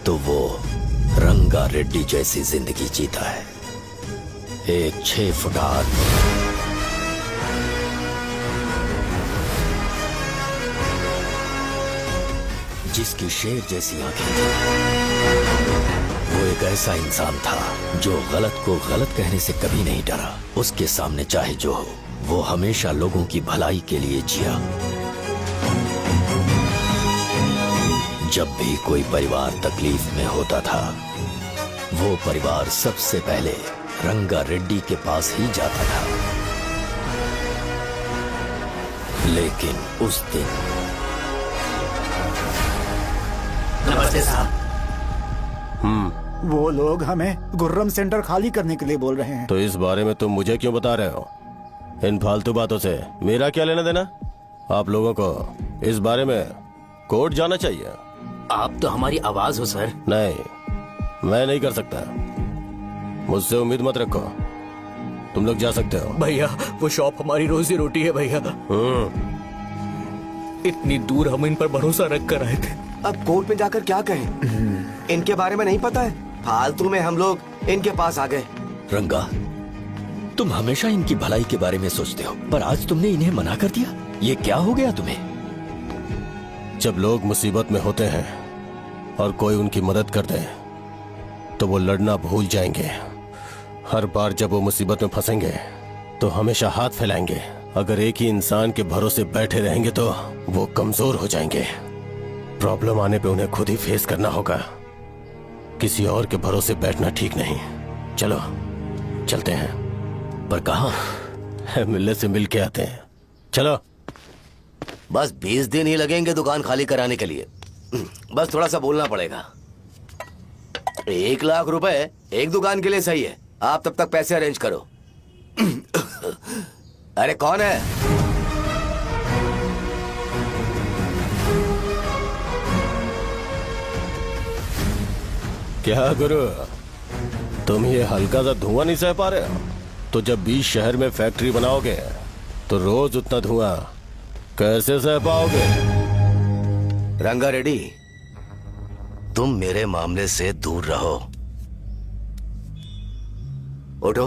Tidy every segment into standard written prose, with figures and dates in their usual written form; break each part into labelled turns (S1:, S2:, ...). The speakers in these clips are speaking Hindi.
S1: तो वो रंगा रेड्डी जैसी जिंदगी जीता है। एक 6 फुट आदमी, जिसकी शेर जैसी आंखें थी। वो एक ऐसा इंसान था जो गलत को गलत कहने से कभी नहीं डरा। उसके सामने चाहे जो हो, वो हमेशा लोगों की भलाई के लिए जिया। जब भी कोई परिवार तकलीफ में होता था, वो परिवार सबसे पहले रंगा रेड्डी के पास ही जाता था। लेकिन उस दिन
S2: नमस्ते साहब।
S3: वो लोग हमें गुर्रम सेंटर खाली करने के लिए बोल रहे हैं।
S4: तो इस बारे में तुम मुझे क्यों बता रहे हो? इन फालतू बातों से मेरा क्या लेना देना? आप लोगों को इस बारे में कोर्ट जाना चाहिए।
S2: आप तो हमारी आवाज हो सर।
S4: नहीं, मैं नहीं कर सकता। मुझसे उम्मीद मत रखो। तुम लोग जा सकते हो।
S5: भैया वो शॉप हमारी रोजी रोटी है भैया। इतनी दूर हम इन पर भरोसा रख कर आए थे।
S6: अब कोर्ट में जाकर क्या कहें? इनके बारे में नहीं पता है। फालतू में हम लोग इनके पास आ गए।
S1: रंगा, तुम हमेशा इनकी भलाई के बारे में सोचते हो, पर आज तुमने इन्हें मना कर दिया। ये क्या हो गया तुम्हें?
S4: जब लोग मुसीबत में होते हैं और कोई उनकी मदद कर दे तो वो लड़ना भूल जाएंगे। हर बार जब वो मुसीबत में फंसेंगे तो हमेशा हाथ फैलाएंगे। अगर एक ही इंसान के भरोसे बैठे रहेंगे तो वो कमजोर हो जाएंगे। प्रॉब्लम आने पे उन्हें खुद ही फेस करना होगा। किसी और के भरोसे बैठना ठीक नहीं। चलो चलते हैं।
S1: पर कहाँ?
S4: मिलने से मिल के आते हैं। चलो।
S6: बस 20 दिन ही लगेंगे दुकान खाली कराने के लिए। बस थोड़ा सा बोलना पड़ेगा। 1 लाख रुपए एक दुकान के लिए सही है। आप तब तक पैसे अरेंज करो। अरे कौन है?
S4: क्या गुरु, तुम ये हल्का सा धुआं नहीं सह पा रहे हो? तो जब 20 शहर में फैक्ट्री बनाओगे तो रोज उतना धुआं कैसे सह पाओगे?
S6: रंगा रेड्डी, तुम मेरे मामले से दूर रहो। उठो।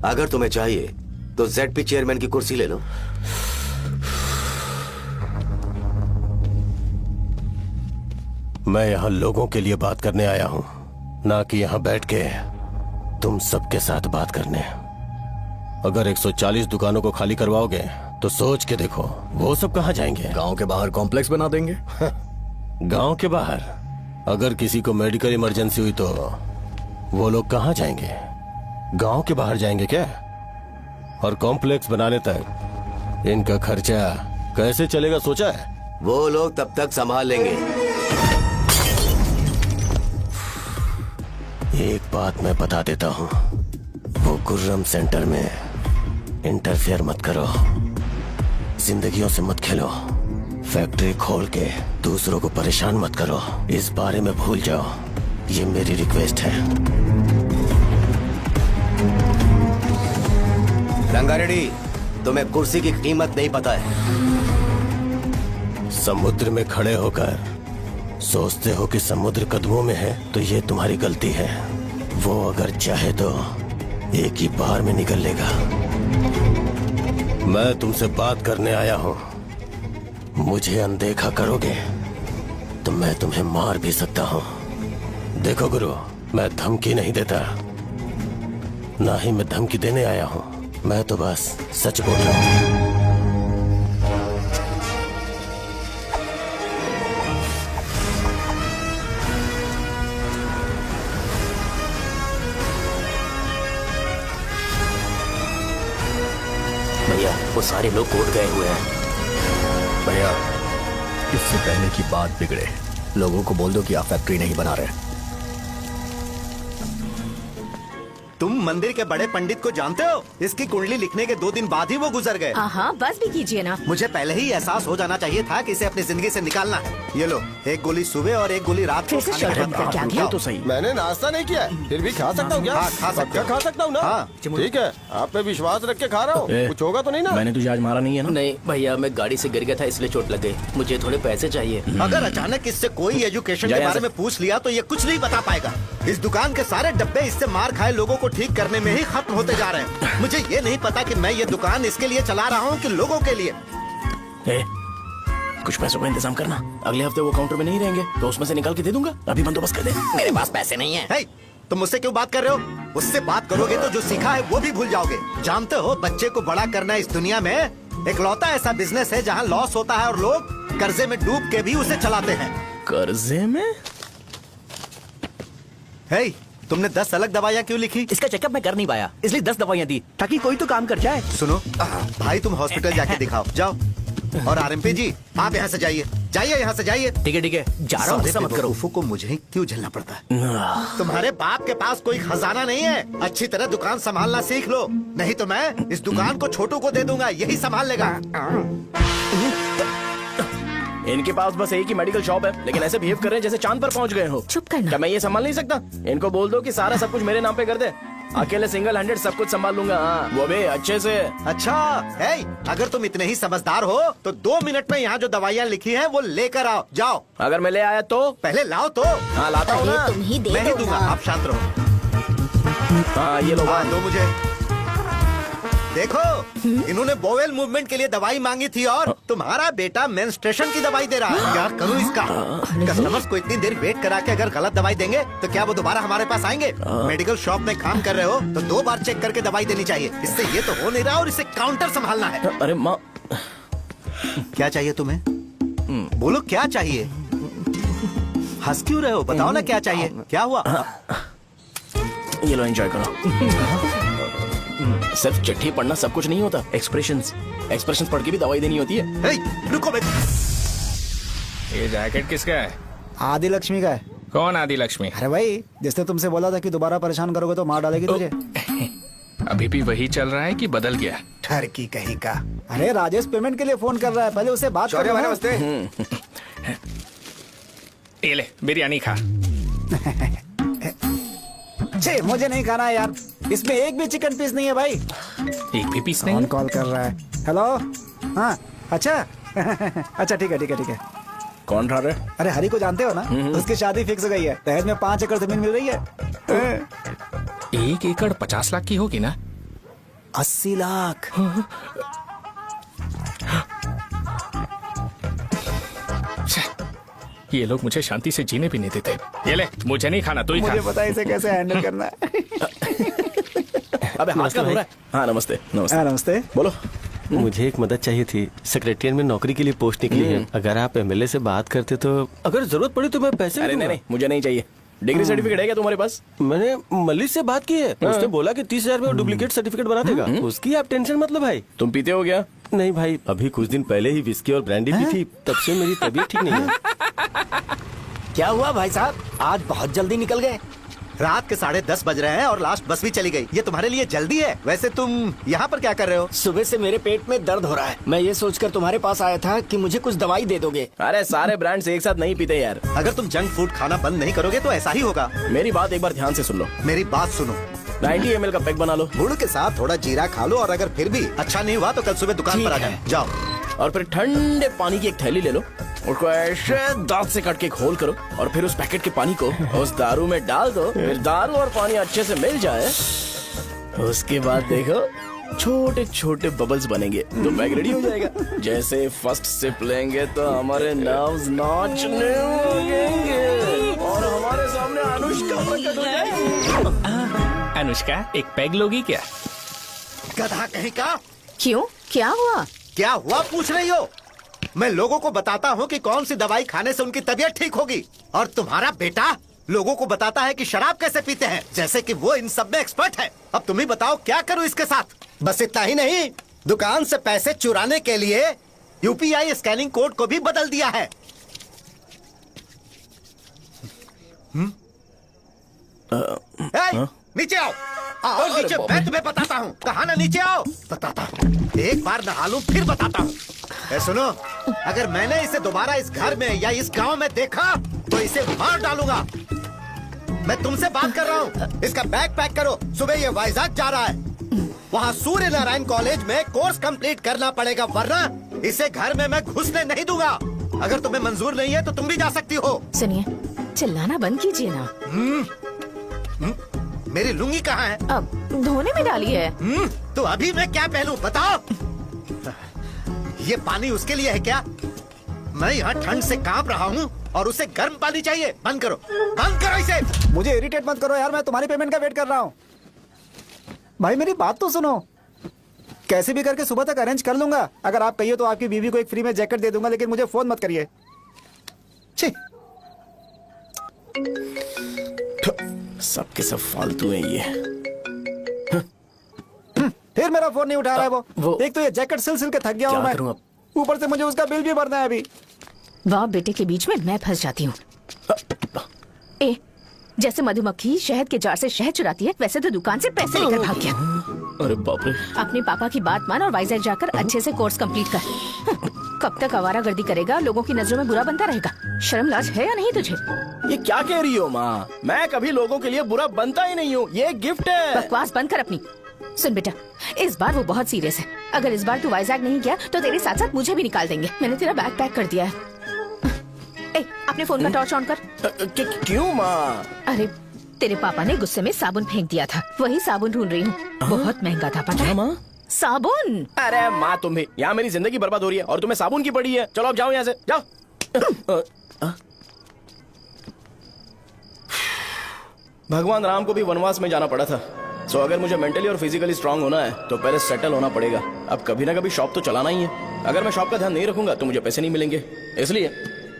S6: अगर तुम्हें चाहिए तो जेडपी चेयरमैन की कुर्सी ले लो।
S4: मैं यहाँ लोगों के लिए बात करने आया हूँ, ना कि यहाँ बैठ के तुम सबके साथ बात करने। अगर 140 दुकानों को खाली करवाओगे तो सोच के देखो वो सब कहाँ जाएंगे?
S5: गांव के बाहर कॉम्प्लेक्स बना देंगे।
S4: गांव के बाहर? अगर किसी को मेडिकल इमरजेंसी हुई तो वो लोग कहाँ जाएंगे? गांव के बाहर जाएंगे क्या? और कॉम्प्लेक्स बनाने तक इनका खर्चा कैसे चलेगा सोचा है?
S6: वो लोग तब तक संभाल लेंगे।
S4: एक बात मैं बता देता हूँ, वो गुर्रम सेंटर में इंटरफेयर मत करो। जिंदगियों से मत खेलो। फैक्ट्री खोल के दूसरों को परेशान मत करो। इस बारे में भूल जाओ। ये मेरी रिक्वेस्ट है।
S6: रंगा रेड्डी, तुम्हें कुर्सी की कीमत नहीं पता है।
S4: समुद्र में खड़े होकर सोचते हो कि समुद्र कदमों में है तो ये तुम्हारी गलती है। वो अगर चाहे तो एक ही बार में निकल लेगा। मैं तुमसे बात करने आया हूँ। मुझे अनदेखा करोगे तो मैं तुम्हें मार भी सकता हूँ। देखो गुरु, मैं धमकी नहीं देता, ना ही मैं धमकी देने आया हूँ। मैं तो बस सच बोल रहा हूँ।
S2: भैया वो सारे लोग कोर्ट गए हुए हैं।
S5: भैया इससे पहले की बात बिगड़े, लोगों को बोल दो कि आप फैक्ट्री नहीं बना रहे।
S7: तुम मंदिर के बड़े पंडित को जानते हो? इसकी कुंडली लिखने के 2 दिन बाद ही वो गुजर गए।
S8: हाँ, बस भी कीजिए ना।
S7: मुझे पहले ही एहसास हो जाना चाहिए था कि इसे अपनी जिंदगी से निकालना है। ये लो, 1 गोली सुबह और 1 गोली रात को
S8: फिर से
S7: खाने के
S8: शॉर्ट
S7: बाद
S8: क्या
S7: खाओ।
S8: किया?
S5: तो सही।
S4: मैंने नाश्ता नहीं किया है, फिर भी खा सकता हूँ क्या?
S7: हाँ, खा सकते
S4: पक्का
S7: हो।
S4: खा सकता हूँ ना?
S7: हाँ।
S4: ठीक है, आप पे विश्वास रख के खा रहा हूँ।
S5: ए,
S4: कुछ होगा तो नहीं ना?
S5: मैंने तुझे आज मारा नहीं है ना?
S2: नहीं भैया, मैं गाड़ी से गिर गया था इसलिए चोट लग गई। मुझे थोड़े पैसे चाहिए।
S7: अगर अचानक इससे कोई एजुकेशन
S5: जा
S7: के
S5: यहाँ
S7: बारे
S5: से।
S7: में पूछ लिया तो ये कुछ नहीं बता पाएगा। इस दुकान के सारे डब्बे इससे मार खाए लोगों को ठीक करने में ही खत्म होते जा रहे हैं। मुझे ये नहीं पता कि मैं ये दुकान इसके लिए चला रहा हूँ कि लोगों के लिए।
S5: ए, कुछ पैसों का इंतजाम करना। अगले हफ्ते वो काउंटर में नहीं रहेंगे तो उसमें से निकाल के दे दूंगा। अभी बंदोबस्त कर दे।
S2: मेरे पास पैसे नहीं है।
S7: हे, तुम मुझसे क्यों बात कर रहे हो? उससे बात करोगे तो जो सीखा है वो भी भूल जाओगे। जानते हो, बच्चे को बड़ा करना इस दुनिया में इकलौता ऐसा बिजनेस है जहाँ लॉस होता है और लोग कर्जे में डूब के भी उसे चलाते हैं।
S5: कर्जे में?
S7: हे, तुमने 10 अलग दवाइयाँ क्यों लिखी?
S5: इसका चेकअप मैं कर नहीं पाया, इसलिए 10 दवाइयाँ दी ताकि कोई तो काम कर जाए।
S7: सुनो भाई, तुम हॉस्पिटल जाके दिखाओ, जाओ। और आरएमपी जी, आप यहाँ से जाइए, जाइए यहाँ से जाइए।
S5: ठीक है, जा रहा हूँ, गुस्सा मत करो।
S7: बेवकूफों को मुझे ही क्यों झेलना पड़ता है? तुम्हारे बाप के पास कोई खजाना नहीं है। अच्छी तरह दुकान संभालना सीख लो, नहीं तो मैं इस दुकान को छोटू को दे दूंगा, यही संभाल लेगा।
S5: इनके पास बस एक ही मेडिकल शॉप है, लेकिन ऐसे बिहेव कर रहे हैं जैसे चांद पर पहुंच गए हो।
S8: चुप करना।
S5: क्या मैं ये संभाल नहीं सकता? इनको बोल दो कि सारा सब कुछ मेरे नाम पे कर दे। अकेले सिंगल हैंडेड सब कुछ संभाल लूंगा। हाँ, वो भी अच्छे से।
S7: अच्छा, हे, अगर तुम इतने ही समझदार हो तो 2 मिनट में यहाँ जो दवाइयाँ लिखी हैं वो लेकर आओ, जाओ।
S5: अगर मैं ले आया तो?
S7: पहले लाओ तो।
S5: हाँ, लाता हूँ ना।
S8: अरे तुम ही दे
S7: मैं ही
S8: दो
S7: दूंगा,
S8: ना।
S7: आप शांत रहो।
S5: हाँ, ये लो।
S7: हाँ, दो मुझे। देखो, इन्होंने बोवेल मूवमेंट के लिए दवाई मांगी थी और तुम्हारा बेटा मेंस्ट्रुएशन की दवाई दे रहा है। क्या करूँ इसका? कस्टमर्स को इतनी देर वेट करा के अगर गलत दवाई देंगे तो क्या वो दोबारा हमारे पास आएंगे? मेडिकल शॉप में काम कर रहे हो तो 2 बार चेक करके दवाई देनी चाहिए। इससे ये तो हो नहीं रहा और इसे काउंटर संभालना है।
S5: अरे माँ,
S7: क्या चाहिए तुम्हें? बोलो, क्या चाहिए? हंस क्यों रहे हो? बताओ ना क्या चाहिए? क्या हुआ?
S5: ये लो, एंजॉय करो। सिर्फ चिट्ठी पढ़ना सब कुछ नहीं होता। एक्सप्रेशंस पढ़ के भी दवाई देनी होती है।
S7: हे, रुको बे।
S9: ये जैकेट किसका है?
S3: आदि लक्ष्मी का है।
S9: कौन आदि लक्ष्मी?
S3: अरे भाई, जिसने तुमसे बोला था कि दोबारा परेशान करोगे तो मार डालेगी तुझे।
S9: अभी भी वही चल रहा है कि बदल गया?
S7: ठरकी कहीं का।
S3: अरे राजेश पेमेंट के लिए फोन कर रहा है, पहले उसे बात करो।
S7: नमस्ते।
S9: ये ले, बिरयानी खा।
S3: छे, मुझे नहीं खाना है यार, इसमें एक भी चिकन पीस नहीं है भाई।
S9: एक भी पीस नहीं?
S3: कौन कॉल कर रहा है? हेलो, हाँ, अच्छा। अच्छा, ठीक है।
S5: कौन रहा रे?
S3: अरे हरी को जानते हो ना, उसकी शादी फिक्स हो गई है। दहेज में 5 एकड़ जमीन मिल रही है।
S9: 1 एकड़ 50 लाख की होगी ना?
S3: 80 लाख।
S9: ये लोग मुझे शांति से जीने भी नहीं देते। ये ले, मुझे नहीं खाना, तू ही
S3: मुझे
S9: खा।
S3: पता है इसे कैसे हैंडल करना है।
S5: अबे हाथ का हो रहा है। हाँ, नमस्ते।
S3: नमस्ते।
S5: बोलो।
S4: मुझे एक मदद चाहिए थी। सेक्रेटरिएट में नौकरी के लिए पोस्ट निकली है। अगर आप एमएलए से बात करते तो अगर जरूरत पड़ी तो मैं पैसे
S5: अरे
S4: दूंगा।
S5: नहीं, मुझे नहीं चाहिए। डिग्री सर्टिफिकेट है क्या तुम्हारे पास?
S4: मैंने मलिक से बात की है। उसने बोला कि 30,000 में वो डुप्लीकेट सर्टिफिकेट बना देगा। उसकी आप टेंशन मत लो भाई।
S5: तुम पीते हो क्या?
S4: नहीं भाई, अभी कुछ दिन पहले ही विस्की और ब्रांडी पी थी, तब से मेरी तबीयत ठीक नहीं है।
S3: क्या हुआ भाई साहब, आज बहुत जल्दी निकल गए?
S7: रात के 10:30 बज रहे हैं और लास्ट बस भी चली गई। ये तुम्हारे लिए जल्दी है? वैसे तुम यहाँ पर क्या कर रहे हो?
S3: सुबह से मेरे पेट में दर्द हो रहा है। मैं ये सोचकर तुम्हारे पास आया था कि मुझे कुछ दवाई दे दोगे।
S5: अरे सारे ब्रांड्स एक साथ नहीं पीते यार।
S7: अगर तुम जंक फूड खाना बंद नहीं करोगे तो ऐसा ही होगा।
S5: मेरी बात एक बार ध्यान से सुन लो।
S7: मेरी बात सुनो,
S5: 90 ml का पैक बना लो
S7: गुड़ के साथ थोड़ा जीरा खा लो और अगर फिर भी अच्छा नहीं हुआ तो कल सुबह दुकान पर आ जाओ।
S5: और फिर ठंडे पानी की एक थैली ले लो, उसको ऐसे दांत से काट के खोल करो और फिर उस पैकेट के पानी को उस दारू में डाल दो। फिर दारू और पानी अच्छे से मिल जाए, उसके बाद देखो छोटे छोटे बबल्स बनेंगे तो पैक रेडी हो जाएगा। जैसे फर्स्ट सिप लेंगे तो हमारे नर्व्स नाचने लगेंगे और हमारे सामने अनुष्का प्रकट हो जाएगी।
S9: अनुष्का, एक पैग लोगी क्या?
S7: गधा कहीं का।
S8: क्यों, क्या हुआ?
S7: क्या हुआ पूछ रही हो? मैं लोगों को बताता हूँ कि कौन सी दवाई खाने से उनकी तबीयत ठीक होगी और तुम्हारा बेटा लोगों को बताता है कि शराब कैसे पीते हैं, जैसे कि वो इन सब में एक्सपर्ट है। अब तुम ही बताओ क्या करूँ इसके साथ? बस इतना ही नहीं, दुकान से पैसे चुराने के लिए यूपीआई स्कैनिंग कोड को भी बदल दिया है। नीचे आओ। आओ नीचे, मैं तुम्हें बताता हूँ। कहा ना नीचे आओ, बताता हूँ। एक बार नहा लूं फिर बताता हूँ। सुनो, अगर मैंने इसे दोबारा इस घर में या इस गांव में देखा तो इसे मार डालूंगा। मैं तुमसे बात कर रहा हूँ। इसका बैग पैक करो, सुबह ये वाइजाग जा रहा है। वहाँ सूर्य नारायण कॉलेज में कोर्स कंप्लीट करना पड़ेगा, वरना इसे घर में मैं घुसने नहीं दूंगा। अगर तुम्हें मंजूर नहीं है तो तुम भी जा सकती हो।
S8: सुनिए, चिल्लाना बंद कीजिए ना।
S7: मेरी लुंगी कहाँ है?
S8: अब धोने में डाली है।
S7: तो अभी मैं क्या पहनूं बताओ? ये पानी उसके लिए है क्या? मैं यहाँ ठंड से कांप रहा हूँ और उसे गर्म पानी चाहिए। बंद करो, बंद करो इसे।
S3: मुझे इरिटेट मत करो यार, मैं तुम्हारी पेमेंट का वेट कर रहा हूँ। भाई मेरी बात तो सुनो, कैसे भी करके सुबह तक अरेंज कर लूंगा। अगर आप कहिए तो आपकी बीवी को एक फ्री में जैकेट दे दूंगा, लेकिन मुझे फोन मत करिए। छी,
S5: सबके सब फालतू है ये।
S3: फिर मेरा फोन नहीं उठा रहा है वो। एक तो ये जैकेट सिल सिल के थक गया हूँ
S5: क्या
S3: मैं,
S5: करूं अब?
S3: ऊपर से मुझे उसका बिल भी भरना है अभी।
S8: बाप बेटे के बीच में मैं फंस जाती हूँ। ए, जैसे मधुमक्खी शहद के जार से शहद चुराती है, वैसे तो दुकान से पैसे लेकर भाग गया।
S5: अरे बाप रे।
S8: अपने पापा की बात मान और वाइजैक जाकर अच्छे से कोर्स कंप्लीट कर। कब तक आवारागर्दी करेगा, लोगों की नजरों में बुरा बनता रहेगा। शर्म लाज है या नहीं तुझे?
S5: ये क्या कह रही हो माँ? मैं कभी लोगों के लिए बुरा बनता ही नहीं हूँ। ये गिफ्ट है।
S8: बकवास बंद कर अपनी। सुन बेटा, इस बार वो बहुत सीरियस है। अगर इस बार तू वाइजैक नहीं गया तो तेरे साथ साथ मुझे भी निकाल देंगे। मैंने तेरा बैग पैक कर दिया है। ए, अपने फोन का टॉर्च ऑन कर।
S5: क्यों माँ?
S8: अरे तेरे पापा ने गुस्से में साबुन फेंक दिया था, वही साबुन ढूंढ रही हूँ। बहुत महंगा था, पता है?
S5: माँ
S8: साबुन।
S5: अरे माँ, तुम भी यहाँ मेरी जिंदगी बर्बाद हो रही है और तुम्हें साबुन की पड़ी है। चलो अब जाओ यहाँ से, जाओ। भगवान राम को भी वनवास में जाना पड़ा था। सो अगर मुझे मेंटली और फिजिकली स्ट्रांग होना है तो पहले सेटल होना पड़ेगा। अब कभी ना कभी शॉप तो चलाना ही है। अगर मैं शॉप का ध्यान नहीं रखूंगा तो मुझे पैसे नहीं मिलेंगे। इसलिए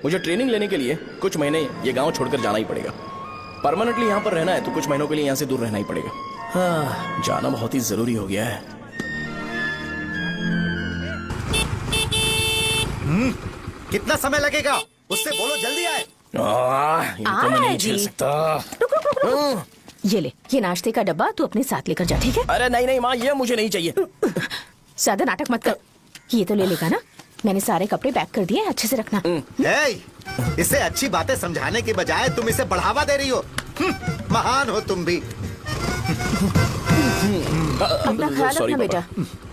S5: मुझे ट्रेनिंग लेने के लिए कुछ महीने ये गांव छोड़कर जाना ही पड़ेगा। परमानेंटली यहाँ पर रहना है तो कुछ महीनों के लिए यहाँ से दूर रहना ही पड़ेगा। हाँ, जाना बहुत ही जरूरी हो गया है।
S7: कितना समय लगेगा? उससे बोलो जल्दी आए।
S5: ये तो मैं नहीं झेल सकता।
S8: रुक। ये ले, ये नाश्ते का डब्बा तू अपने साथ लेकर जा, ठीक है?
S5: अरे नहीं नहीं माँ, ये मुझे नहीं चाहिए।
S8: ज्यादा नाटक मत कर। ये तो ले लेगा ना? मैंने सारे कपड़े पैक कर दिए, अच्छे से रखना।
S7: इसे अच्छी बातें समझाने के बजाय तुम इसे बढ़ावा दे रही हो। महान हो तुम भी।
S8: अपना ख्याल रखना बेटा।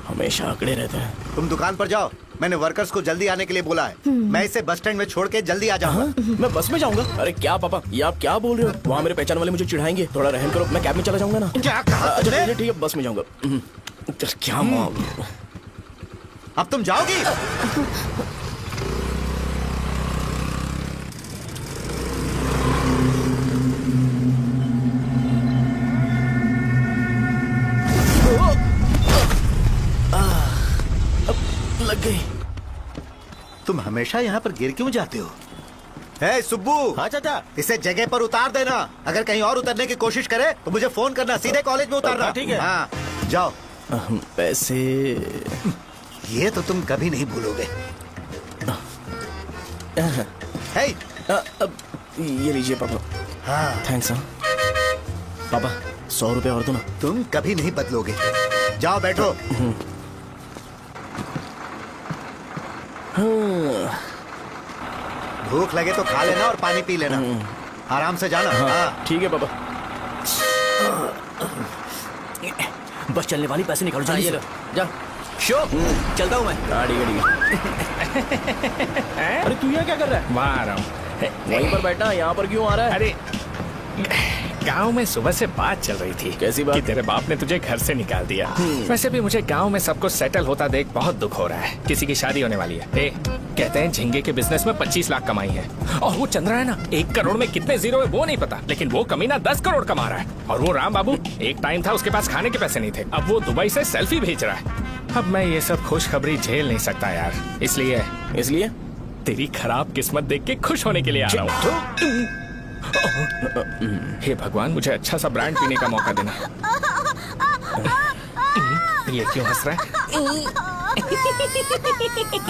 S5: हमेशा अकड़े रहते हैं।
S7: तुम दुकान पर जाओ, मैंने वर्कर्स को जल्दी आने के लिए बोला है। मैं इसे बस स्टैंड में छोड़ के जल्दी आ जाऊंगा।
S5: मैं बस में जाऊंगा? अरे क्या पापा, ये आप क्या बोल रहे हो? वहाँ मेरे पहचान वाले मुझे चिढ़ाएंगे। थोड़ा रहम करो, मैं कैब में चला जाऊंगा ना।
S7: क्या कहा
S5: अच्छा
S7: तुमने?
S5: ठीक है, बस में जाऊंगा। क्या माँ,
S7: अब तुम जाओगी?
S5: लग गई।
S7: तुम हमेशा यहाँ पर गिर क्यों जाते हो? हे सुब्बू।
S6: हाँ चाचा।
S7: इसे जगह पर उतार देना। अगर कहीं और उतरने की कोशिश करे तो मुझे फोन करना, सीधे कॉलेज में उतारना।
S6: ठीक है।
S7: हाँ, जाओ।
S5: पैसे
S7: ये तो तुम कभी नहीं भूलोगे। हे,
S5: ये लीजिए पापा।
S7: हाँ,
S5: थैंक्स। पापा 100 रुपए और दो ना।
S7: तुम कभी नहीं बदलोगे। जाओ बैठो। भूख लगे तो खा लेना और पानी पी लेना। आराम से जाना। हाँ।
S5: ठीक है पापा।
S2: बस चलने वाली, पैसे निकालो जल्दी से।
S5: जा।
S2: शो, चलता हूँ मैं।
S5: गाड़ी गाड़ी। अरे तू यहाँ क्या कर रहा है?
S9: वहाँ आ रहा हूँ।
S5: वहीं पर बैठना, यहाँ पर क्यों आ रहा है?
S9: अरे गांव में सुबह से बात चल रही थी।
S5: कैसी बात?
S9: कि तेरे बाप ने तुझे घर से निकाल दिया। वैसे भी मुझे गांव में सबको सेटल होता देख बहुत दुख हो रहा है। किसी की शादी होने वाली है। कहते हैं झींगे के बिजनेस में 25 लाख कमाई है। और वो चंद्रा है ना, 1 करोड़ में कितने जीरो है वो नहीं पता, लेकिन वो कमीना 10 करोड़ कमा रहा है। और वो राम बाबू, एक टाइम था उसके पास खाने के पैसे नहीं थे, अब वो दुबई से सेल्फी भेज रहा है। अब मैं ये सब खुशखबरी झेल नहीं सकता यार। इसलिए तेरी खराब किस्मत देख के खुश होने के लिए आ रहा हूँ। हे भगवान, मुझे अच्छा सा ब्रांड पीने का मौका देना। ये क्यों हंस रहा है?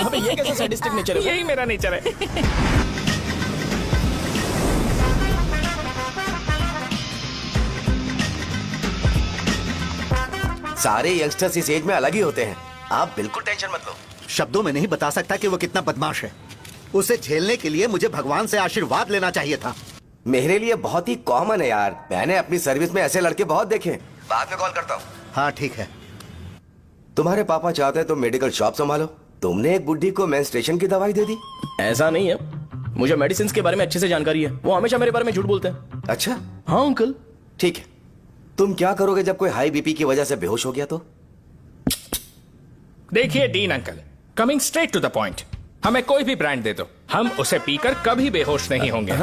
S5: अबे ये कैसा सैडिस्टिक नेचर है?
S9: यही मेरा नेचर है।
S6: सारे यंगस्टर्स इस एज में अलग ही होते हैं। आप बिल्कुल टेंशन मत लो।
S7: शब्दों में नहीं बता सकता कि वो कितना बदमाश है। उसे झेलने के लिए मुझे भगवान से आशीर्वाद लेना चाहिए था।
S6: मेरे लिए बहुत ही कॉमन है यार, मैंने अपनी सर्विस में ऐसे लड़के बहुत देखे। बाद में कॉल करता हूँ।
S7: हाँ ठीक है।
S6: तुम्हारे पापा चाहते हैं तुम मेडिकल शॉप संभालो। तुमने एक बुढ़ी को मेंस्ट्रुएशन की दवाई दे दी।
S5: ऐसा नहीं है, मुझे मेडिसिन के बारे में अच्छे से जानकारी है। वो हमेशा मेरे बारे में झूठ बोलते हैं।
S6: अच्छा
S5: हाँ अंकल।
S6: ठीक है, तुम क्या करोगे जब कोई हाई बीपी की वजह से बेहोश हो गया तो?
S9: देखिए Dean uncle, coming straight to the point, हमें कोई भी ब्रांड दे दो, हम उसे पीकर कभी बेहोश नहीं होंगे।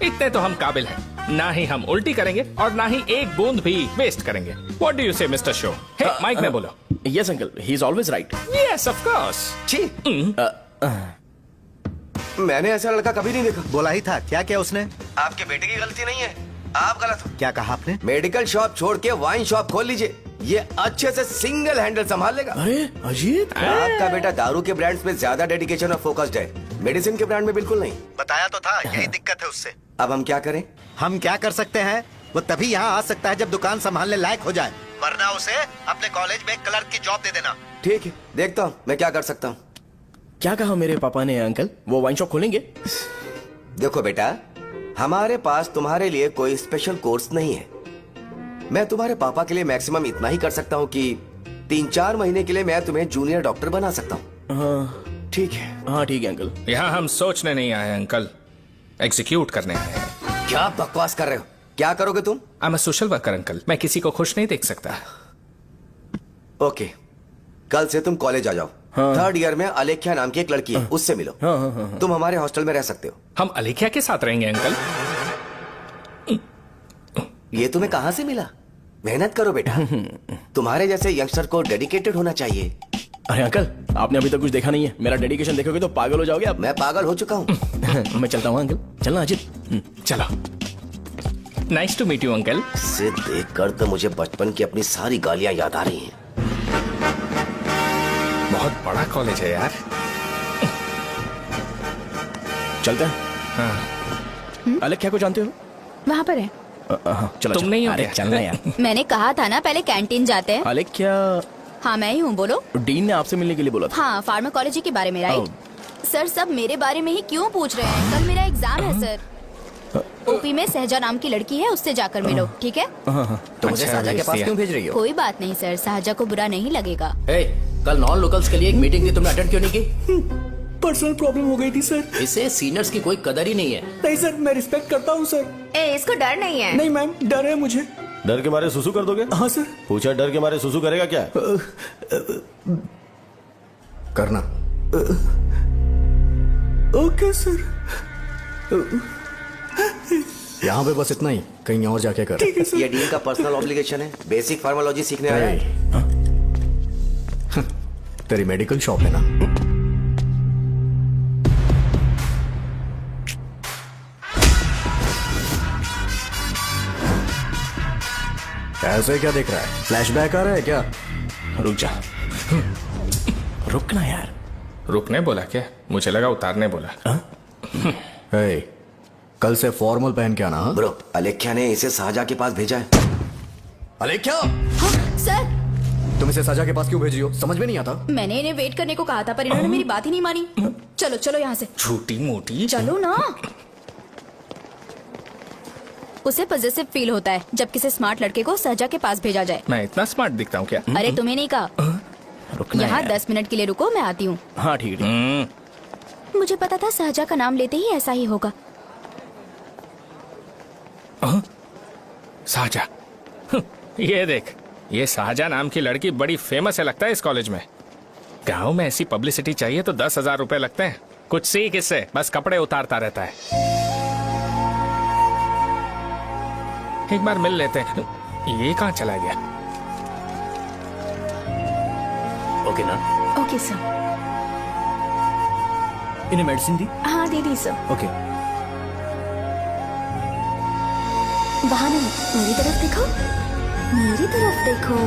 S9: इतने तो हम काबिल हैं। ना ही हम उल्टी करेंगे और ना ही एक बूंद भी वेस्ट करेंगे। व्हाट डू यू से मिस्टर शो? हे माइक में बोलो।
S5: Yes uncle, he is always right.
S9: Yes of course.
S6: छी, मैंने ऐसा लड़का कभी नहीं देखा।
S7: बोला ही था। क्या क्या उसने?
S6: आपके बेटे की गलती नहीं है, आप गलत हो।
S7: क्या कहा आपने?
S6: मेडिकल शॉप छोड़ के वाइन शॉप खोल लीजिए, ये अच्छे से सिंगल हैंडल संभाल लेगा।
S5: अरे अजीत,
S6: आपका बेटा दारू के ब्रांड्स में ज्यादा डेडिकेशन और फोकस्ड है, मेडिसिन के ब्रांड में बिल्कुल नहीं।
S7: बताया तो था, यही दिक्कत है उससे।
S6: अब हम क्या करें?
S7: हम क्या कर सकते हैं? वो तभी यहाँ आ सकता है जब दुकान संभालने लायक हो जाए, वरना उसे अपने कॉलेज में क्लर्क की जॉब दे देना।
S6: ठीक है, देखता हूँ मैं क्या कर सकता हूँ।
S5: क्या कहा मेरे पापा ने अंकल? वो वाइन शॉप खोलेंगे?
S6: देखो बेटा, हमारे पास तुम्हारे लिए कोई स्पेशल कोर्स नहीं है। मैं तुम्हारे पापा के लिए मैक्सिमम इतना ही कर सकता हूँ कि 3-4 महीने के लिए मैं तुम्हें जूनियर डॉक्टर बना सकता हूँ।
S5: हाँ
S6: ठीक है।
S5: हाँ ठीक है अंकल।
S9: यहाँ हम सोचने नहीं आए अंकल, एग्जीक्यूट करने आए हैं।
S6: क्या बकवास कर रहे हो? क्या करोगे तुम?
S9: I am a social worker uncle, मैं किसी को खुश नहीं देख सकता।
S6: ओके, कल से तुम कॉलेज आ जाओ।
S5: हाँ।
S6: 3rd ईयर में अलेख्या नाम की एक लड़की है, उससे मिलो।
S5: हाँ।
S6: तुम हमारे हॉस्टल में रह सकते हो।
S9: हम अलेख्या के साथ रहेंगे अंकल।
S6: ये तुम्हें कहां से मिला? मेहनत करो बेटा, तुम्हारे जैसे यंगस्टर को डेडिकेटेड होना चाहिए।
S5: अरे अंकल, आपने अभी तक कुछ देखा नहीं है। मेरा डेडिकेशन देखोगे तो पागल हो जाओगे आप।
S6: मैं पागल हो चुका हूँ।
S5: मैं चलता हूँ अंकल। चलना अजित।
S9: चलो, nice to meet you uncle.
S6: इसे देखकर तो मुझे बचपन की अपनी सारी गालियां याद आ रही हैं।
S9: बहुत बड़ा कॉलेज है यार।
S5: चलते हैं।
S9: हाँ।
S5: अलग क्या को जानते हो?
S8: वहाँ पर है।
S5: चलो
S9: तुम नहीं हो
S5: अरे
S9: क्या?
S5: चलना यार।
S8: मैंने कहा था ना पहले कैंटीन जाते हैं।
S5: अलग क्या?
S8: हाँ मैं ही हूँ, बोलो।
S5: डीन ने आपसे मिलने के लिए बोला था।
S8: हाँ, फार्माकोलॉजी के बारे में, राइट? सर सब मेरे बारे में ही क्यों पूछ रहे हैं? कल मेरा एग्जाम है सर। ओपी में सहजा नाम की लड़की है, उससे जाकर मिलो, ठीक है?
S6: तो मुझे
S9: अच्छा,
S6: साजा के पास
S9: भेज
S6: क्यों भेज रही हो?
S8: कोई बात नहीं सर, सहजा को बुरा नहीं लगेगा।
S2: कल नॉन लोकल्स के लिए एक मीटिंग थी, तुमने अटेंड क्यों नहीं की?
S5: पर्सनल प्रॉब्लम हो गई थी सर।
S2: इसे सीनियर्स की कोई कदर ही नहीं है।
S5: नहीं सर, मैं रिस्पेक्ट करता हूँ सर।
S8: इसको डर नहीं है।
S5: नहीं मैम, डर है मुझे।
S4: डर के मारे सुसु कर दोगे?
S5: हाँ सर।
S4: पूछा डर के मारे सुसु करेगा क्या?
S7: करना।
S5: Okay sir.
S7: यहाँ पे बस इतना ही, कहीं और जाके कर।
S6: ये डीन का पर्सनल ऑब्लिगेशन है, बेसिक फार्माकोलॉजी सीखने आया है।
S7: तेरी मेडिकल शॉप है ना? ऐसे क्या देख रहा है? फ्लैशबैक आ रहा है क्या?
S9: रुक जा।
S5: रुकना यार।
S9: रुकने बोला क्या? मुझे लगा उतारने बोला।
S7: हे, कल से फॉर्मल पहन के आना। हाँ?
S6: ब्रो, अलेख्या ने इसे साजा के पास भेजा है।
S7: अलेख्या,
S8: हाँ, सर
S7: तुम इसे सजा के पास क्यों भेज रही हो? समझ में नहीं आता।
S8: मैंने इन्हें वेट करने को कहा था, पर इन्होंने मेरी बात ही नहीं मानी। चलो चलो यहाँ से,
S9: छोटी मोटी।
S8: चलो ना। उसे पॉजिटिव फील होता है जब किसी स्मार्ट लड़के को सहजा के पास भेजा जाए।
S9: मैं इतना स्मार्ट दिखता हूँ क्या?
S8: अरे तुम्हें नहीं कहा।
S5: रुकना
S8: यहाँ
S5: यार।
S8: 10 मिनट के लिए रुको, मैं आती हूँ।
S5: हाँ ठीक है।
S8: मुझे पता था सहजा का नाम लेते ही ऐसा ही होगा।
S9: साजा। ये देख, ये शाहजहां नाम की लड़की बड़ी फेमस है लगता है इस कॉलेज में। गांव में ऐसी पब्लिसिटी चाहिए तो 10,000 रुपए लगते हैं। कुछ सीख इससे, बस कपड़े उतारता रहता है। एक बार मिल लेते हैं। ये कहाँ चला गया?
S2: ओके ना?
S8: Okay sir.
S5: इन्हें मेडिसिन दी?
S8: हाँ दे दी सर।
S5: ओके।
S8: वहाँ नहीं, मेरी तरफ देखो, मेरी तरफ देखो।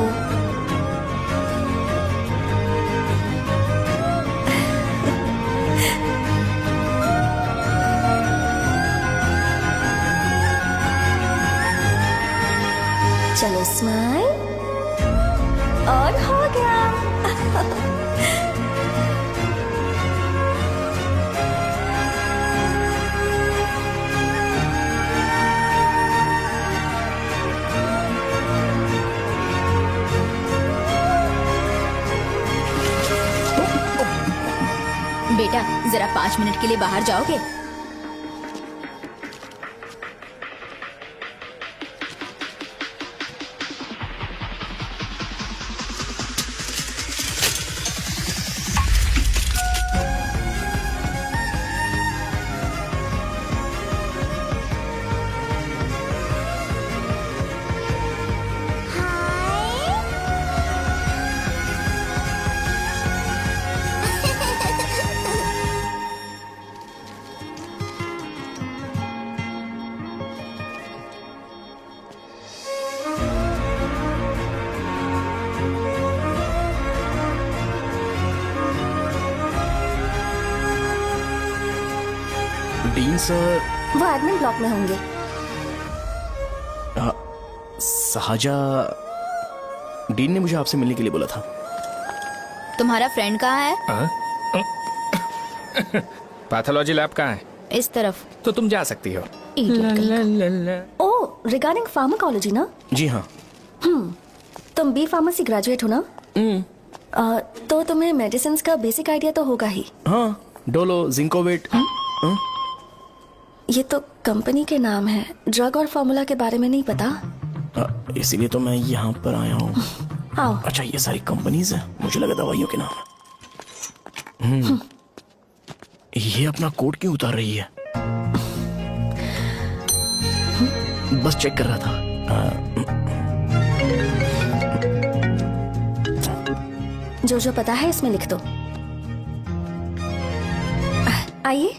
S8: चलो स्माइल।
S10: और हो गया।
S11: बेटा जरा 5 मिनट के लिए बाहर जाओगे?
S5: डीन सर
S10: वो एडमिन ब्लॉक में होंगे।
S5: साजा, डीन ने मुझे आपसे मिलने के लिए बोला था।
S11: तुम्हारा फ्रेंड कहाँ है?
S9: पैथोलॉजी लैब कहाँ है?
S11: इस तरफ।
S9: तो तुम जा सकती हो।
S10: ओ, रिगार्डिंग फार्माकोलॉजी ना?
S5: जी हाँ।
S10: तुम बी फार्मेसी ग्रेजुएट हो ना? तो तुम्हें मेडिसिन का बेसिक आइडिया तो होगा ही।
S5: हाँ, डोलो, जिंकोवेट।
S10: ये तो कंपनी के नाम है, ड्रग और फॉर्मूला के बारे में नहीं पता।
S5: इसीलिए तो मैं यहाँ पर आया हूँ।
S10: आओ।
S5: अच्छा, ये सारी कंपनीज है, मुझे लगा दवाइयों के नाम। ये अपना कोट क्यों उतार रही है? बस चेक कर रहा था।
S10: जो जो पता है इसमें लिख दो। आइए।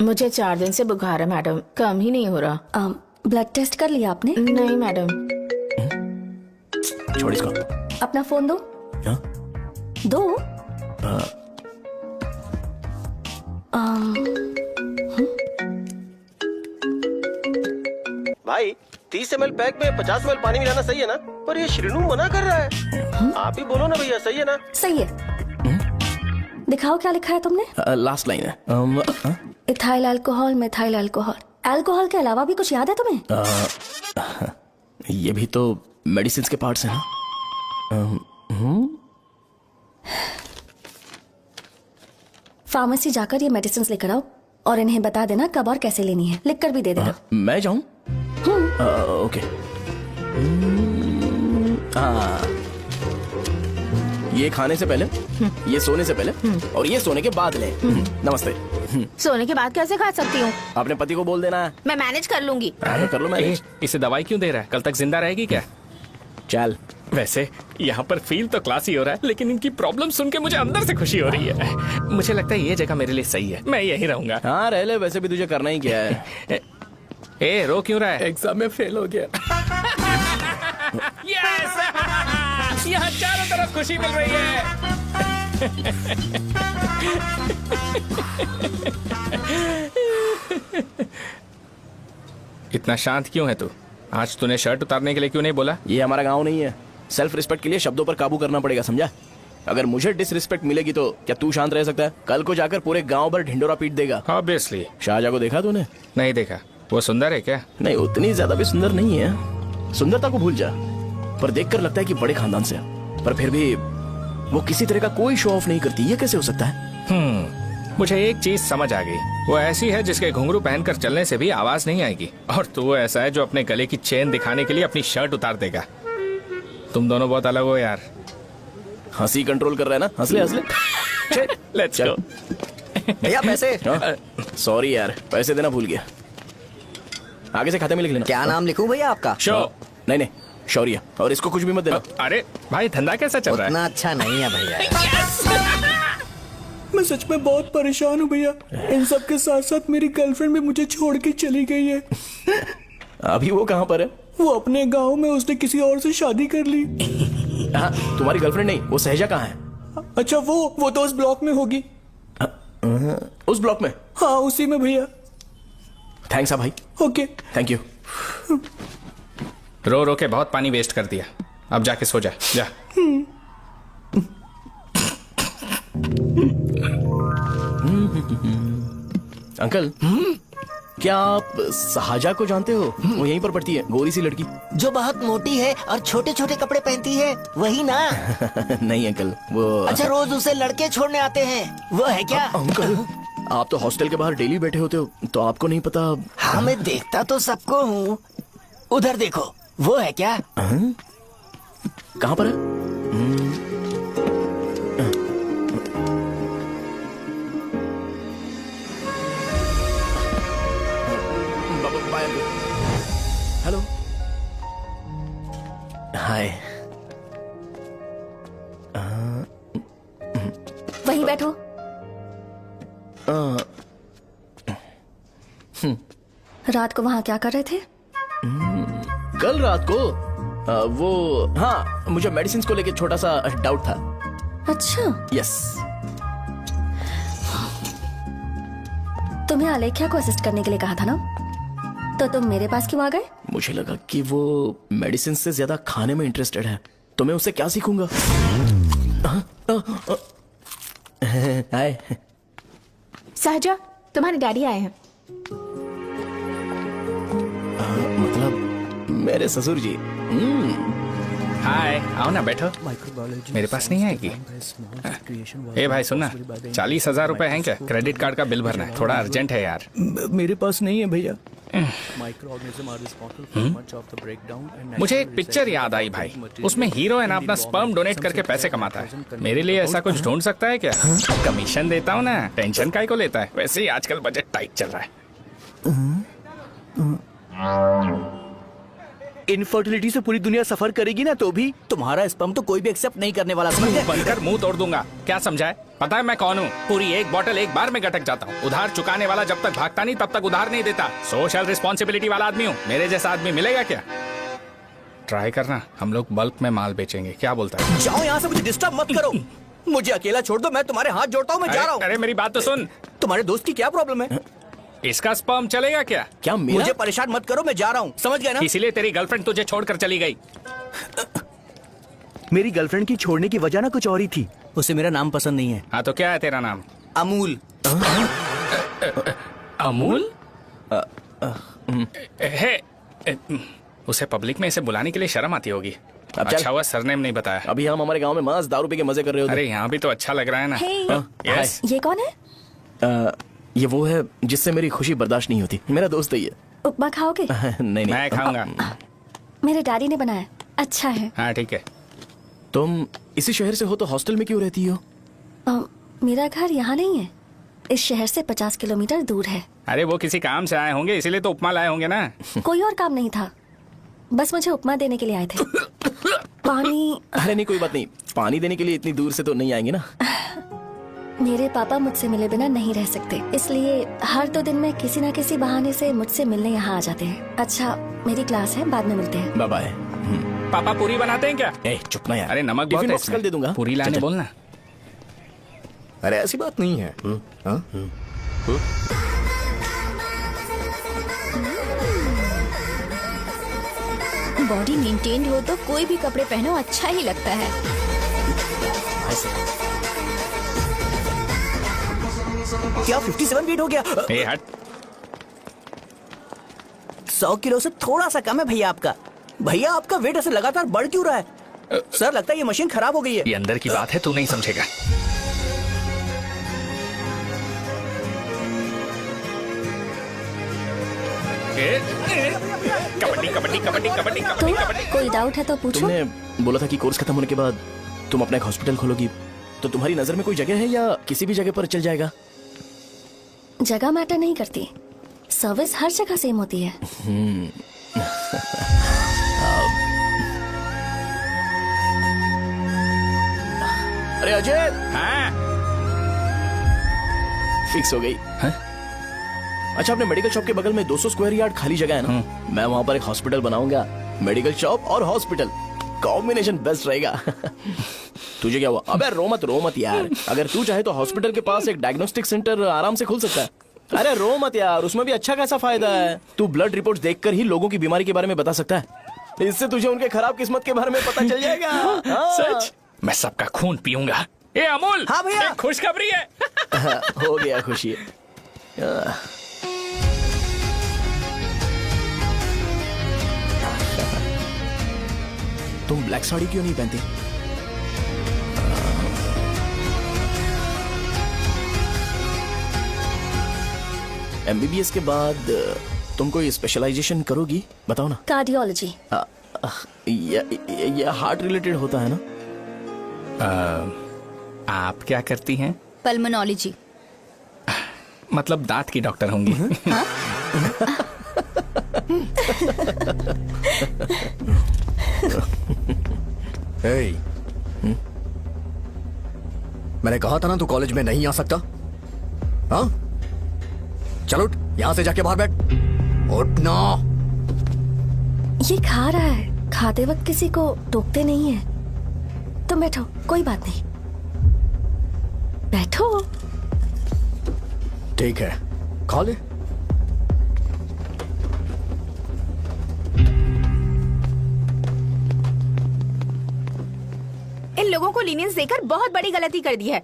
S8: मुझे 4 दिन से बुखार है मैडम, कम ही नहीं हो रहा।
S10: ब्लड टेस्ट कर लिया आपने?
S8: नहीं मैडम।
S5: छोड़ इसको।
S10: अपना फोन दो।
S5: हाँ?
S10: दो।
S4: भाई 30 ml पैक में 50 ml पानी मिलाना सही है ना? पर ये श्रीनू मना कर रहा है। आप ही बोलो ना भैया, सही है ना?
S10: सही है। दिखाओ क्या लिखा है तुमने?
S5: लास्ट लाइन है।
S10: Ethyl alcohol, methyl alcohol. Alcohol के अलावा भी कुछ याद है तुम्हें?
S5: ये भी तो मेडिसिन के पार्ट्स हैं ना?
S10: फार्मेसी जाकर ये मेडिसिन लेकर आओ और इन्हें बता देना कब और कैसे लेनी है। लिख कर भी दे देना।
S5: मैं जाऊं? ओके। ये खाने से पहले, ये सोने से पहले और ये सोने के बाद ले। नमस्ते।
S8: सोने के बाद कैसे खा सकती हूँ?
S5: अपने पति को बोल देना है।
S8: मैं मैनेज कर लूंगी।
S5: कर लो मैनेज।
S9: इसे दवाई क्यों दे रहा है? कल तक जिंदा रहेगी क्या?
S5: चल।
S9: वैसे यहाँ पर फील तो क्लासी हो रहा है, लेकिन इनकी प्रॉब्लम सुन के मुझे अंदर से खुशी हो रही है। मुझे लगता है ये जगह मेरे लिए सही है, मैं यहीं रहूंगा।
S5: हाँ रह ले, वैसे भी तुझे करना ही क्या है।
S9: ए रो क्यों रहा है?
S5: एग्जाम में फेल हो गया।
S9: यस! यहाँ चारों तरफ खुशी मिल रही है। इतना शांत क्यों है तू? आज तूने शर्ट उतारने के लिए क्यों नहीं बोला?
S5: ये हमारा गांव नहीं है। सेल्फ रिस्पेक्ट के लिए शब्दों पर काबू करना पड़ेगा, समझा? अगर मुझे डिसरिस्पेक्ट मिलेगी तो क्या तू शांत रह सकता है? कल को जाकर पूरे गांव भर ढिंडोरा पीट देगा।
S9: ऑब्वियसली।
S5: शाहजहां को देखा तूने?
S9: नहीं देखा। वो सुंदर है क्या?
S5: नहीं, उतनी ज्यादा भी सुंदर नहीं है। सुंदरता को भूल जा, पर देखकर लगता है कि बड़े खानदान से है। पर फिर भी वो किसी तरह का कोई शो ऑफ नहीं करती। ये कैसे हो सकता है?
S9: मुझे एक चीज समझ आ गई। वो ऐसी है जिसके घुंघरू पहनकर चलने से भी आवाज नहीं आएगी, और तू ऐसा है जो अपने गले की चेन दिखाने के लिए अपनी शर्ट उतार देगा। तुम दोनों बहुत अलग हो यार।
S5: हंसी कंट्रोल कर रहा है ना? हंस ले हंस ले।
S9: Let's go.
S7: भैया पैसे।
S5: सॉरी यार, पैसे देना भूल गया। आगे से खाते में लिख लेना।
S7: क्या नाम लिखूं भैया आपका?
S5: शो। नहीं नहीं, शौर्य। और इसको कुछ भी मत देना।
S9: अरे भाई, धंधा कैसा चल रहा है?
S7: उतना अच्छा नहीं है भैया।
S5: मैं सच में बहुत परेशान हूँ भैया। इन सब के साथ साथ मेरी गर्लफ्रेंड भी मुझे छोड़ के चली गई है। अभी वो कहाँ पर है? वो अपने गांव में, उसने किसी और से शादी कर ली। हाँ, तुम्हारी गर्लफ्रेंड नहीं, वो सहजा कहाँ है? अच्छा वो तो उस ब्लॉक में होगी। उस ब्लॉक में? हाँ उसी में भैया। थैंक्स भाई। Okay thank you.
S9: रो रो के बहुत पानी वेस्ट कर दिया। अब जाके सो जा जा।
S5: अंकल, क्या आप सहाजा को जानते हो? वो यहीं पर पढ़ती है, गोरी सी लड़की।
S12: जो बहुत मोटी है और छोटे छोटे कपड़े पहनती है, वही ना?
S5: नहीं अंकल, वो
S12: अच्छा, रोज उसे लड़के छोड़ने आते हैं, वो है क्या?
S5: अंकल, आप तो हॉस्टल के बाहर डेली बैठे होते हो, तो आपको नहीं पता?
S12: हाँ, मैं देखता तो सबको हूँ। उधर देखो, वो है क्या?
S5: कहाँ पर है? हेलो, हाय।
S10: वहीं बैठो। रात को वहाँ क्या कर रहे थे?
S5: कल रात को वो, हाँ, मुझे मेडिसिन को लेके छोटा सा डाउट था।
S10: अच्छा,
S5: यस।
S10: तुम्हें आलेख्या को असिस्ट करने के लिए कहा था ना, तो तुम मेरे पास क्यों आ गए?
S5: मुझे लगा कि वो मेडिसिन से ज्यादा खाने में इंटरेस्टेड है, तो मैं उससे क्या सीखूंगा। हाय।
S8: सहजा, तुम्हारे डैडी आए हैं।
S5: मतलब मेरे ससुर जी।
S9: हाय, आओ ना, बैठो। मेरे पास नहीं आएगी। ए भाई सुनना, 40,000 रुपए हैं क्या? क्रेडिट कार्ड का बिल भरना है, थोड़ा अर्जेंट है यार।
S5: मेरे पास नहीं है भैया।
S9: मुझे एक पिक्चर याद आई भाई, उसमें हीरो है ना अपना स्पर्म डोनेट करके पैसे कमाता है। मेरे लिए ऐसा कुछ ढूंढ सकता है क्या? कमीशन देता हूँ ना, टेंशन काहे को लेता है? वैसे ही आजकल बजट टाइट चल रहा है।
S2: इनफर्टिलिटी से पूरी दुनिया सफर करेगी ना, तो भी तुम्हारा स्पर्म तो कोई भी एक्सेप्ट नहीं करने वाला। समझ गए?
S9: बनकर मुंह तोड़ दूंगा। क्या समझा है? पता है मैं कौन हूँ? पूरी एक बोतल एक बार में गटक जाता हूँ। उधार चुकाने वाला जब तक भागता नहीं तब तक उधार नहीं देता। सोशल रिस्पॉन्सिबिलिटी वाला आदमी हूँ। मेरे जैसा आदमी मिलेगा क्या? ट्राई करना, हम लोग बल्क में माल बेचेंगे। क्या बोलता है?
S2: जाओ यहाँ से, मुझे डिस्टर्ब मत करो। मुझे अकेला छोड़ दो, मैं तुम्हारे हाथ जोड़ता हूँ, मैं जा रहा हूँ।
S9: अरे मेरी बात तो सुन।
S2: तुम्हारे दोस्त की क्या प्रॉब्लम है?
S9: इसका स्पर्म चलेगा क्या?
S5: क्या मेरा?
S2: मुझे परेशान मत करो, मैं जा रहा हूँ, समझ गए ना?
S9: इसीलिए तेरी गर्लफ्रेंड तुझे छोड़कर चली गई।
S2: मेरी गर्लफ्रेंड की छोड़ने की वजह ना कुछ और ही थी। उसे मेरा नाम पसंद नहीं है।
S9: हाँ तो क्या है तेरा नाम?
S2: अमूल।
S9: अमूल? उसे पब्लिक में इसे बुलाने के लिए शर्म आती होगी। अच्छा हुआ सरनेम नहीं बताया।
S5: अभी हम हमारे गांव में मस्त दारू पी के मजे कर रहे होते।
S9: अरे यहाँ भी तो अच्छा लग रहा है ना।
S10: Hey.
S9: यस।
S10: ये कौन है?
S5: ये वो है जिससे मेरी खुशी बर्दाश्त नहीं होती। मेरा दोस्त है ये।
S10: उपमा खाओगे?
S5: नहीं।
S9: मैं खाऊंगा।
S10: मेरे डैडी ने बनाया, अच्छा है।
S9: हाँ ठीक है।
S5: तुम इसी शहर से हो तो हॉस्टल में क्यों रहती हो?
S10: मेरा घर यहाँ नहीं है, इस शहर से 50 किलोमीटर दूर है।
S9: अरे वो किसी काम से आए होंगे, इसीलिए तो उपमा लाए होंगे ना।
S10: कोई और काम नहीं था, बस मुझे उपमा देने के लिए आए थे। पानी?
S5: अरे नहीं, कोई बात नहीं। पानी देने के लिए इतनी दूर से तो नहीं आएंगे ना।
S10: मेरे पापा मुझसे मिले बिना नहीं रह सकते, इसलिए हर 2 दिन में किसी न किसी बहाने से मुझसे मिलने यहाँ आ जाते हैं। अच्छा, मेरी क्लास है, बाद में मिलते हैं।
S5: Bye bye.
S9: पापा पूरी बनाते हैं क्या?
S5: चुप ना यार।
S9: अरे नमक
S5: टिफिन
S9: बहुत
S5: बॉक्स कल दे दूंगा।
S9: पूरी लाने बोलना।
S7: अरे ऐसी बात नहीं है।
S11: बॉडी मेंटेन्ड हो तो कोई भी कपड़े पहनो अच्छा ही लगता है।
S2: क्या 57 वेट हो गया?
S9: ए हट।
S2: 100 किलो से थोड़ा सा कम है भैया आपका। भैया आपका वेट ऐसे लगातार बढ़ क्यों रहा है? सर लगता है ये मशीन खराब हो गई है।
S9: ये अंदर की बात है, तू नहीं समझेगा। कबड्डी कबड्डी कबड्डी कबड्डी
S10: तो
S9: कबड्डी कबड्डी।
S10: कोई डाउट है तो पूछो।
S5: तुमने बोला था कि कोर्स खत्म होने के बाद तुम अपना एक हॉस्पिटल खोलोगी, तो तुम्हारी नजर में कोई जगह है या किसी भी जगह पर चल जाएगा?
S10: जगह मैटर नहीं करती, सर्विस हर जगह सेम होती है।
S5: अरे अजय,
S9: हाँ?
S5: फिक्स हो गई। अच्छा, अपने मेडिकल शॉप के बगल में 200 स्क्वायर यार्ड खाली जगह है ना? मैं वहाँ पर एक हॉस्पिटल बनाऊंगा। मेडिकल शॉप और हॉस्पिटल, कॉम्बिनेशन बेस्ट रहेगा। तुझे क्या हुआ? अबे रो मत यार। अगर तू चाहे तो हॉस्पिटल के पास एक डायग्नोस्टिक सेंटर आराम से खुल सकता है। अरे रो मत यार, उसमें भी अच्छा खासा फायदा है। तू ब्लड रिपोर्ट देखकर ही लोगों की बीमारी के बारे में बता सकता है। इससे तुझे उनके खराब किस्मत के बारे में पता चल जाएगा। हाँ।
S9: सच? मैं सबका खून पीऊंगा। ए अमूल,
S2: हाँ भैया।
S9: एक खुशखबरी है।
S5: हो गया खुशी। तुम ब्लैक साड़ी क्यों नहीं पहनती? एमबीबीएस के बाद तुम कोई स्पेशलाइजेशन करोगी? बताओ ना।
S10: कार्डियोलॉजी।
S5: ये हार्ट रिलेटेड होता है ना?
S9: आप क्या करती हैं?
S11: पल्मोनोलॉजी।
S9: मतलब दांत की डॉक्टर होंगी।
S1: हे, मैंने कहा था ना तू कॉलेज में नहीं आ सकता। हाँ, चल उठ, यहां से जाके बाहर बैठ। उठ ना।
S10: ये खा रहा है, खाते वक्त किसी को टोकते नहीं है। तुम बैठो, कोई बात नहीं, बैठो।
S1: ठीक है, खा ले।
S8: इन लोगों को लीनियंस देकर बहुत बड़ी गलती कर दी है।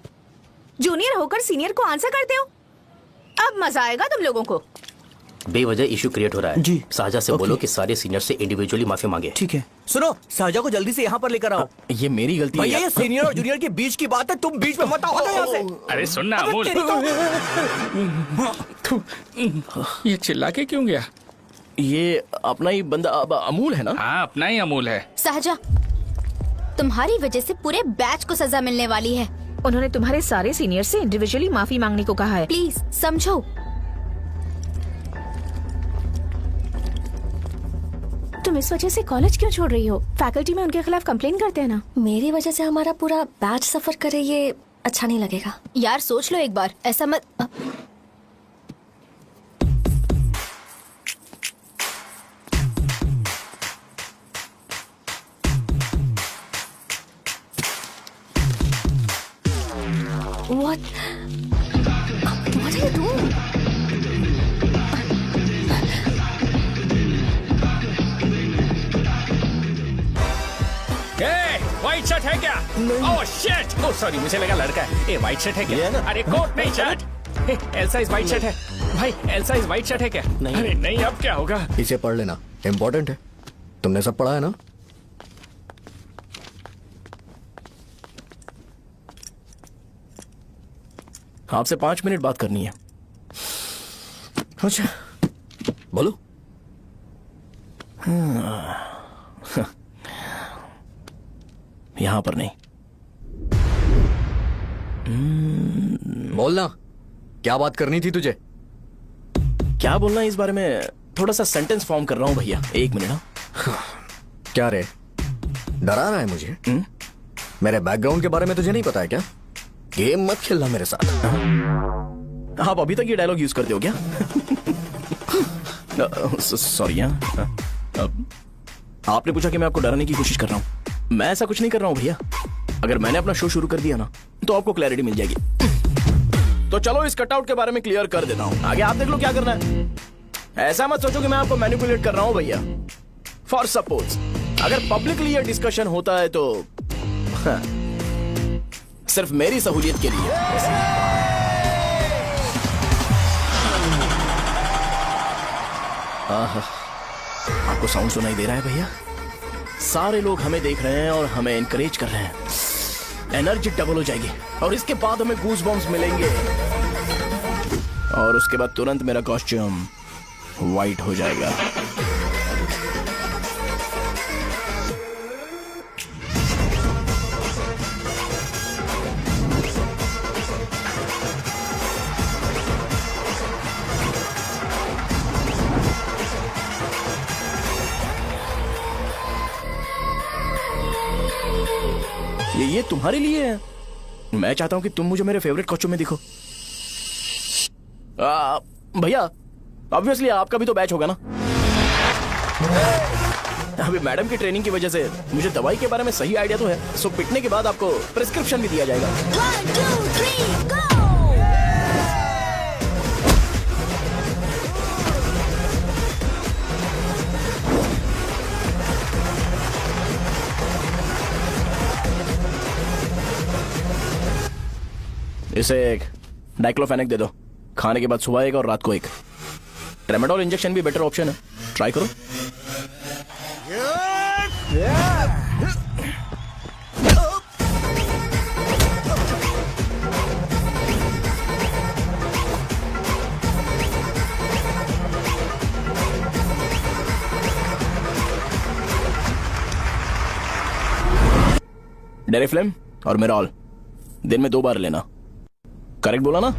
S8: जूनियर होकर सीनियर को आंसर करते हो। अब मजा आएगा तुम लोगों को।
S6: बेवजह इशू क्रिएट हो रहा है
S2: जी।
S6: साजा से बोलो कि सारे सीनियर से इंडिविजुअली माफी मांगे।
S2: ठीक है। सुनो, साजा को जल्दी से यहाँ पर लेकर आओ।
S5: ये मेरी गलती है।
S2: भैया ये सीनियर और जूनियर के बीच की बात है, तुम बीच में मत आओ। हटो यहाँ से।
S9: अरे सुन ना
S2: अबे
S9: अमूल,
S2: तेरी
S9: ये चिल्ला के क्यों गया?
S5: ये अपना ही बंदा अमूल है ना?
S9: हाँ, अपना ही अमूल है।
S11: सहजा, तुम्हारी वजह से पूरे बैच को सजा मिलने वाली है।
S8: उन्होंने तुम्हारे सारे सीनियर से इंडिविजुअली माफी मांगने को कहा है।
S11: प्लीज समझो।
S8: तुम इस वजह से कॉलेज क्यों छोड़ रही हो? फैकल्टी में उनके खिलाफ कंप्लेन करते हैं ना।
S10: मेरी वजह से हमारा पूरा बैच सफर करे, ये अच्छा नहीं लगेगा।
S11: यार सोच लो एक बार, ऐसा मत।
S10: What are you doing?
S9: White shirt है क्या? Oh shit! ओह सॉरी, मुझे लगा लड़का है। ए व्हाइट शर्ट है क्या? अरे कोट नहीं, shirt. L size white shirt है भाई। एल साइज व्हाइट शर्ट है क्या?
S5: नहीं।
S9: अरे नहीं, अब क्या होगा?
S1: इसे पढ़ लेना, इम्पोर्टेंट है। तुमने सब पढ़ा है ना?
S5: आपसे 5 मिनट बात करनी है।
S1: अच्छा, बोलो।
S5: यहाँ पर नहीं।
S1: बोलना, क्या बात करनी थी तुझे?
S5: क्या बोलना है इस बारे में? थोड़ा सा सेंटेंस फॉर्म कर रहा हूँ भैया, 1 मिनट।
S1: क्या रे, डरा रहा है मुझे? मेरे बैकग्राउंड के बारे में तुझे नहीं पता है क्या? गेम मत खेलना मेरे साथ।
S5: आप अभी तक ये डायलॉग यूज करते हो क्या? सॉरी। आपने पूछा कि मैं आपको डराने की कोशिश कर रहा हूँ। मैं ऐसा कुछ नहीं कर रहा हूँ भैया। अगर मैंने अपना शो शुरू कर दिया ना, तो आपको क्लैरिटी मिल जाएगी। तो चलो इस कटआउट के बारे में क्लियर कर देता हूँ, आगे आप देख लो क्या करना है। ऐसा मत सोचो कि मैं आपको मैनिपुलेट कर रहा हूँ भैया। फॉर सपोज अगर पब्लिकली ये डिस्कशन होता है तो सिर्फ मेरी सहूलियत के लिए। आपको साउंड सुनाई दे रहा है भैया? सारे लोग हमें देख रहे हैं और हमें एनकरेज कर रहे हैं। एनर्जी डबल हो जाएगी और इसके बाद हमें गूज बम्स मिलेंगे और उसके बाद तुरंत मेरा कॉस्ट्यूम वाइट हो जाएगा। ये तुम्हारे लिए है। मैं चाहता हूं कि तुम मुझे मेरे फेवरेट कॉस्ट्यूम में दिखो। भैया ऑब्वियसली आपका भी तो बैच होगा ना। अभी मैडम की ट्रेनिंग की वजह से मुझे दवाई के बारे में सही आइडिया तो है। सो पिटने के बाद आपको प्रिस्क्रिप्शन भी दिया जाएगा।
S11: 1 2 3 गो।
S5: इसे एक डाइक्लोफेनेक दे दो, खाने के बाद सुबह एक और रात को एक। ट्रेमाडोल इंजेक्शन भी बेटर ऑप्शन है, ट्राई करो। डेरिफ्लेम और मेरॉल दिन में 2 बार लेना। करेक्ट बोला ना?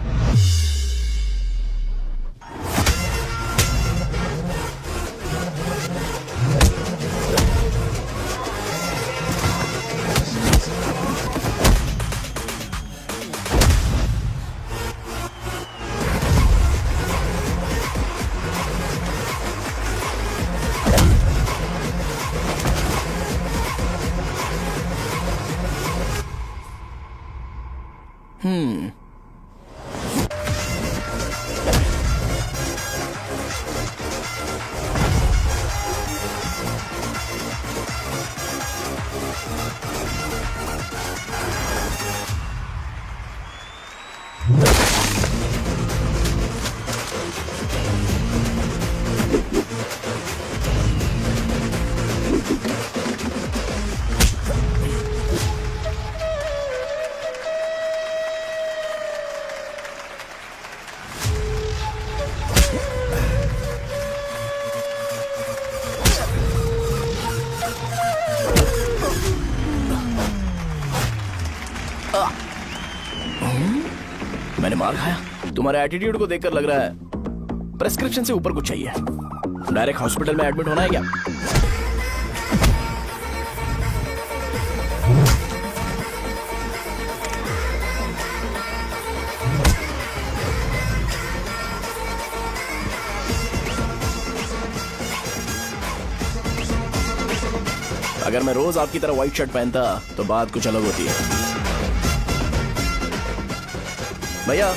S5: मैंने मार खाया। तुम्हारे एटीट्यूड को देखकर लग रहा है प्रेस्क्रिप्शन से ऊपर कुछ चाहिए। डायरेक्ट हॉस्पिटल में एडमिट होना है क्या? अगर मैं रोज आपकी तरह व्हाइट शर्ट पहनता तो बात कुछ अलग होती है। भैया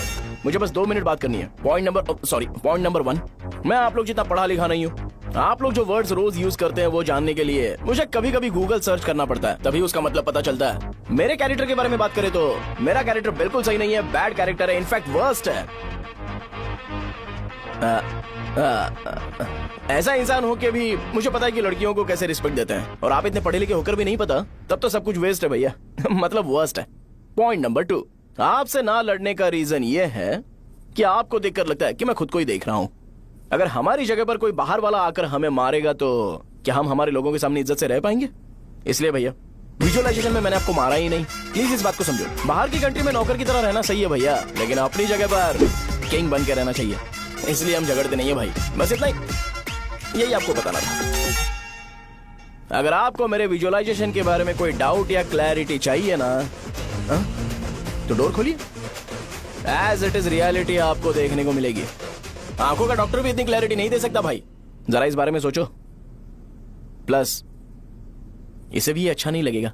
S5: मुझे बस 2 मिनट बात करनी है। पॉइंट नंबर 1, मैं आप लोग जितना पढ़ा लिखा नहीं हूँ। आप लोग जो वर्ड्स रोज यूज करते हैं वो जानने के लिए मुझे कभी कभी गूगल सर्च करना पड़ता है, तभी उसका मतलब पता चलता है। मेरे कैरेक्टर के बारे में बात करें तो मेरा कैरेक्टर बिल्कुल सही नहीं है, बैड कैरेक्टर है, इनफैक्ट वर्स्ट है। ऐसा इंसान हो के भी मुझे पता है कि लड़कियों को कैसे रिस्पेक्ट देते हैं, और आप इतने पढ़े लिखे होकर भी नहीं पता, तब तो सब कुछ वेस्ट है भैया। मतलब वर्स्ट है। पॉइंट नंबर 2, आपसे ना लड़ने का रीजन ये है कि आपको देखकर लगता है कि मैं खुद को ही देख रहा हूं। अगर हमारी जगह पर कोई बाहर वाला आकर हमें मारेगा तो क्या हम हमारे लोगों के सामने इज्जत से रह पाएंगे? इसलिए भैया विजुअलाइजेशन में मैंने आपको मारा ही नहीं, प्लीज इस बात को समझो। बाहर की कंट्री में नौकर की तरह रहना सही है भैया, लेकिन अपनी जगह पर किंग बन के रहना चाहिए। इसलिए हम झगड़ते नहीं है भाई, बस इतना ही, यही आपको बताना था। अगर आपको मेरे विजुअलाइजेशन के बारे में कोई डाउट या क्लैरिटी चाहिए ना, तो डोर खोलिए। एज इट इज रियलिटी आपको देखने को मिलेगी। आंखों का डॉक्टर भी इतनी क्लैरिटी नहीं दे सकता भाई, जरा इस बारे में सोचो। प्लस इसे भी अच्छा नहीं लगेगा।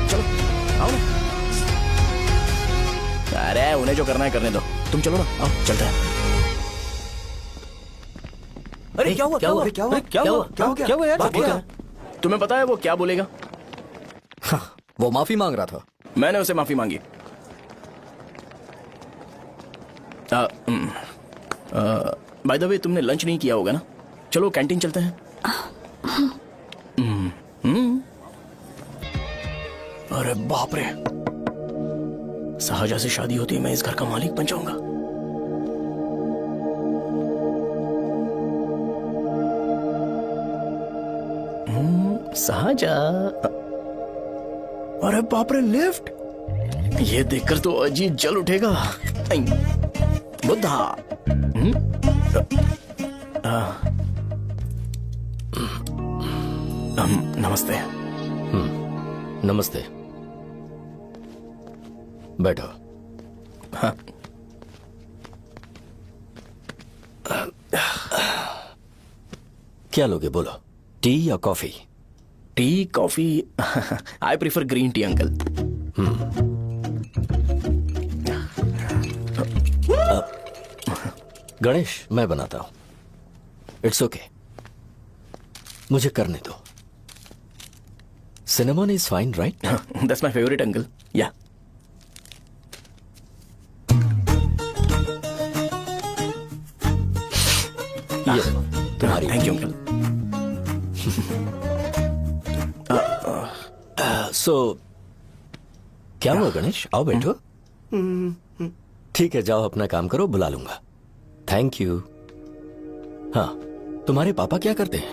S5: चलो आओ ना। अरे उन्हें जो करना है करने दो, तुम चलो ना, आओ चलते हैं।
S2: अरे क्या हुआ यार?
S5: तुम्हें पता है वो क्या बोलेगा?
S13: वो माफी मांग रहा था।
S5: मैंने उसे माफी मांगी। बाय द वे तुमने लंच नहीं किया होगा ना? चलो कैंटीन चलते हैं। अरे बाप रे, सहजा से शादी होती है मैं इस घर का मालिक बन जाऊंगा। सहजा, अरे बाप रे लिफ्ट, ये देखकर तो अजीब जल उठेगा। बुद्धा, नमस्ते।
S1: नमस्ते, बैठो।
S5: हाँ।
S1: क्या लोगे बोलो, टी या coffee?
S5: Tea coffee, I prefer green tea uncle.
S1: Ganesh, मैं बनाता हूं। इट्स ओके, मुझे करने दो। Cinnamon is fine, right?
S5: That's my favourite uncle. या
S1: ये तुम्हारी।
S5: Thank you uncle.
S1: सो क्या हुआ गणेश? आओ बैठो। ठीक है, जाओ अपना काम करो, बुला लूंगा। Thank you. हाँ, तुम्हारे पापा क्या करते हैं?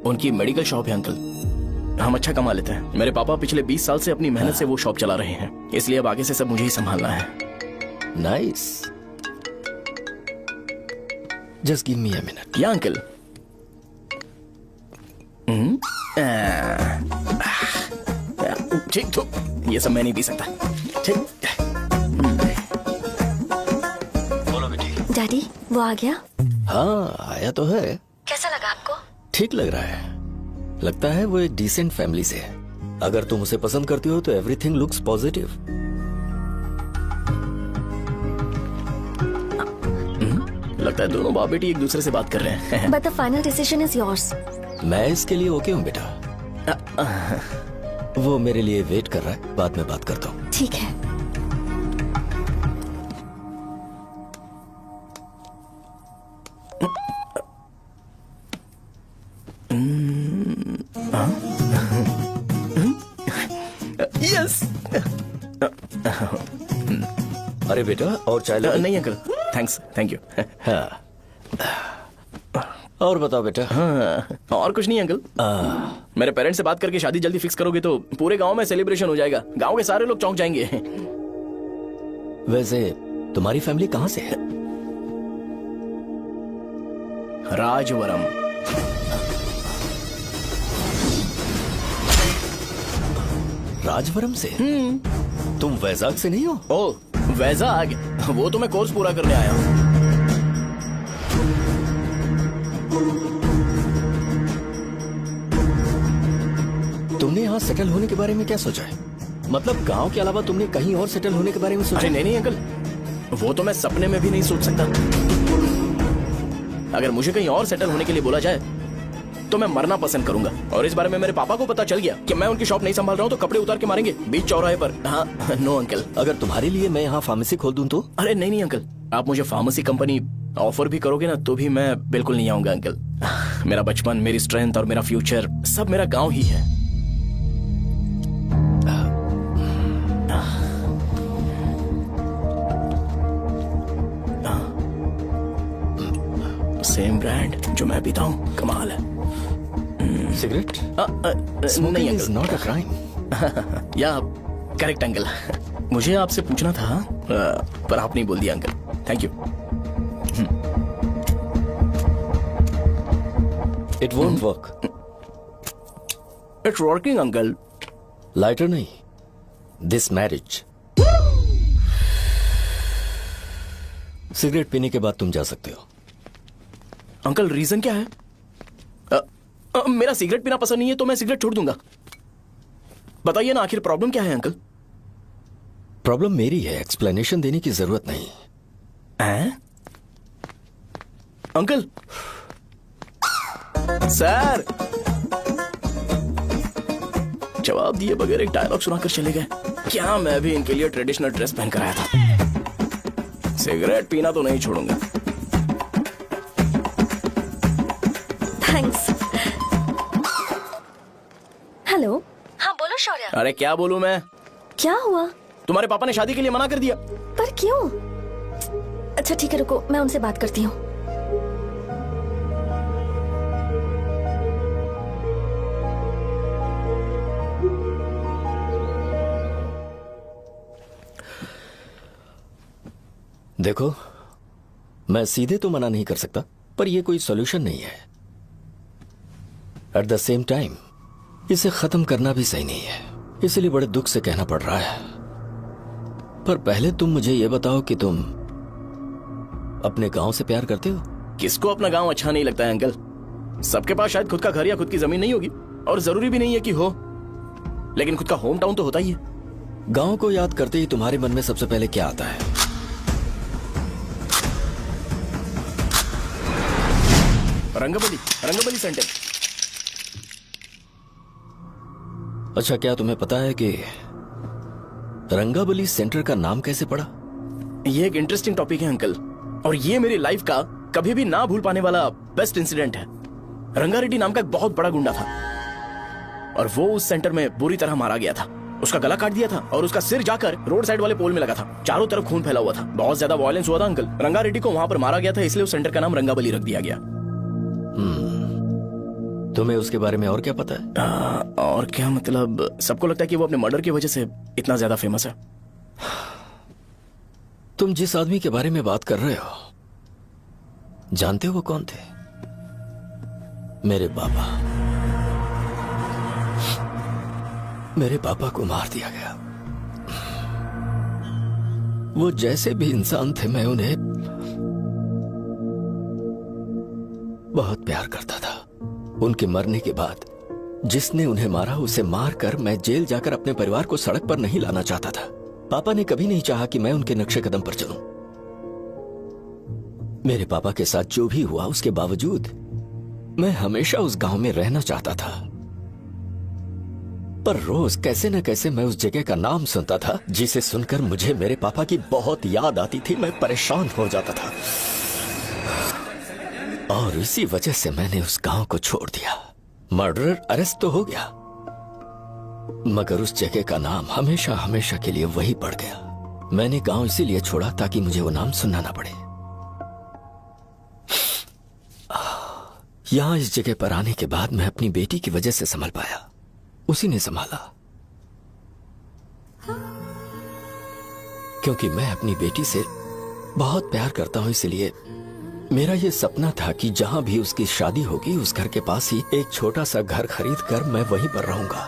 S5: उनकी मेडिकल शॉप है अंकल। हम अच्छा कमा लेते हैं। मेरे पापा पिछले 20 साल से अपनी मेहनत से वो शॉप चला रहे हैं, इसलिए अब आगे से सब मुझे ही संभालना है।
S1: Nice. Just give me a minute.
S5: या अंकल। ठीक, तो ये सब मैं नहीं पी सकता। ठीक।
S1: बोलो बेटी।
S10: डैडी, वो आ गया?
S1: हाँ, आया तो है।
S10: कैसा लगा आपको?
S1: ठीक लग रहा है। लगता है वो एक डिसेंट फैमिली से है। अगर तुम उसे पसंद करती हो तो एवरीथिंग लुक्स पॉजिटिव।
S5: लगता है दोनों बाप बेटी एक दूसरे से बात कर रहे हैं।
S10: But the final decision is yours.
S1: मैं इसके लिए ओके हूँ बेटा। वो मेरे लिए वेट कर रहा है, बाद में बात करता हूँ।
S10: ठीक है।
S5: यस।
S1: अरे बेटा, और चाय लो।
S5: नहीं अंकल, थैंक्स, थैंक यू।
S1: हाँ। और बताओ बेटा।
S5: हाँ, और कुछ नहीं अंकल। मेरे पेरेंट्स से बात करके शादी जल्दी फिक्स करोगे तो पूरे गांव में सेलिब्रेशन हो जाएगा। गांव के सारे लोग चौंक जाएंगे।
S1: वैसे तुम्हारी फैमिली कहाँ से है?
S5: राजवरम।
S1: राजवरम से? तुम वैजाग से नहीं हो?
S5: ओ, वैजाग? वो तो मैं कोर्स पूरा करने आया हूँ।
S1: तुमने यहाँ सेटल होने के बारे में क्या सोचा है? मतलब गांव के अलावा तुमने कहीं और सेटल होने के बारे में सोचा?
S5: अरे नहीं नहीं अंकल, वो तो मैं सपने में भी नहीं सोच सकता। अगर मुझे कहीं और सेटल होने के लिए बोला जाए तो मैं मरना पसंद करूंगा। और इस बारे में मेरे पापा को पता चल गया कि मैं उनकी शॉप नहीं संभाल रहा हूँ तो कपड़े उतार के मारेंगे बीच चौराहे पर। हाँ, नो अंकल।
S1: अगर तुम्हारे लिए मैं यहाँ फार्मेसी खोल दूं तो?
S5: अरे नहीं नहीं अंकल, आप मुझे फार्मेसी कंपनी ऑफर भी करोगे ना तो भी मैं बिल्कुल नहीं आऊंगा अंकल। मेरा बचपन, मेरी स्ट्रेंथ और मेरा फ्यूचर सब मेरा गाँव ही है। सेम ब्रांड जो मैं पीता हूँ, कमाल है।
S1: सिगरेट?
S5: नहीं
S1: इज नॉट अ क्राइम।
S5: या करेक्ट अंकल। मुझे आपसे पूछना था पर आप नहीं बोल दिया uncle. Thank you.
S1: It won't work.
S5: It's working uncle.
S1: Lighter नहीं, दिस मैरिज। सिगरेट पीने के बाद तुम जा सकते हो।
S5: अंकल रीजन क्या है? मेरा सिगरेट पीना पसंद नहीं है तो मैं सिगरेट छोड़ दूंगा। बताइए ना, आखिर प्रॉब्लम क्या है अंकल?
S1: प्रॉब्लम मेरी है, एक्सप्लेनेशन देने की जरूरत नहीं।
S5: अंकल सर, जवाब दिए बगैर एक डायलॉग सुनाकर चले गए। क्या मैं भी इनके लिए ट्रेडिशनल ड्रेस पहन कर आया था। सिगरेट पीना तो नहीं छोड़ूंगा।
S10: थैंक्स। हेलो। हाँ बोलो शौर्य।
S5: अरे क्या बोलूं मैं?
S10: क्या हुआ?
S5: तुम्हारे पापा ने शादी के लिए मना कर दिया।
S10: पर क्यों? अच्छा ठीक है, रुको, मैं उनसे बात करती हूँ।
S1: देखो, मैं सीधे तो मना नहीं कर सकता, पर यह कोई सॉल्यूशन नहीं है। एट द सेम टाइम इसे खत्म करना भी सही नहीं है, इसलिए बड़े दुख से कहना पड़ रहा है। पर पहले तुम मुझे यह बताओ कि तुम अपने गांव से प्यार करते हो?
S5: किसको अपना गांव अच्छा नहीं लगता है अंकल? सबके पास शायद खुद का घर या खुद की जमीन नहीं होगी, और जरूरी भी नहीं है कि हो, लेकिन खुद का होम टाउन तो होता ही है।
S1: गांव को याद करते ही तुम्हारे मन में सबसे पहले क्या आता है?
S5: रंगबली सेंटर।
S1: अच्छा, क्या तुम्हें पता है कि रंगाबली सेंटर का नाम कैसे पड़ा?
S5: ये एक इंटरेस्टिंग टॉपिक है अंकल, और ये मेरी लाइफ का कभी भी ना भूल पाने वाला बेस्ट इंसिडेंट है। रंगारेड्डी नाम का एक बहुत बड़ा गुंडा था और वो उस सेंटर में बुरी तरह मारा गया था। उसका गला काट दिया था और उसका सिर जाकर रोड साइड वाले पोल में लगा था। चारों तरफ खून फैला हुआ था, बहुत ज्यादा वायलेंस हुआ था अंकल। रंगारेड्डी को वहां पर मारा गया था, इसलिए उस सेंटर का नाम रंगाबली रख दिया गया।
S1: तुम्हें उसके बारे में और क्या पता है?
S5: और क्या मतलब, सबको लगता है कि वो अपने मर्डर की वजह से इतना ज्यादा फेमस है।
S1: तुम जिस आदमी के बारे में बात कर रहे हो, जानते हो वो कौन थे? मेरे पापा। मेरे पापा को मार दिया गया। वो जैसे भी इंसान थे, मैं उन्हें बहुत प्यार करता था। उनके मरने के बाद जिसने उन्हें मारा, उसे मारकर मैं जेल जाकर अपने परिवार को सड़क पर नहीं लाना चाहता था। पापा ने कभी नहीं चाहा कि मैं उनके नक्शे कदम पर चलूं। मेरे पापा के साथ जो भी हुआ, उसके बावजूद मैं हमेशा उस गांव में रहना चाहता था। पर रोज कैसे न कैसे मैं उस जगह का नाम सुनता था, जिसे सुनकर मुझे मेरे पापा की बहुत याद आती थी। मैं परेशान हो जाता था और इसी वजह से मैंने उस गांव को छोड़ दिया। मर्डरर अरेस्ट तो हो गया, मगर उस जगह का नाम हमेशा हमेशा के लिए वही पड़ गया। मैंने गांव इसीलिए छोड़ा ताकि मुझे वो नाम सुनना ना पड़े। यहां इस जगह पर आने के बाद मैं अपनी बेटी की वजह से संभल पाया। उसी ने संभाला, क्योंकि मैं अपनी बेटी से बहुत प्यार करता हूं। इसलिए मेरा यह सपना था कि जहां भी उसकी शादी होगी, उस घर के पास ही एक छोटा सा घर खरीद कर मैं वहीं पर रहूंगा।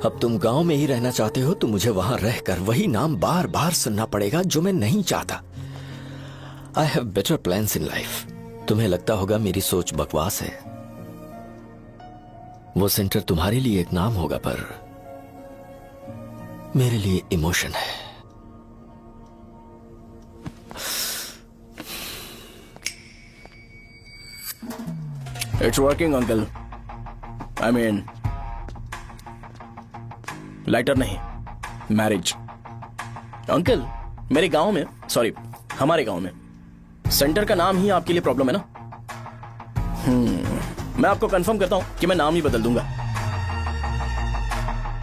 S1: अब तुम गांव में ही रहना चाहते हो तो मुझे वहां रहकर वही नाम बार बार सुनना पड़ेगा, जो मैं नहीं चाहता। I have better plans in life. तुम्हें लगता होगा मेरी सोच बकवास है। वो सेंटर तुम्हारे लिए एक नाम होगा, पर मेरे लिए इमोशन है।
S5: It's working uncle. I mean, lighter नहीं, मैरिज। अंकल, मेरे गांव में, सॉरी हमारे गांव में सेंटर का नाम ही आपके लिए प्रॉब्लम है ना? मैं आपको कंफर्म करता हूं कि मैं नाम ही बदल दूंगा।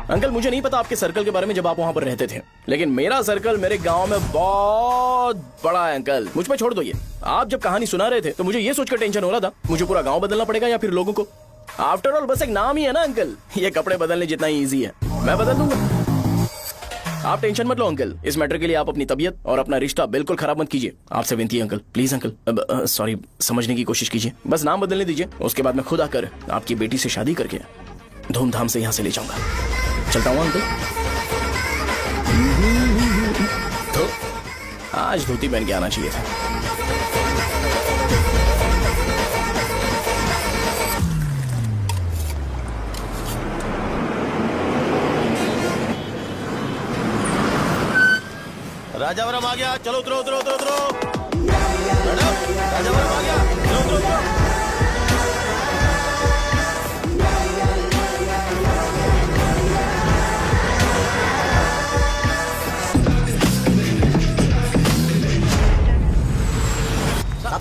S5: अंकल, मुझे नहीं पता आपके सर्कल के बारे में जब आप वहां पर रहते थे, लेकिन मेरा सर्कल मेरे गांव में बहुत बड़ा है अंकल। मुझ पर छोड़ दो ये। आप जब कहानी सुना रहे थे तो मुझे ये सोचकर टेंशन हो रहा था, मुझे पूरा गांव बदलना पड़ेगा या फिर लोगों को। आफ्टर ऑल बस एक नाम ही है ना अंकल, ये कपड़े बदलने जितना ही ईजी है। मैं बदल दूंगा, आप टेंशन मत लो अंकल। इस मैटर के लिए आप अपनी तबीयत और अपना रिश्ता बिल्कुल खराब मत कीजिए। आपसे विनती है अंकल, प्लीज अंकल। सॉरी, समझने की कोशिश कीजिए। बस नाम बदलने दीजिए, उसके बाद मैं खुद आकर आपकी बेटी से शादी करके धूमधाम से यहाँ से ले जाऊंगा। चलता हूँ अंकल। तो आज धोती पहन के आना चाहिए था।
S6: राजावरम आ गया, चलो उतरो उतरो उतरो उतरो। मैडम, राजावरम आ गया, चलो उतरो उतरो।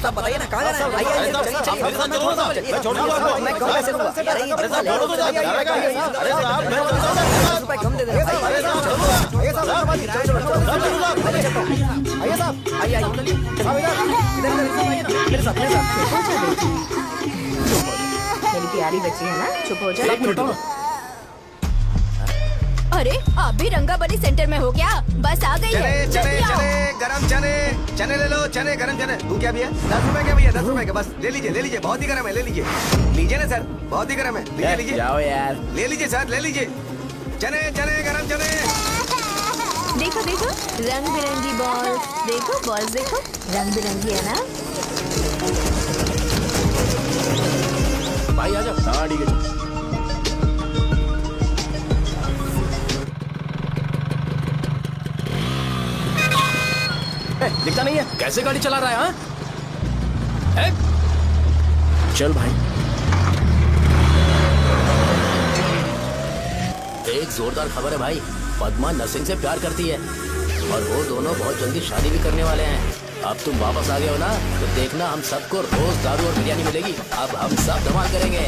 S2: साहब बताइए ना, कहाँ जाना है? आइए आइए, चलिए चलिए।
S6: मैं छोड़ दूंगा आपको।
S2: मैं कम कैसे दूंगा?
S6: अरे साहब, छोड़ो तो जाइए। अरे साहब, मैं
S2: 10 रुपए कम दे दे।
S6: अरे साहब,
S2: आइए साहब, आइए आइए। मेरे साथ
S8: मेरी प्यारी बच्ची है ना, चुप हो जा।
S11: अरे आप भी रंगाबली सेंटर में हो क्या? बस आ गई है।
S7: चने चने चने गरम चने चने ले लो, चने गरम चने। तू क्या भैया? 10 रुपए के भैया, 10 रुपए के। बस ले लीजिए, बहुत ही गरम है, ले लीजिए। लीजिए ना सर, बहुत ही गरम है, लीजिए।
S5: जाओ यार,
S7: ले लीजिए सर, ले लीजिए। चने चने गरम चने।
S11: देखो देखो, रंग बिरंगी बॉल। देखो बॉल्स, देखो रंग बिरंगी है ना।
S5: भाई आ जाओ। हाँ ठीक है। दिखता नहीं है, कैसे गाड़ी चला रहा है? हाँ? चल भाई।
S1: एक जोरदार खबर है भाई, पद्मा नरसिंह से प्यार करती है और वो दोनों बहुत जल्दी शादी भी करने वाले हैं। अब तुम वापस आ गए हो ना, तो देखना हम सबको रोज दारू और बिरयानी मिलेगी। अब हम सब धमाल करेंगे।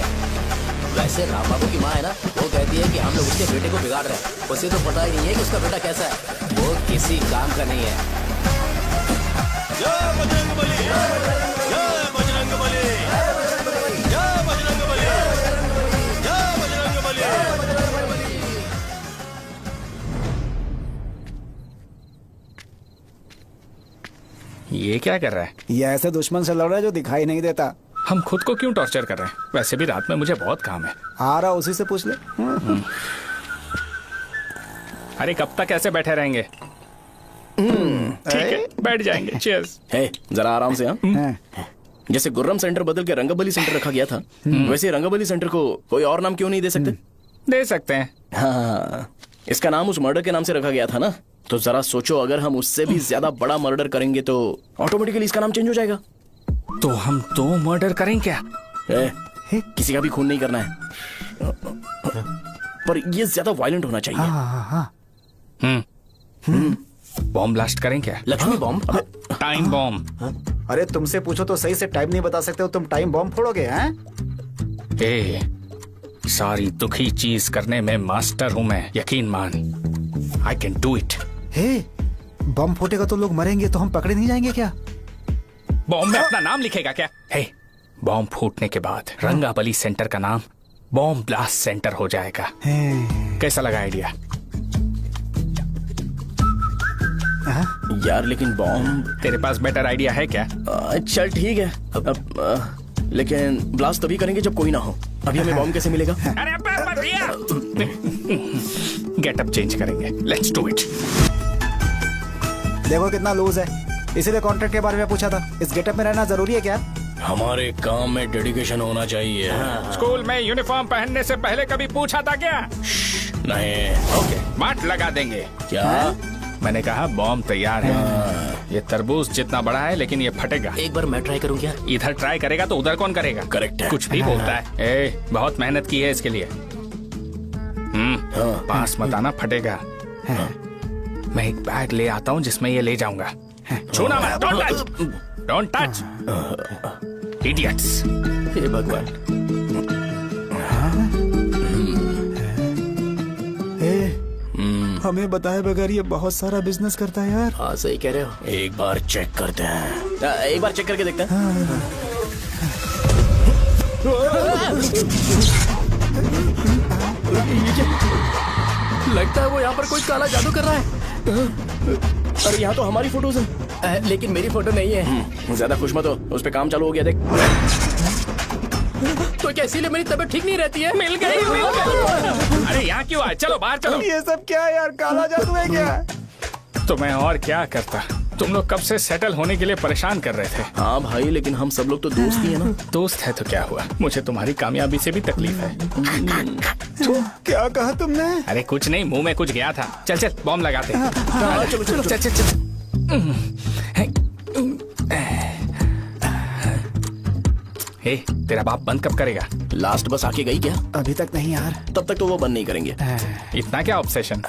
S1: वैसे राम बाबू की माँ है ना, वो कहती है कि हम लोग उसके बेटे को बिगाड़ रहे हैं। उसे तो पता ही नहीं है कि उसका बेटा कैसा है, वो किसी काम का नहीं है।
S4: जय बजरंग बली, जय बजरंग बली, जय बजरंग बली, जय बजरंग बली।
S9: ये क्या कर रहा है?
S3: ये ऐसे दुश्मन से लड़ रहा है जो दिखाई नहीं देता।
S9: हम खुद को क्यों टॉर्चर कर रहे हैं? वैसे भी रात में मुझे बहुत काम है।
S3: आ रहा उसी से पूछ ले।
S9: अरे कब तक ऐसे बैठे रहेंगे? ठीक है, बैठ जाएंगे। चीयर्स।
S5: हे, जरा आराम से। हाँ, जैसे गुर्रम सेंटर बदल के रंगबली सेंटर रखा गया था, वैसे रंगबली सेंटर को कोई और नाम क्यों नहीं दे सकते?
S9: दे सकते हैं।
S5: हाँ, इसका नाम उस मर्डर के नाम से रखा गया था ना, तो जरा सोचो, अगर हम उससे भी ज्यादा बड़ा मर्डर करेंगे तो ऑटोमेटिकली इसका नाम चेंज हो जाएगा।
S9: तो हम 2 मर्डर करें क्या?
S5: किसी का भी खून नहीं करना है, पर ये ज्यादा वायलेंट होना चाहिए।
S9: बॉम्ब ब्लास्ट करें क्या?
S5: लक्ष्मी बॉम्ब?
S9: Time bomb.
S3: अरे तुमसे पूछो तो सही से टाइम नहीं बता सकते हो, तुम टाइम बॉम्ब फोड़ोगे? हैं?
S9: ए, सारी दुखी चीज करने में मास्टर हूं मैं, यकीन मान। I can do it.
S3: हे, बम फूटेगा तो लोग मरेंगे, तो हम पकड़े नहीं जाएंगे क्या?
S9: बॉम्ब में अपना नाम लिखेगा क्या? हे, बॉम्ब फूटने के बाद रंगाबली सेंटर का नाम बॉम्ब ब्लास्ट सेंटर हो जाएगा। कैसा लगा आइडिया?
S5: यार लेकिन बॉम्ब,
S9: तेरे पास बेटर आइडिया है क्या?
S5: चल ठीक है, लेकिन ब्लास्ट तभी करेंगे जब कोई ना हो। अभी हमें बॉम्ब कैसे मिलेगा?
S9: अरे गेटअप चेंज करेंगे। Let's do it.
S3: देखो कितना लूज है, इसीलिए कॉन्ट्रैक्ट के बारे में पूछा था। इस गेटअप में रहना जरूरी है क्या?
S1: हमारे काम में डेडिकेशन होना चाहिए।
S9: स्कूल में यूनिफॉर्म पहनने से पहले कभी पूछा था क्या?
S1: नहीं।
S9: ओके, बांट लगा देंगे।
S1: क्या?
S9: मैंने कहा बॉम्ब तैयार है। ये तरबूज जितना बड़ा है, लेकिन ये फटेगा।
S1: एक बार मैं ट्राई करूं क्या?
S9: इधर ट्राई करेगा तो उधर कौन करेगा?
S1: करेक्ट है।
S9: कुछ भी बोलता है। ए, बहुत मेहनत की है इसके लिए। पास मत आना, फटेगा। मैं एक बैग ले आता हूँ जिसमें ये ले जाऊंगा। छूना मत, don't touch, don't touch, idiots.
S5: हे भगवान।
S3: हमें बताए बगैर ये बहुत सारा बिजनेस करता है यार।
S5: हाँ सही कह रहे हो।
S1: एक बार चेक करते हैं।
S5: एक बार चेक करके देखते हैं। लगता है वो यहाँ पर कोई काला जादू कर रहा है। अरे यहाँ तो हमारी फोटोज हैं, लेकिन मेरी फोटो नहीं है। ज्यादा खुश मत हो, उस पे काम चालू हो गया। देख तो क्या इसीलिए मेरी तबीयत ठीक नहीं रहती है?
S9: मिल गई, मिल गई। अरे यहाँ क्यों आए? चलो बाहर चलो।
S3: ये सब क्या है यार? काला जादू है क्या?
S9: तो मैं और क्या करता? तुम लोग कब से सेटल होने के लिए परेशान कर रहे थे।
S5: हाँ भाई, लेकिन हम सब लोग तो दोस्त ही है ना।
S9: दोस्त है तो क्या हुआ? मुझे तुम्हारी कामयाबी से भी तकलीफ है।
S3: क्या कहा तुमने?
S9: अरे कुछ नहीं, मुंह में कुछ गया था। चल चल बॉम्ब लगाते हैं।
S5: चलो चलो
S9: चल चल चल। हे, तेरा बाप बंद कब करेगा?
S5: लास्ट बस आके गई क्या?
S3: अभी तक नहीं यार।
S5: तब तक तो वो बंद नहीं करेंगे।
S9: इतना क्या ऑब्सेशन?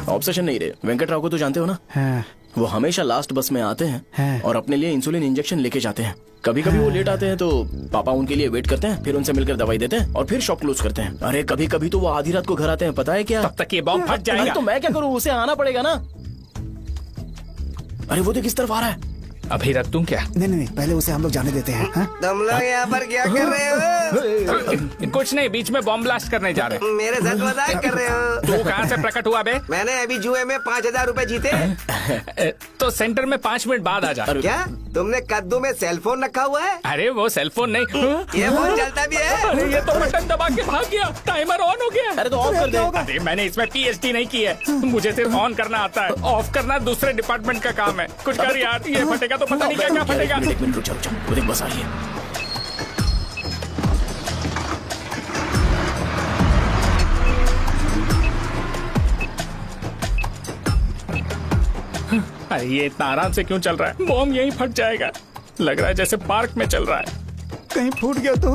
S5: ऑब्सेशन नहीं रे, वेंकट राव को तो जानते हो ना? वो हमेशा लास्ट बस में आते हैं और अपने लिए इंसुलिन इंजेक्शन लेके जाते हैं। कभी कभी वो लेट आते हैं तो पापा उनके लिए वेट करते हैं, फिर उनसे मिलकर दवाई देते हैं और फिर शॉप क्लोज करते हैं। अरे कभी कभी तो वो आधी रात को घर आते हैं, पता है क्या?
S9: तब तक ये बॉम्ब फट जाएगा।
S5: तो मैं क्या करूँ? उसे आना पड़ेगा ना। अरे वो देख किस तरफ आ रहा है।
S9: अभी रख दूं क्या?
S3: नहीं, पहले उसे हम लोग जाने देते हैं।
S7: तुम लोग यहाँ पर क्या कर रहे हो?
S9: कुछ नहीं, बीच में बॉम्ब ब्लास्ट करने जा रहे।
S7: मेरे साथ मजाक कर रहे हो?
S9: तू कहाँ से प्रकट हुआ बे?
S7: मैंने अभी जुए में 5000 रूपए जीते।
S9: तो सेंटर में 5 मिनट बाद आ जा।
S7: क्या तुमने कद्दू में सेलफोन रखा हुआ है?
S9: अरे वो सेलफोन नहीं,
S7: ये फोन चलता भी है।
S9: अरे ये तो बटन दबा के भाग गया, टाइमर ऑन हो गया।
S5: अरे तो ऑफ कर दे।
S9: अरे मैंने इसमें PhD नहीं की है, मुझे सिर्फ ऑन करना आता है। ऑफ करना दूसरे डिपार्टमेंट का काम है। कुछ कर यार, ये फटेगा तो पता नहीं क्या फटेगा।
S5: एक मिनट रुक जाओ, वो देख बस आ रही है।
S9: अरे ये इतना आराम से क्यों चल रहा है? बॉम्ब यहीं फट जाएगा। लग रहा है जैसे पार्क में चल रहा है।
S3: कहीं फूट गया तो।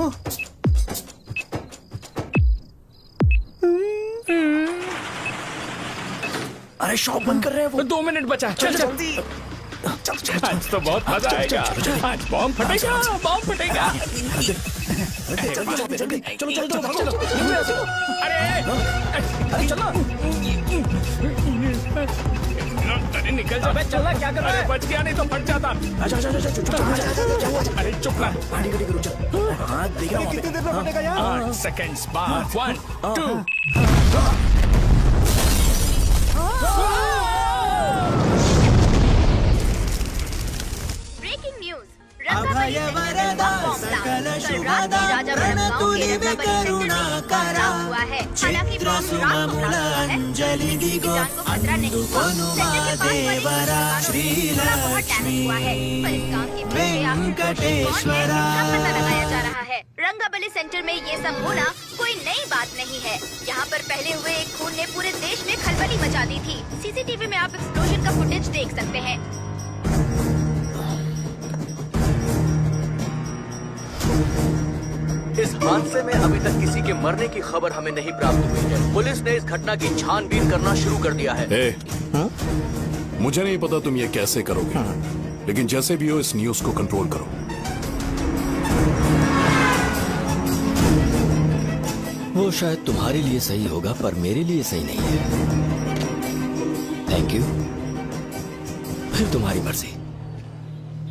S5: अरे शॉप बंद कर रहे हैं वो।
S9: 2 मिनट बचा, चल जल्दी। आज तो बहुत मजा आएगा। आज बॉम्ब फटेगा, बॉम्ब फटेगा।
S5: चलो।
S9: अरे चलो। अरे निकल जा।
S5: अबे चलना, क्या कर रहा है?
S9: बच गया, नहीं तो फट जाता। अरे चुप ना।
S5: हाँ देख रहा हूँ।
S3: कितनी देर में फटेगा यार?
S9: 8 सेकंड्स बाद 1 2।
S11: Breaking news. रंगाबली सेंटर में बम ब्लास्ट। कल रात में राजा गांव के रंगाबली सेंटर में पथराव हुआ है। हालांकि बम रात को ब्लास्ट हुआ है। किसी की जान को खतरा नहीं हुआ। सेंटर के पास बड़ी थोड़ा बहुत डैमेज हुआ है। पर इस काम के पीछे आखिर कौन है, इसका पता लगाया जा रहा है। रंगाबली सेंटर में ये सब होना कोई नई बात नहीं है। यहाँ पर पहले हुए एक खून ने पूरे देश में खलबली मचा दी थी। सीसीटीवी में आप एक्सप्लोजन का फुटेज देख सकते हैं।
S14: इस हादसे में अभी तक किसी के मरने की खबर हमें नहीं प्राप्त हुई है। पुलिस ने इस घटना की छानबीन करना शुरू कर दिया है।
S15: मुझे नहीं पता तुम ये कैसे करोगे, लेकिन जैसे भी हो इस न्यूज को कंट्रोल करो।
S1: वो शायद तुम्हारे लिए सही होगा पर मेरे लिए सही नहीं है। Thank you. फिर तुम्हारी मर्जी।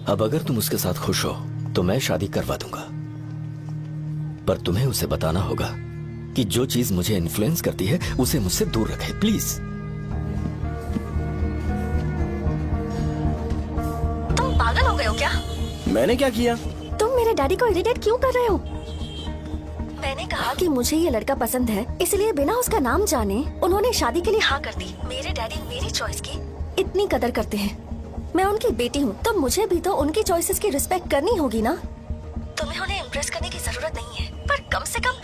S1: अब अगर तुम उसके साथ खुश हो तो मैं शादी करवा दूंगा, पर तुम्हें उसे बताना होगा कि जो चीज मुझे इन्फ्लुएंस करती है उसे मुझसे दूर रखे, प्लीज।
S10: तुम पागल हो गए हो क्या?
S5: मैंने क्या किया?
S10: तुम मेरे डैडी को इरिटेट क्यों कर रहे हो? मैंने कहा कि मुझे ये लड़का पसंद है, इसलिए बिना उसका नाम जाने उन्होंने शादी के लिए हाँ कर दी। मेरे डैडी मेरी चॉइस की इतनी कदर करते हैं। मैं उनकी बेटी हूँ तो मुझे भी तो उनकी चॉइसेस की रिस्पेक्ट करनी होगी ना। तुम्हें उन्हें इम्प्रेस करने की जरूरत नहीं है, पर कम से कम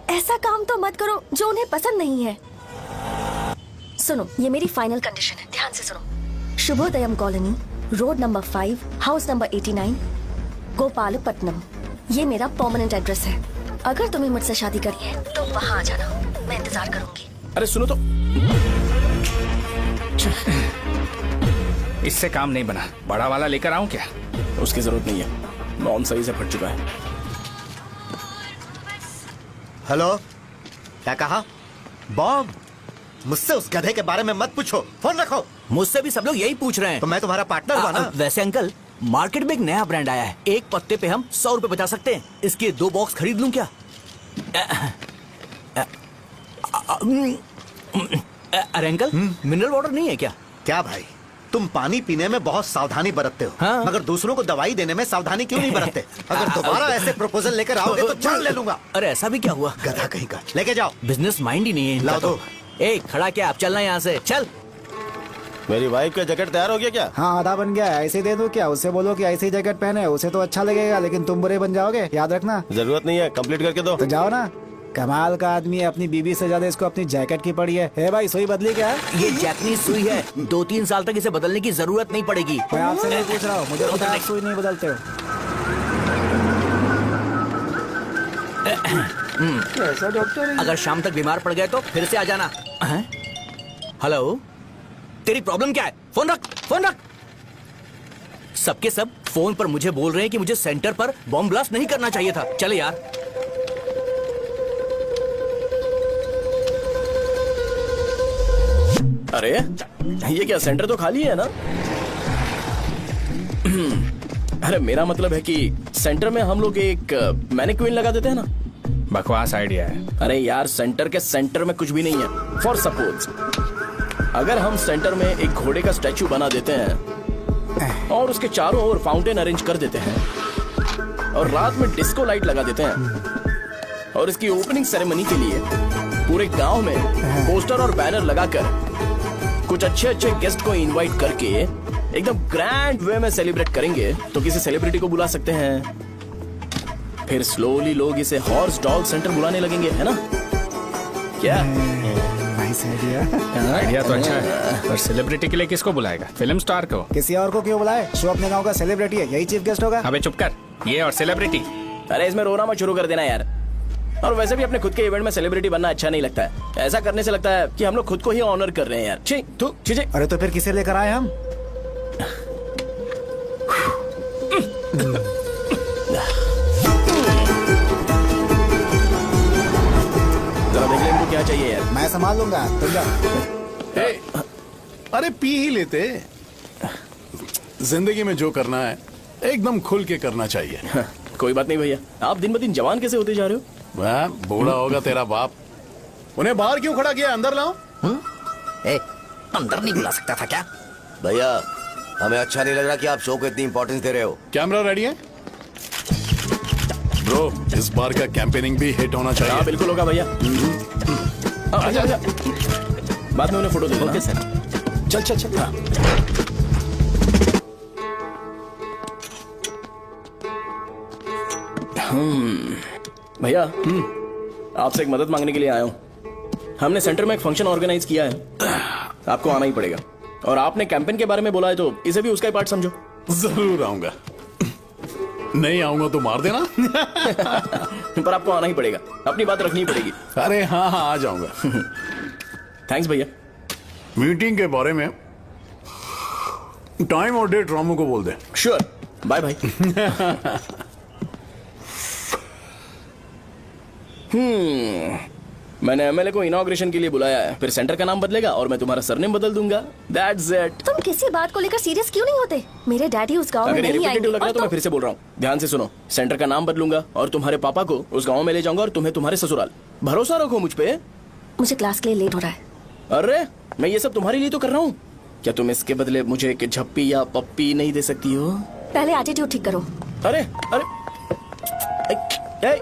S10: ऐसा काम तो मत करो जो उन्हें पसंद नहीं है। सुनो, ये मेरी फाइनल कंडीशन है, ध्यान से सुनो। Shubhodayam colony, road number 5, house number 89, Gopalapatnam. ये मेरा परमानेंट एड्रेस है। अगर तुम्हें मुझसे शादी करनी है तो वहाँ आ जाना, मैं इंतजार करूंगी।
S5: अरे सुनो तो।
S9: इससे काम नहीं बना, बड़ा वाला लेकर आऊं क्या?
S5: उसकी जरूरत नहीं है, नॉन सही से फट चुका है।
S7: हेलो, क्या कहा? बॉम्ब? मुझसे उस गधे के बारे में मत पूछो, फोन रखो।
S2: मुझसे भी सब लोग यही पूछ रहे हैं।
S7: तो मैं तुम्हारा पार्टनर हुआ ना।
S2: वैसे अंकल, मार्केट में एक नया ब्रांड आया है, एक पत्ते पे हम 100 रुपए बचा सकते हैं। इसके 2 बॉक्स खरीद लूं क्या? अरे अंकल, मिनरल वाटर नहीं है क्या?
S7: क्या भाई, तुम पानी पीने में बहुत सावधानी बरतते हो,
S2: हाँ?
S7: मगर दूसरों को दवाई देने में सावधानी क्यों नहीं बरतते? अगर दोबारा ऐसे प्रपोजल लेकर आओगे तो जान ले लूंगा।
S2: अरे ऐसा भी क्या हुआ?
S7: गधा कहीं का, लेके जाओ।
S2: बिजनेस माइंड ही नहीं है इनका।
S7: लाओ
S2: तो ए, खड़ा क्या, आप चलना यहाँ से, चल।
S4: मेरी वाइफ का जैकेट तैयार हो गया क्या?
S3: हाँ, आधा बन गया है। ऐसे दे दो क्या? उससे बोलो कि ऐसे ही जैकेट पहने, उसे तो अच्छा लगेगा, लेकिन तुम बुरे बन जाओगे, याद रखना।
S4: जरूरत नहीं है, कंप्लीट करके दो।
S3: तो जाओ ना। कमाल का आदमी है, अपनी बीबी से ज्यादा इसको अपनी जैकेट की पड़ी है। हे भाई, सुई बदली क्या?
S2: ये जैपनीज सुई है, 2-3 साल तक इसे बदलने की जरूरत नहीं पड़ेगी।
S3: मैं आपसे नहीं पूछ रहा हूँ, मुझे पता है आप सुई नहीं बदलते हो।
S2: ऐसा डॉक्टर, अगर शाम तक बीमार पड़ गए तो फिर से आ जाना। हेलो, तेरी प्रॉब्लम क्या है? फोन रख, फोन रख। सबके सब फोन पर मुझे बोल रहे हैं कि मुझे सेंटर पर बॉम्ब ब्लास्ट नहीं करना चाहिए था। चले यार।
S5: अरे ये क्या, सेंटर तो खाली है ना? अरे मेरा मतलब है कि सेंटर में हम लोग एक मैनिक्विन लगा देते हैं ना।
S9: बकवास आइडिया है।
S5: अरे यार, सेंटर के सेंटर में कुछ भी नहीं है। फॉर सपोज अगर हम सेंटर में एक घोड़े का स्टैचू बना देते हैं और उसके चारों ओर फाउंटेन अरेंज कर देते हैं और रात में डिस्को लाइट लगा देते हैं और इसकी ओपनिंग सेरेमनी के लिए पूरे गांव में पोस्टर और बैनर लगाकर कुछ अच्छे अच्छे गेस्ट को इनवाइट करके एकदम ग्रैंड वे में सेलिब्रेट करेंगे, तो किसी सेलिब्रिटी को बुला सकते हैं। फिर स्लोली लोग इसे हॉर्स डॉग सेंटर बुलाने लगेंगे, है ना? क्या
S3: नाइस आइडिया।
S9: आइडिया तो अच्छा है, पर सेलिब्रिटी के लिए किसको बुलाएगा? फिल्म स्टार को।
S3: किसी और को क्यों बुलाए? शो अपने गांव का सेलिब्रिटी है, यही चीफ गेस्ट होगा।
S9: अबे चुप कर, ये और सेलिब्रिटी।
S5: अरे इसमें रोना मत शुरू कर देना यार। और वैसे भी अपने खुद के इवेंट में सेलिब्रिटी बनना अच्छा नहीं लगता है। ऐसा करने से लगता है कि हम लोग खुद को ही ऑनर कर रहे हैं यार। छी तू छी।
S3: अरे तो फिर किसे लेकर आए हम?
S5: जरा देख ले इनको क्या चाहिए यार।
S3: मैं संभाल लूंगा, तुम जा।
S15: अरे पी ही लेते। जिंदगी में जो करना है एकदम खुल के करना चाहिए।
S5: कोई बात नहीं भैया, आप दिन ब दिन जवान कैसे होते जा रहे हो?
S15: वह बूढ़ा होगा तेरा बाप। उन्हें बाहर क्यों खड़ा किया? अंदर लाओ।
S12: अंदर नहीं बुला सकता था क्या?
S6: भैया हमें अच्छा नहीं लग रहा कि आप शो को इतनी इंपॉर्टेंस दे रहे हो।
S15: कैमरा रेडी है ब्रो? इस बार का कैंपेनिंग भी हिट होना चाहिए।
S5: हाँ बिल्कुल होगा भैया। अच्छा बाद में उन्हें फोटो दे।
S4: Okay sir. चल चल चल। हाँ।
S5: भैया आपसे एक मदद मांगने के लिए आया हूँ। हमने सेंटर में एक फंक्शन ऑर्गेनाइज किया है, आपको आना ही पड़ेगा। और आपने कैंपेन के बारे में बोला है तो इसे भी उसका ही पार्ट समझो।
S15: जरूर आऊंगा। नहीं आऊंगा तो मार देना।
S5: पर आपको आना ही पड़ेगा, अपनी बात रखनी पड़ेगी।
S15: अरे हाँ हाँ आ जाऊंगा।
S5: थैंक्स भैया।
S15: मीटिंग के बारे में टाइम और डेट रामू को बोल दे।
S5: श्योर, बाय भाई। मैंने एमएलए को इनॉग्रेशन के लिए बुलाया है, फिर सेंटर का नाम बदलेगा और मैं तुम्हारा सरनेम बदल दूंगा। That's it।
S10: तुम किसी बात को लेकर सीरियस क्यों नहीं होते? मेरे डैडी उस गांव में
S5: अगर ये
S10: नहीं आएंगे।
S5: रिपीटेटिव लग रहा है तो मैं फिर से बोल रहा हूँ, ध्यान से सुनो। सेंटर का नाम बदलूंगा और तुम्हारे पापा को उस गाँव में ले जाऊंगा और तुम्हें तुम्हारे ससुराल। भरोसा रखो मुझ पे।
S10: मुझे क्लास के लिए लेट हो रहा है।
S5: अरे मैं ये सब तुम्हारे लिए तो कर रहा हूँ, क्या तुम इसके बदले मुझे एक झप्पी या पप्पी नहीं दे सकती हो?
S10: पहले एटीट्यूड ठीक करो।
S5: अरे अरे ए,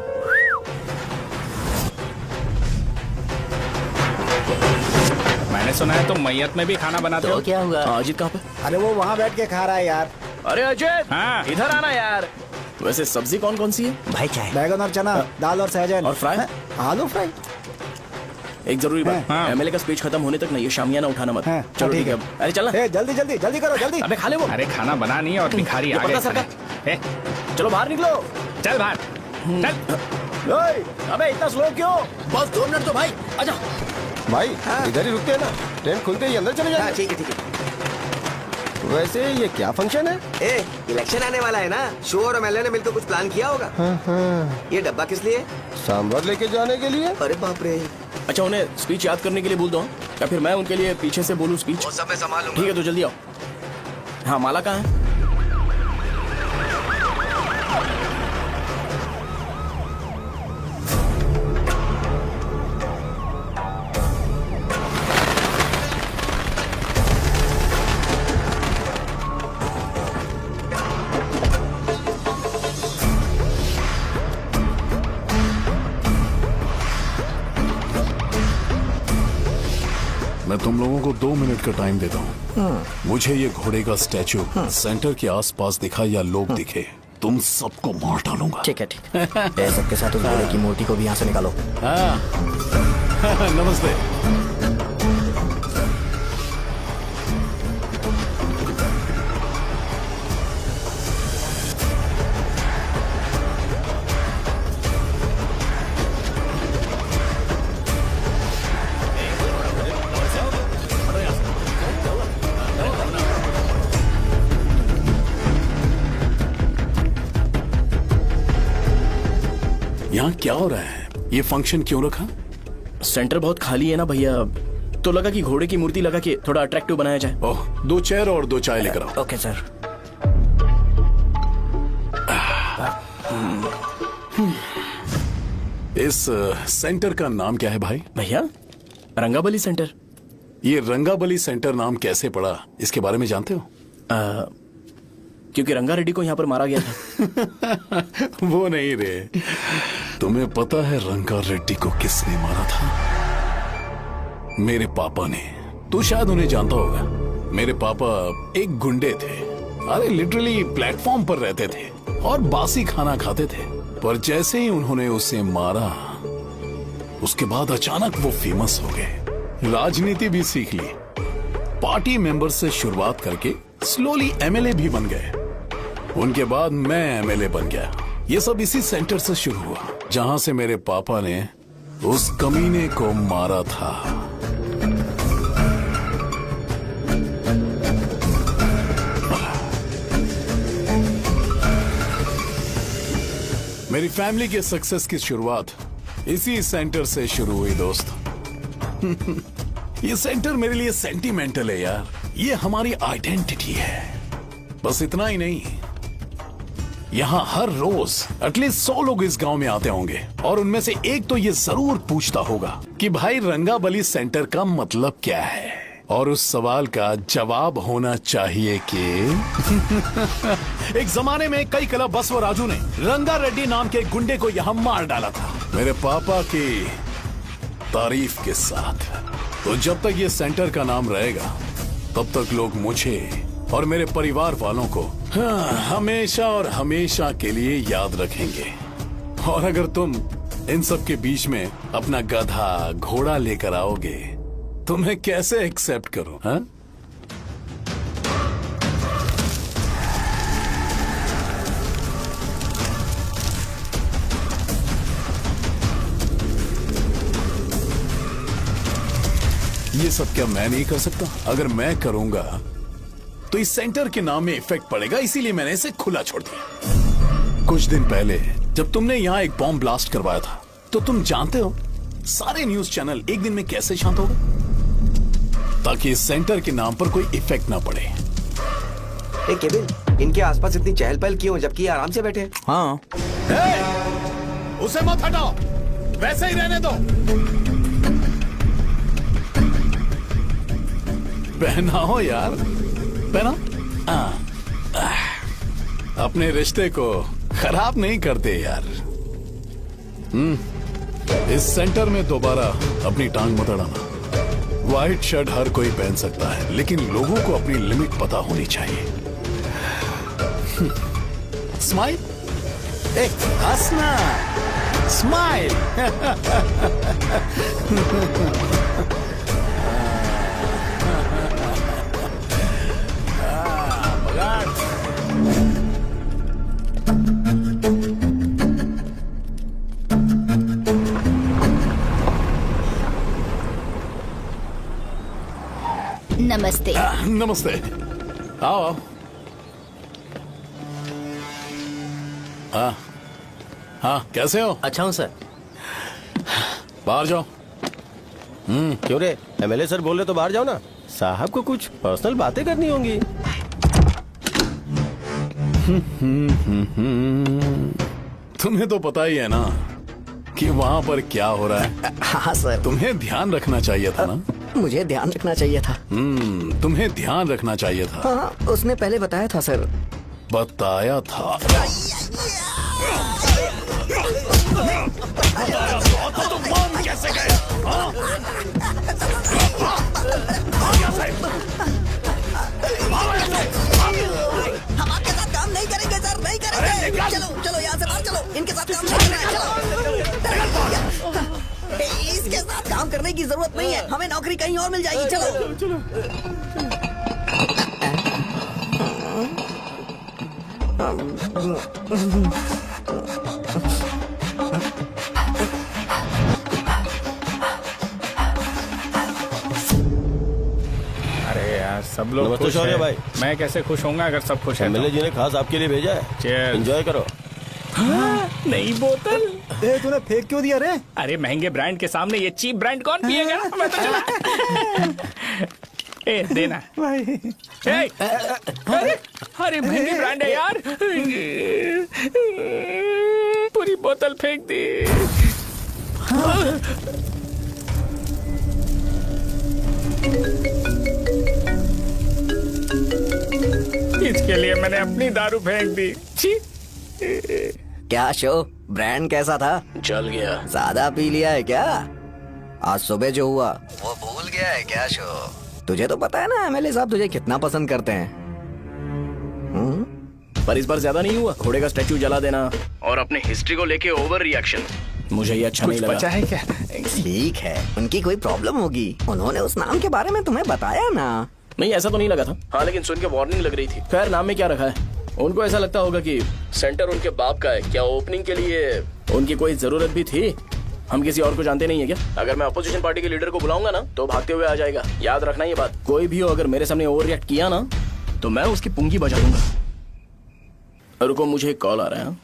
S9: मैंने सुना है तुम मैयत में भी खाना बनाते हो।
S12: क्या हुआ?
S5: अजीत कहाँ पे?
S3: अरे वो वहाँ बैठ के खा रहा है यार।
S5: अरे अजीत
S9: हाँ।
S5: इधर आना यार। वैसे सब्जी कौन कौन सी है?
S12: भाई क्या है?
S3: बैगन और चना, दाल और सहजन
S5: और फ्राई?
S3: आलू फ्राई।
S5: एक जरूरी बात,
S9: हाँ।
S5: एमएलए का स्पीच खत्म होने तक ना ये शामियाना उठाना मत।
S3: हाँ,
S5: चलो
S3: ठीक
S5: ठीक है। अरे चल ना।
S3: ए, जल्दी जल्दी जल्दी करो जल्दी।
S5: अबे खा ले वो।
S9: अरे खाना बना नहीं और भिखारी
S5: ये
S9: आ
S5: पर्दा
S9: गए
S5: सरका।
S9: खाने। ए,
S5: चलो बाहर निकलो।
S9: चल बाहर चल।
S5: ओए, अबे इतना स्लो क्यों?
S6: बस 2 मिनट तो भाई आजा।
S4: भाई इधर ही रुकते हैं ना, ट्रेन खुलते ही अंदर चले जाएंगे।
S6: ठीक है।
S4: वैसे ये क्या फंक्शन है?
S6: ए, इलेक्शन आने वाला है ना, शो और एमएलए ने मिलकर कुछ प्लान किया होगा। ये डब्बा किस लिए?
S4: सांभर लेके जाने के लिए।
S6: अरे बाप रे।
S5: अच्छा उन्हें स्पीच याद करने के लिए बोल दो या फिर मैं उनके लिए पीछे से बोलूं स्पीच?
S6: वो सब मैं संभाल लूंगा।
S5: ठीक है तो जल्दी आओ। हाँ माला कहाँ है?
S15: मैं तुम लोगों को 2 मिनट का टाइम देता हूँ। मुझे ये घोड़े का स्टैचू सेंटर के आसपास दिखा या लोग दिखे, तुम सबको मार डालूंगा।
S12: ठीक है ठीक है। सबके साथ उस घोड़े की मूर्ति को भी यहाँ से निकालो।
S15: हाँ। नमस्ते। यहाँ क्या हो रहा है? ये फंक्शन क्यों रखा?
S5: सेंटर बहुत खाली है ना भैया, तो लगा कि घोड़े की मूर्ति लगा के थोड़ा अट्रैक्टिव बनाया जाए।
S15: ओह, 2 चेयर और 2 चाय लेकर आओ।
S12: Okay sir.
S15: इस सेंटर का नाम क्या है भाई?
S5: भैया रंगाबली सेंटर।
S15: ये रंगाबली सेंटर नाम कैसे पड़ा, इसके बारे में जानते हो?
S5: क्योंकि रंगा रेड्डी को यहाँ पर मारा गया था।
S15: वो नहीं रे, तुम्हें पता है रंगा रेड्डी को किसने मारा था? मेरे पापा ने। तू शायद उन्हें जानता होगा। मेरे पापा एक गुंडे थे। अरे लिटरली प्लेटफॉर्म पर रहते थे और बासी खाना खाते थे। पर जैसे ही उन्होंने उसे मारा, उसके बाद अचानक वो फेमस हो गए। राजनीति भी सीख ली, पार्टी मेंबर से शुरुआत करके स्लोली एमएलए भी बन गए। उनके बाद मैं एमएलए बन गया। ये सब इसी सेंटर से शुरू हुआ जहां से मेरे पापा ने उस कमीने को मारा था। मेरी फैमिली के सक्सेस की शुरुआत इसी सेंटर से शुरू हुई दोस्त। ये सेंटर मेरे लिए सेंटिमेंटल है यार, ये हमारी आइडेंटिटी है। बस इतना ही नहीं, यहाँ हर रोज एटलीस्ट 100 लोग इस गांव में आते होंगे और उनमें से एक तो ये जरूर पूछता होगा कि भाई रंगाबली सेंटर का मतलब क्या है, और उस सवाल का जवाब होना चाहिए कि एक जमाने में कई क्लब बसव राजू ने रंगा रेड्डी नाम के गुंडे को यहाँ मार डाला था मेरे पापा की तारीफ के साथ। तो जब तक ये सेंटर का नाम रहेगा तब तक लोग मुझे और मेरे परिवार वालों को हमेशा और हमेशा के लिए याद रखेंगे। और अगर तुम इन सब के बीच में अपना गधा घोड़ा लेकर आओगे तो मैं कैसे एक्सेप्ट करूं? हाँ? ये सब क्या मैं नहीं कर सकता? अगर मैं करूंगा तो इस सेंटर के नाम में इफेक्ट पड़ेगा, इसीलिए मैंने इसे खुला छोड़ दिया। कुछ दिन पहले जब तुमने यहाँ एक बॉम्ब ब्लास्ट करवाया था तो तुम जानते हो सारे न्यूज चैनल एक दिन में कैसे शांत हो गए? ताकि इस सेंटर के नाम पर कोई इफेक्ट ना पड़े।
S6: केविन, इनके आसपास इतनी चहल पहल क्यों जबकि आराम से बैठे?
S2: हाँ।
S15: उसे मत हटाओ, वैसे ही रहने दो। पहनाओ यार, पहना। अपने रिश्ते को खराब नहीं करते यार। इस सेंटर में दोबारा अपनी टांग मत अड़ाना। व्हाइट शर्ट हर कोई पहन सकता है, लेकिन लोगों को अपनी लिमिट पता होनी चाहिए। स्माइल, हंसना, स्माइल।
S8: नमस्ते।
S15: नमस्ते, आओ। हाँ, कैसे हो?
S2: अच्छा हूँ सर।
S15: बाहर जाओ।
S4: क्यों रे, एमएलए सर बोल रहे तो बाहर जाओ ना। साहब को कुछ पर्सनल बातें करनी होंगी।
S15: तुम्हें तो पता ही है ना कि वहाँ पर क्या हो रहा है।
S2: हाँ सर।
S15: तुम्हें ध्यान रखना चाहिए था ना।
S2: मुझे ध्यान रखना चाहिए था।
S15: तुम्हें ध्यान रखना चाहिए था।
S2: हाँ, उसने पहले बताया था सर।
S15: बताया था। तो मान कैसे गए?
S11: हम आपके साथ काम नहीं करेंगे सर, नहीं करेंगे। चलो चलो यहाँ से बाहर चलो, इनके साथ काम नहीं करना है। चलो, इसके साथ काम करने की जरूरत नहीं है, हमें नौकरी कहीं और मिल जाएगी। चलो।
S9: अरे यार, सब लोग खुश हैं। भाई मैं कैसे खुश होऊंगा अगर सब खुश हैं?
S4: एमएलए जी ने खास आपके लिए भेजा है, एंजॉय करो।
S9: नई बोतल।
S3: तूने फेंक क्यों दिया रे?
S9: अरे महंगे ब्रांड के सामने ये चीप ब्रांड कौन पिएगा? मैं तो चला। ए देना भाई। अरे महंगी ब्रांड है यार, पूरी बोतल फेंक दी। इसके लिए मैंने अपनी दारू फेंक दी। छी।
S2: क्या शो, ब्रांड कैसा था?
S6: चल गया।
S2: ज्यादा पी लिया है क्या? आज सुबह जो हुआ वो भूल गया है क्या शो? तुझे तो पता है ना एमएलए साहब तुझे कितना पसंद करते हैं।
S5: पर इस बार ज्यादा नहीं हुआ। घोड़े का स्टैचू जला देना और अपने हिस्ट्री को लेके ओवर रिएक्शन, मुझे ये अच्छा नहीं लगा।
S9: बचा है क्या?
S2: ठीक है, उनकी कोई प्रॉब्लम होगी, उन्होंने उस नाम के बारे में तुम्हें बताया ना।
S5: नहीं, ऐसा तो नहीं लगा था। हाँ, लेकिन सुन के वार्निंग लग रही थी। खैर, नाम में क्या रखा है? उनको ऐसा लगता होगा कि सेंटर उनके बाप का है। क्या ओपनिंग के लिए उनकी कोई जरूरत भी थी? हम किसी और को जानते नहीं है क्या? अगर मैं अपोजिशन पार्टी के लीडर को बुलाऊंगा ना तो भागते हुए आ जाएगा। याद रखना ये बात। कोई भी हो अगर मेरे सामने ओवर रिएक्ट किया ना तो मैं उसकी पुंगी बजा दूंगा। रुको, मुझे एक कॉल आ रहा है।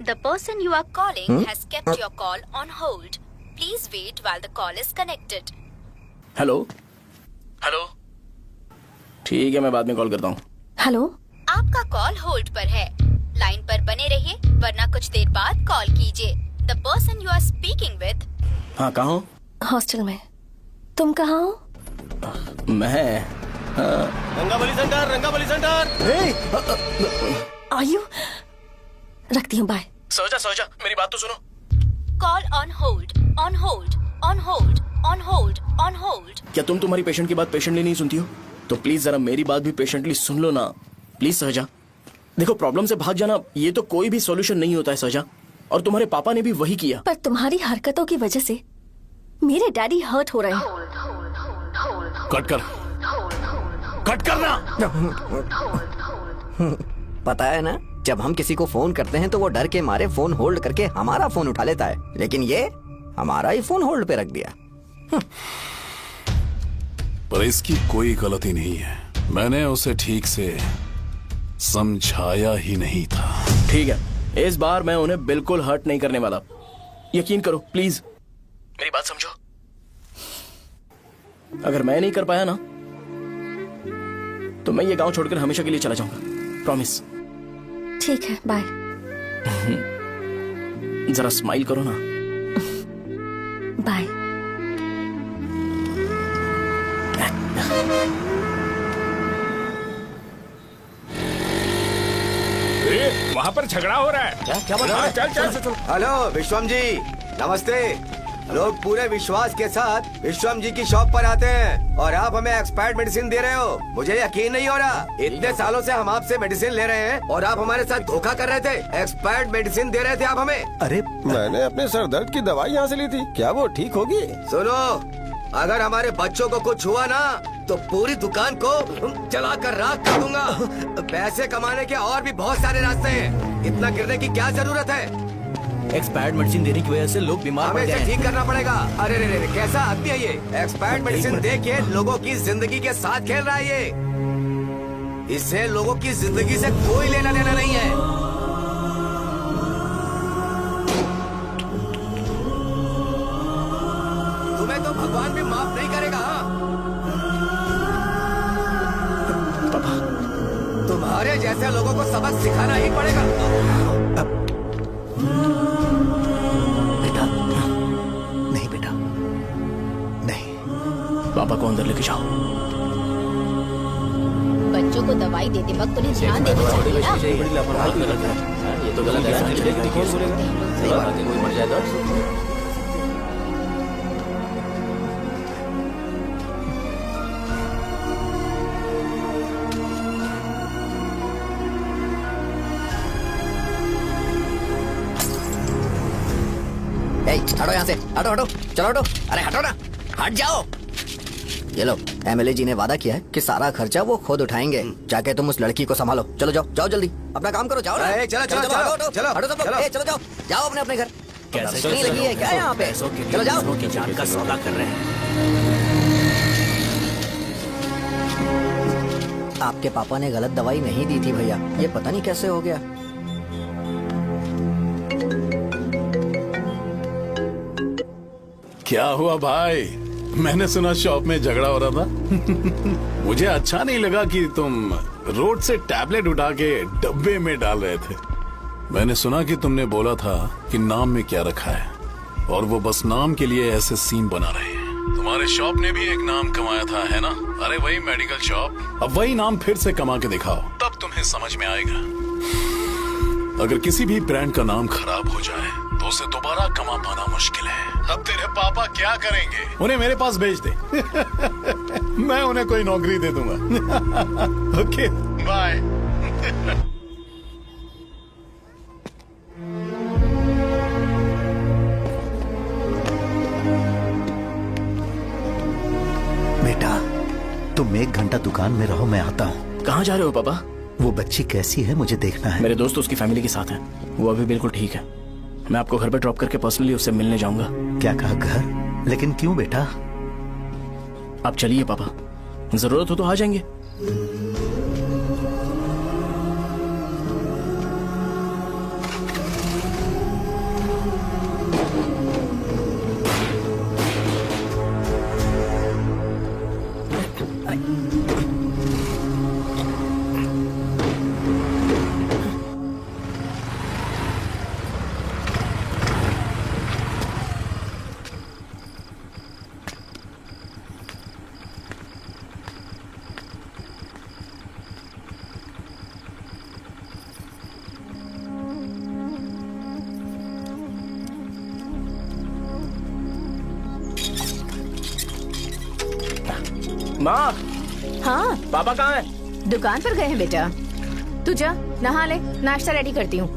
S16: The person you are calling has kept your call on hold. Please wait while the call is connected.
S5: Hello hello, ठीक है मैं बाद में कॉल करता हूँ।
S10: हेलो,
S16: आपका कॉल होल्ड पर है। लाइन पर बने रहिए वरना कुछ देर बाद कॉल कीजिए। The person you are speaking with.
S5: हाँ, कहाँ हो?
S10: हॉस्टल में। तुम कहाँ हो?
S5: मैं
S4: रंगाबली सेंटर, रंगाबली सेंटर।
S10: आयु, रखती हूँ, बाय।
S5: सोचा मेरी बात तो सुनो।
S16: Call on hold, on hold, on hold, on hold, on hold.
S5: क्या तुम तुम्हारी पेशेंट की बात पेशेंटली नहीं सुनती हो? तो प्लीज जरा मेरी बात भी पेशेंटली सुन लो ना। प्लीज सहजा, देखो प्रॉब्लम से भाग जाना ये तो कोई भी सॉल्यूशन नहीं होता है सहजा, और तुम्हारे पापा ने भी वही किया।
S10: पर तुम्हारी हरकतों की वजह से मेरे डैडी हर्ट हो रहे हैं।
S15: कट करना।
S12: पता है ना, जब हम किसी को फोन करते हैं तो वो डर के मारे फोन होल्ड करके हमारा फोन उठा लेता है, लेकिन ये हमारा ही फोन होल्ड पे रख दिया।
S15: पर इसकी कोई गलती नहीं है, मैंने उसे ठीक से समझाया ही नहीं था।
S5: ठीक है, इस बार मैं उन्हें बिल्कुल हर्ट नहीं करने वाला। यकीन करो प्लीज, मेरी बात समझो। अगर मैं नहीं कर पाया ना तो मैं ये गांव छोड़कर हमेशा के लिए चला जाऊंगा। प्रॉमिस।
S10: ठीक है, बाय।
S5: जरा स्माइल करो ना।
S10: बाय।
S9: वहाँ पर झगड़ा हो रहा है।
S7: क्या बोल रहा है?
S9: चल।
S7: हेलो विश्वम जी, नमस्ते। लोग पूरे विश्वास के साथ विश्वम जी की शॉप पर आते हैं और आप हमें एक्सपायर्ड मेडिसिन दे रहे हो। मुझे यकीन नहीं हो रहा, इतने सालों से हम आपसे मेडिसिन ले रहे हैं और आप हमारे साथ धोखा कर रहे थे। एक्सपायर्ड मेडिसिन दे रहे थे आप हमें।
S4: अरे मैंने अपने सर दर्द की दवाई यहाँ से ली थी, क्या वो ठीक होगी?
S7: सुनो, अगर हमारे बच्चों को कुछ हुआ ना तो पूरी दुकान को जला कर राख कर दूंगा। पैसे कमाने के और भी बहुत सारे रास्ते हैं, इतना गिरने की क्या जरूरत है?
S2: एक्सपायर्ड मेडिसिन देने की वजह से लोग बीमार पड़
S7: हमें
S2: गए
S7: इसे
S2: हैं।
S7: ठीक करना पड़ेगा। अरे रे कैसा आदमी है ये? एक्सपायर्ड मेडिसिन दे के लोगों की जिंदगी के साथ खेल रहा है ये। इससे लोगों की जिंदगी से कोई लेना देना नहीं है। तुम्हें तो भगवान भी माफ नहीं करेगा। तुम्हारे जैसे लोगों को सबक सिखाना ही पड़ेगा।
S5: पापा को अंदर लेके जाओ।
S16: बच्चों को दवाई देते वक्त उन्हें ध्यान देना चाहिए ना।
S2: ये तो गलत है। सही बात है, कोई मर जाए तो
S12: हटो यहाँ से, हटो हटो, चलो हटो। अरे हटो ना, हट जाओ। ये लो, एमएलए जी ने वादा किया है कि सारा खर्चा वो खुद उठाएंगे। जाके तुम उस लड़की को संभालो। चलो जाओ, जाओ जल्दी, अपना काम करो। जाओ ना।
S7: चलो
S12: हटो सब लोग, चलो जाओ, जाओ अपने अपने घर।
S2: कैसे
S12: नहीं लगी है क्या यहाँ पे? चलो जाओ।
S2: की जान का सौदा कर रहे हैं।
S12: आपके पापा ने गलत दवाई नहीं दी थी भैया, ये पता नहीं कैसे हो गया।
S15: क्या हुआ भाई? मैंने सुना शॉप में झगड़ा हो रहा था। मुझे अच्छा नहीं लगा कि तुम रोड से टैबलेट उठा के डब्बे में डाल रहे थे। मैंने सुना कि तुमने बोला था कि नाम में क्या रखा है, और वो बस नाम के लिए ऐसे सीन बना रहे हैं। तुम्हारे शॉप ने भी एक नाम कमाया था, है ना? अरे वही मेडिकल शॉप, अब वही नाम फिर से कमा के दिखाओ, तब तुम्हें समझ में आएगा। अगर किसी भी ब्रांड का नाम खराब हो जाए तो उसे दोबारा कमा पाना मुश्किल है। अब तेरे पापा क्या करेंगे? उन्हें मेरे पास भेज दे। मैं उन्हें कोई नौकरी दे दूंगा। Okay bye.
S7: बेटा, तुम 1 घंटा दुकान में रहो, मैं आता हूँ।
S5: कहाँ जा रहे हो पापा?
S7: वो बच्ची कैसी है मुझे देखना है।
S5: मेरे दोस्त उसकी फैमिली के साथ हैं। वो अभी बिल्कुल ठीक है। मैं आपको घर पे ड्रॉप करके पर्सनली उससे मिलने जाऊंगा।
S7: क्या कहा घर? लेकिन क्यों बेटा?
S5: आप चलिए पापा, जरूरत हो तो आ जाएंगे। माँ,
S8: हाँ
S5: पापा कहाँ हैं?
S8: दुकान पर गए हैं बेटा। तू जा नहा ले, नाश्ता रेडी करती हूँ।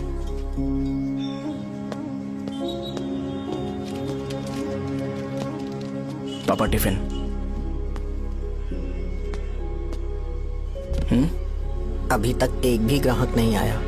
S5: पापा टिफिन।
S12: अभी तक एक भी ग्राहक नहीं आया।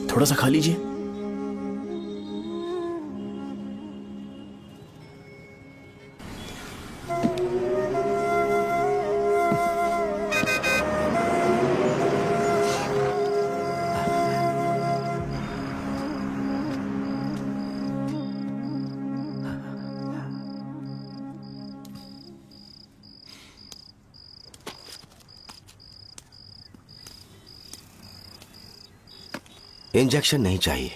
S5: थोड़ा सा खा लीजिए।
S6: इंजेक्शन नहीं चाहिए।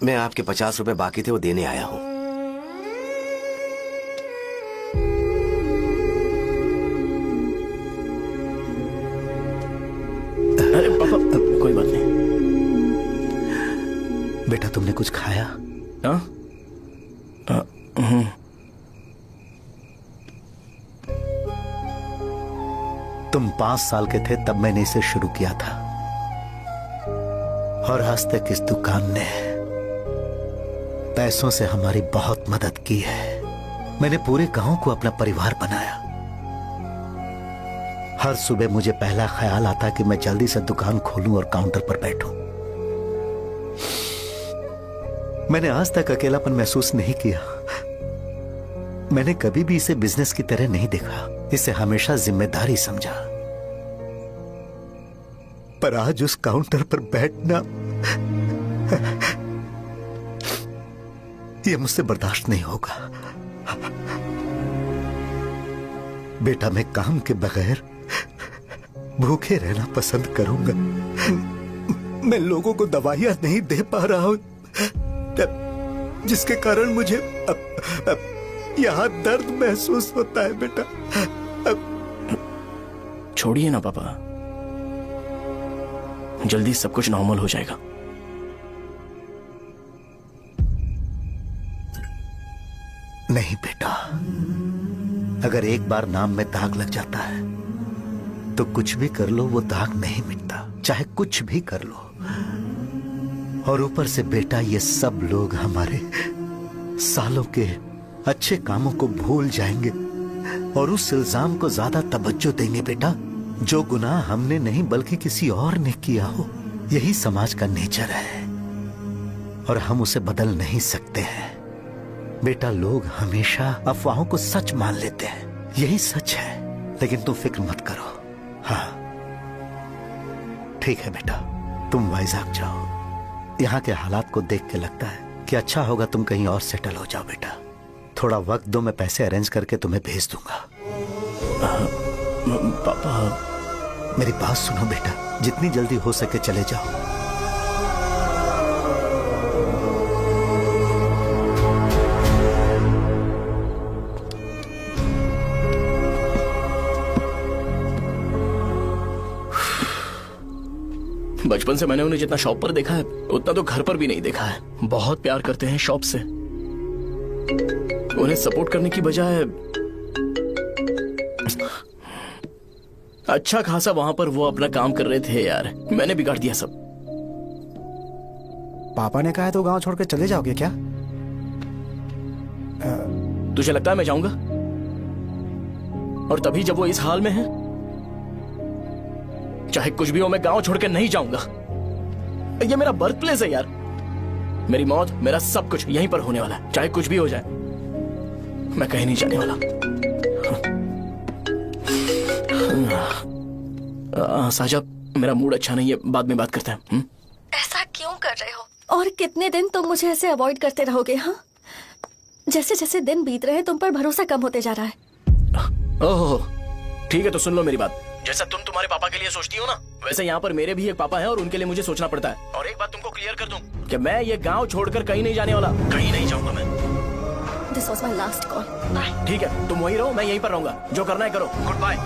S6: मैं आपके 50 रुपए बाकी थे वो देने आया हूं।
S5: अरे पापा कोई बात नहीं।
S7: बेटा तुमने कुछ खाया?
S5: हाँ?
S7: तुम 5 साल के थे तब मैंने इसे शुरू किया था और आज तक इस दुकान ने पैसों से हमारी बहुत मदद की है। मैंने पूरे गांव को अपना परिवार बनाया। हर सुबह मुझे पहला ख्याल आता कि मैं जल्दी से दुकान खोलूं और काउंटर पर बैठूं। मैंने आज तक अकेलापन महसूस नहीं किया। मैंने कभी भी इसे बिजनेस की तरह नहीं देखा, इसे हमेशा जिम्मेदारी समझा। पर आज उस काउंटर पर बैठना यह मुझसे बर्दाश्त नहीं होगा। बेटा मैं काम के बगैर भूखे रहना पसंद करूंगा। मैं लोगों को दवाइयां नहीं दे पा रहा हूं, जिसके कारण मुझे यहां दर्द महसूस होता है। बेटा
S5: छोड़िए ना पापा, जल्दी सब कुछ नॉर्मल हो जाएगा।
S7: नहीं बेटा, अगर एक बार नाम में दाग लग जाता है तो कुछ भी कर लो वो दाग नहीं मिटता, चाहे कुछ भी कर लो। और ऊपर से बेटा ये सब लोग हमारे सालों के अच्छे कामों को भूल जाएंगे और उस इल्जाम को ज्यादा तवज्जो देंगे बेटा जो गुनाह हमने नहीं बल्कि किसी और ने किया हो। यही समाज का नेचर है और हम उसे बदल नहीं सकते हैं। बेटा लोग हमेशा अफवाहों को सच मान लेते हैं, यही सच है। लेकिन तुम फिक्र मत करो। हाँ ठीक है बेटा, तुम वाइजाग जाओ। यहाँ के हालात को देख के लगता है कि अच्छा होगा तुम कहीं और सेटल हो जाओ। बेटा थोड़ा वक्त दो, मैं पैसे अरेंज करके तुम्हें भेज दूंगा।
S5: पापा
S7: मेरी बात सुनो बेटा, जितनी जल्दी हो सके चले जाओ।
S5: बचपन से मैंने उन्हें जितना शॉप पर देखा है उतना तो घर पर भी नहीं देखा है। बहुत प्यार करते हैं शॉप से। उन्हें सपोर्ट करने की बजाय अच्छा खासा वहां पर वो अपना काम कर रहे थे यार। मैंने बिगाड़ दिया सब।
S3: पापा ने कहा है तो गांव छोड़ के चले जाओगे क्या?
S5: तुझे लगता है मैं जाऊंगा? और तभी जब वो इस हाल में है, चाहे कुछ भी हो मैं गांव छोड़ के नहीं जाऊंगा। ये मेरा बर्थ प्लेस है यार। मेरी मौत, मेरा सब कुछ यहीं पर होने वाला है। चाहे कुछ भी हो जाए मैं कहीं नहीं जाने वाला। साहब मेरा मूड अच्छा नहीं है, बाद में बात करते हैं।
S10: ऐसा क्यों कर रहे हो? और कितने दिन तुम मुझे ऐसे अवॉइड करते रहोगे? हाँ, जैसे जैसे दिन बीत रहे हैं तुम पर भरोसा कम होते जा रहा है।
S5: ओह ठीक है, तो सुन लो मेरी बात। जैसा तुम तुम्हारे पापा के लिए सोचती हो ना, वैसे यहाँ पर मेरे भी एक पापा हैं और उनके लिए मुझे सोचना पड़ता है। और एक बात तुमको क्लियर कर दूं कि मैं ये गांव छोड़कर कहीं नहीं जाने वाला। कहीं नहीं जाऊंगा मैं।
S10: This was my last call. Bye.
S5: ठीक है, तुम वहीं रहो, मैं यहीं पर रहूंगा। जो करना है करो। Good bye.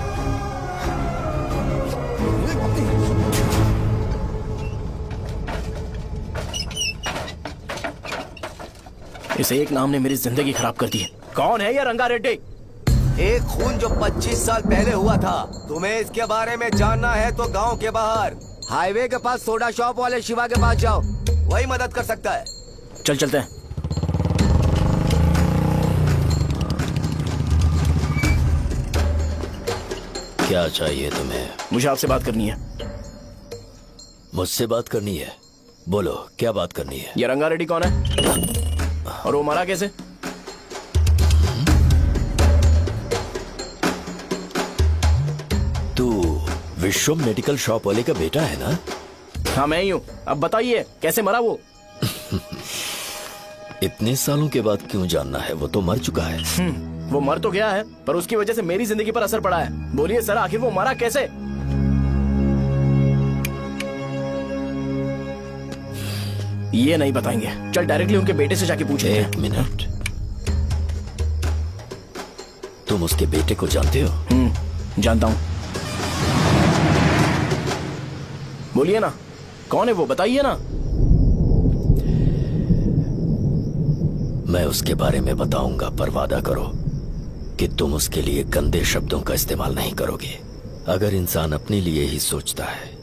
S5: इस एक नाम ने मेरी जिंदगी खराब कर दी है। कौन है ये रंगा रेड्डी?
S6: एक खून जो 25 साल पहले हुआ था। तुम्हें इसके बारे में जानना है तो गांव के बाहर हाईवे के पास सोडा शॉप वाले शिवा के पास जाओ, वही मदद कर सकता है।
S5: चल चलते हैं।
S1: क्या चाहिए तुम्हें?
S5: मुझे आपसे बात करनी है।
S1: मुझसे बात करनी है? बोलो क्या बात करनी है?
S5: ये रंगा रेड्डी कौन है और वो मरा कैसे?
S1: तू विश्वम मेडिकल शॉप वाले का बेटा है ना?
S5: हाँ मैं ही हूँ। अब बताइए कैसे मरा वो?
S1: इतने सालों के बाद क्यों जानना है? वो तो मर चुका है।
S5: वो मर तो गया है पर उसकी वजह से मेरी जिंदगी पर असर पड़ा है। बोलिए सर, आखिर वो मरा कैसे? ये नहीं बताएंगे। चल डायरेक्टली उनके बेटे से जाके पूछे।
S1: एक मिनट, तुम उसके बेटे को जानते हो?
S5: जानता हूं। बोलिए ना, कौन है वो? बताइए ना।
S1: मैं उसके बारे में बताऊंगा, पर वादा करो कि तुम उसके लिए गंदे शब्दों का इस्तेमाल नहीं करोगे। अगर इंसान अपने लिए ही सोचता है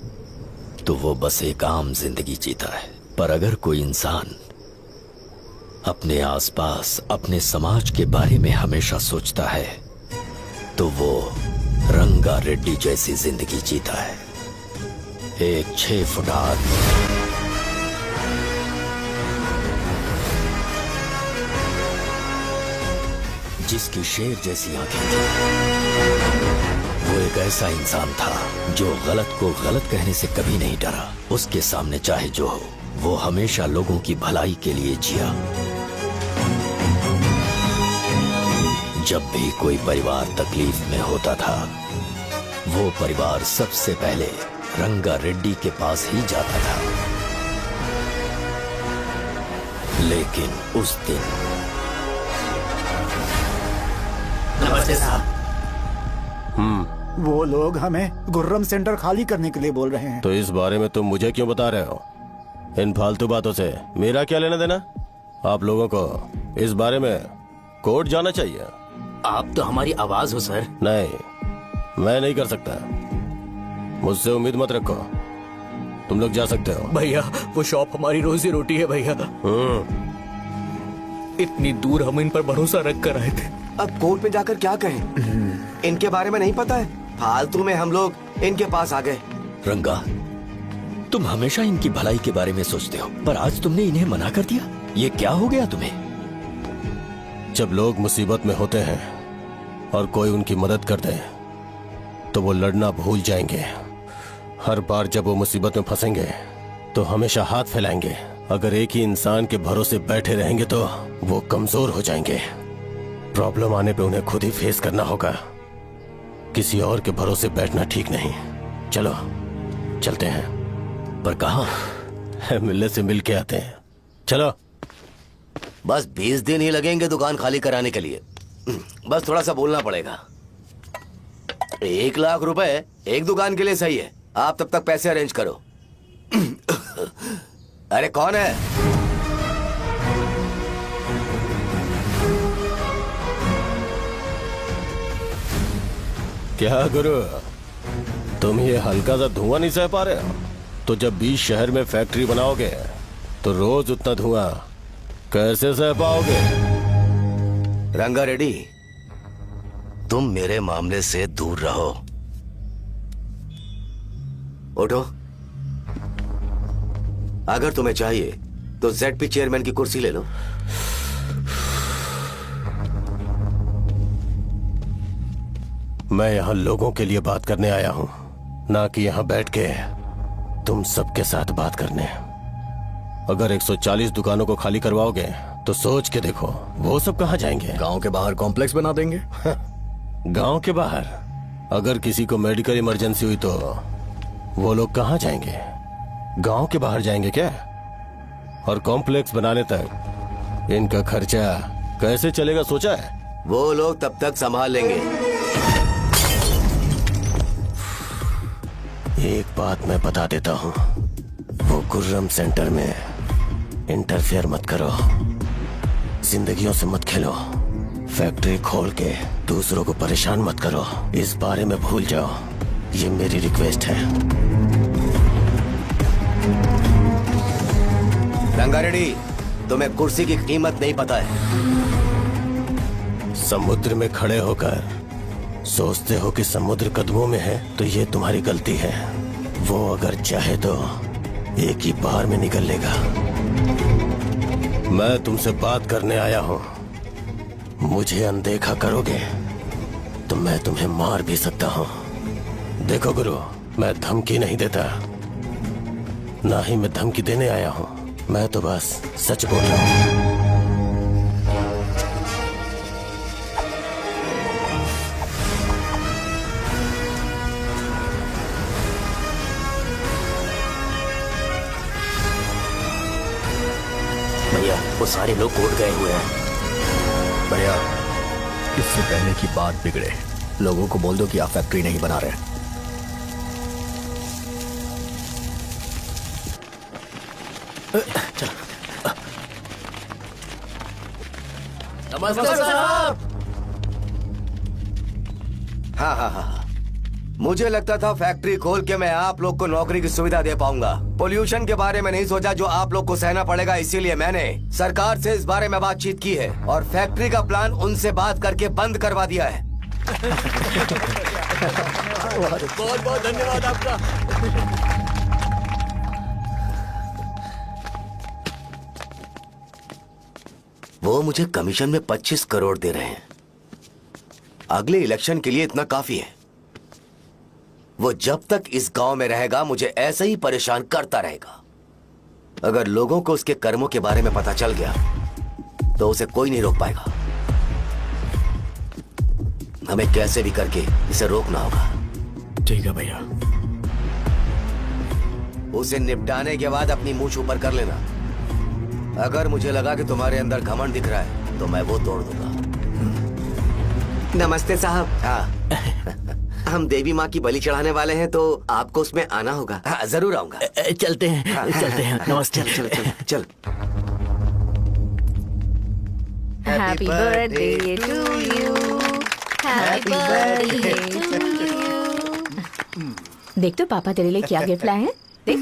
S1: तो वो बस एक आम जिंदगी जीता है, पर अगर कोई इंसान अपने आसपास, अपने समाज के बारे में हमेशा सोचता है तो वो रंगा रेड्डी जैसी जिंदगी जीता है। एक 6 फुट आदमी जिसकी शेर जैसी आंखें थी, वो एक ऐसा इंसान था जो गलत को गलत कहने से कभी नहीं डरा। उसके सामने चाहे जो हो, वो हमेशा लोगों की भलाई के लिए जिया। जब भी कोई परिवार तकलीफ में होता था, वो परिवार सबसे पहले रंगा रेड्डी के पास ही जाता था। लेकिन उस दिन
S3: नमस्ते साहब। वो लोग हमें गुर्रम सेंटर खाली करने के लिए बोल रहे हैं।
S4: तो इस बारे में तुम मुझे क्यों बता रहे हो? इन फालतू बातों से मेरा क्या लेना देना? आप लोगों को इस बारे में कोर्ट जाना चाहिए।
S2: आप तो हमारी आवाज हो सर।
S4: नहीं, मैं नहीं कर सकता। मुझसे उम्मीद मत रखो। तुम लोग जा सकते हो।
S2: भैया वो शॉप हमारी रोजी रोटी है भैया। इतनी दूर हम इन पर भरोसा रख कर आए थे।
S6: अब कोर्ट में जाकर क्या कहें? इनके बारे में नहीं पता है। फालतू में हम लोग इनके पास आ गए।
S1: रंगा, तुम हमेशा इनकी भलाई के बारे में सोचते हो, पर आज तुमने इन्हें मना कर दिया। ये क्या हो गया तुम्हें?
S4: जब लोग मुसीबत में होते हैं और कोई उनकी मदद कर दे तो वो लड़ना भूल जाएंगे। हर बार जब वो मुसीबत में फंसेंगे तो हमेशा हाथ फैलाएंगे। अगर एक ही इंसान के भरोसे बैठे रहेंगे तो वो कमजोर हो जाएंगे। प्रॉब्लम आने पे उन्हें खुद ही फेस करना होगा। किसी और के भरोसे बैठना ठीक नहीं। चलो चलते हैं।
S1: पर कहाँ?
S4: मिलने से मिल के आते हैं। चलो।
S6: बस 20 दिन ही लगेंगे दुकान खाली कराने के लिए। बस थोड़ा सा बोलना पड़ेगा। 1 लाख रुपए एक दुकान के लिए सही है। आप तब तक पैसे अरेंज करो। अरे कौन है?
S4: क्या गुरु, तुम ये हल्का सा धुआं नहीं सह पा रहे हो? तो जब 20 शहर में फैक्ट्री बनाओगे तो रोज उतना धुआं कैसे सह पाओगे?
S6: रंगा रेड्डी, तुम मेरे मामले से दूर रहो। उठो। अगर तुम्हें चाहिए तो जेडपी चेयरमैन की कुर्सी ले लो।
S4: मैं यहाँ लोगों के लिए बात करने आया हूँ, ना कि यहाँ बैठ के तुम सबके साथ बात करने। अगर 140 दुकानों को खाली करवाओगे तो सोच के देखो वो सब कहाँ जाएंगे?
S12: गांव के बाहर कॉम्प्लेक्स बना देंगे।
S4: गांव के बाहर? अगर किसी को मेडिकल इमरजेंसी हुई तो वो लोग कहाँ जाएंगे? गांव के बाहर जाएंगे क्या? और कॉम्प्लेक्स बनाने तक इनका खर्चा कैसे चलेगा सोचा है?
S6: वो लोग तब तक संभाल लेंगे।
S4: एक बात मैं बता देता हूँ, वो गुर्रम सेंटर में इंटरफेयर मत करो, जिंदगियों से मत खेलो, फैक्ट्री खोल के दूसरों को परेशान मत करो, इस बारे में भूल जाओ। ये मेरी रिक्वेस्ट है।
S6: रंगा रेड्डी, तुम्हें कुर्सी की कीमत नहीं पता है।
S4: समुद्र में खड़े होकर सोचते हो कि समुद्र कदमों में है तो ये तुम्हारी गलती है। वो अगर चाहे तो एक ही बार में निकल लेगा। मैं तुमसे बात करने आया हूं, मुझे अनदेखा करोगे तो मैं तुम्हें मार भी सकता हूं। देखो गुरु, मैं धमकी नहीं देता, ना ही मैं धमकी देने आया हूं, मैं तो बस सच बोल रहा हूं।
S12: भैया, वो सारे लोग कोर्ट गए हुए हैं। भैया, इससे पहले की बात बिगड़े, लोगों को बोल दो कि आप फैक्ट्री नहीं बना रहे।
S6: नमस्ते साहब। हाँ, मुझे लगता था फैक्ट्री खोल के मैं आप लोग को नौकरी की सुविधा दे पाऊंगा। पोल्यूशन के बारे में नहीं सोचा जो आप लोग को सहना पड़ेगा, इसीलिए मैंने सरकार से इस बारे में बातचीत की है और फैक्ट्री का प्लान उनसे बात करके बंद करवा दिया है। बहुत बहुत धन्यवाद आपका। वो मुझे कमीशन में 25 करोड़ दे रहे हैं। अगले इलेक्शन के लिए इतना काफी है। वो जब तक इस गांव में रहेगा मुझे ऐसे ही परेशान करता रहेगा। अगर लोगों को उसके कर्मों के बारे में पता चल गया तो उसे कोई नहीं रोक पाएगा। हमें कैसे भी करके इसे रोकना होगा।
S5: ठीक है भैया।
S6: उसे निपटाने के बाद अपनी मूंछ ऊपर कर लेना। अगर मुझे लगा कि तुम्हारे अंदर घमंड दिख रहा है तो मैं वो तोड़ दूंगा।
S17: नमस्ते साहब।
S6: हाँ।
S17: हम देवी माँ की बलि चढ़ाने वाले हैं तो आपको उसमें आना होगा।
S6: हाँ, जरूर आऊंगा।
S17: चलते हैं, चलते हैं। नमस्ते।
S6: चल।
S8: Happy birthday to you, happy birthday to you. देख तो पापा तेरे लिए क्या गिफ्ट लाए हैं, देख।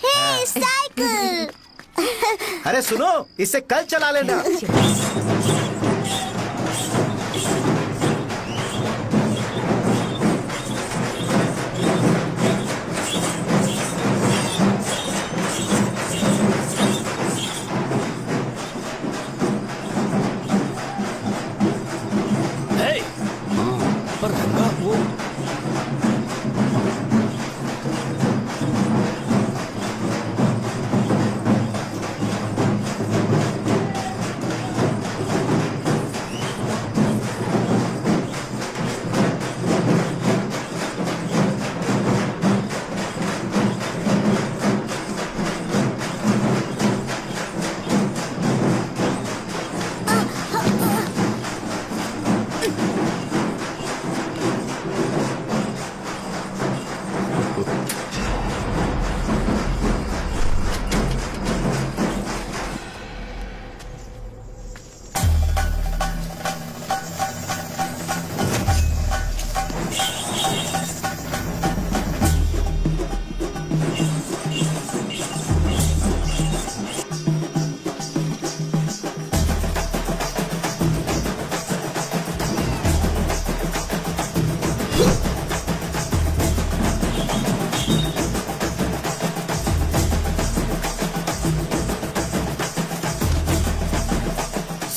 S11: हे साइकिल।
S7: अरे सुनो, इसे कल चला लेना।
S4: पर रंगा वो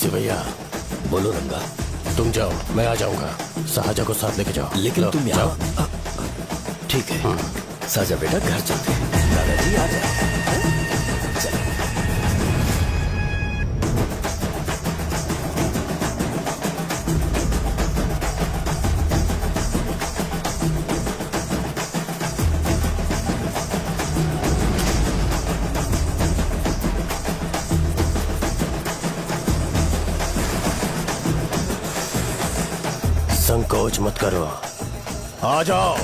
S4: शिवैया,
S1: बोलो रंगा।
S4: तुम जाओ, मैं आ जाऊंगा। साहजा को साथ लेके जाओ।
S1: लेकिन
S4: लो,
S1: तुम
S4: जाओ।
S1: यहाँ ठीक है। साजा बेटा घर चलते हैं। दादाजी आ जाओ। चलो।
S4: संकोच मत करो, आ जाओ।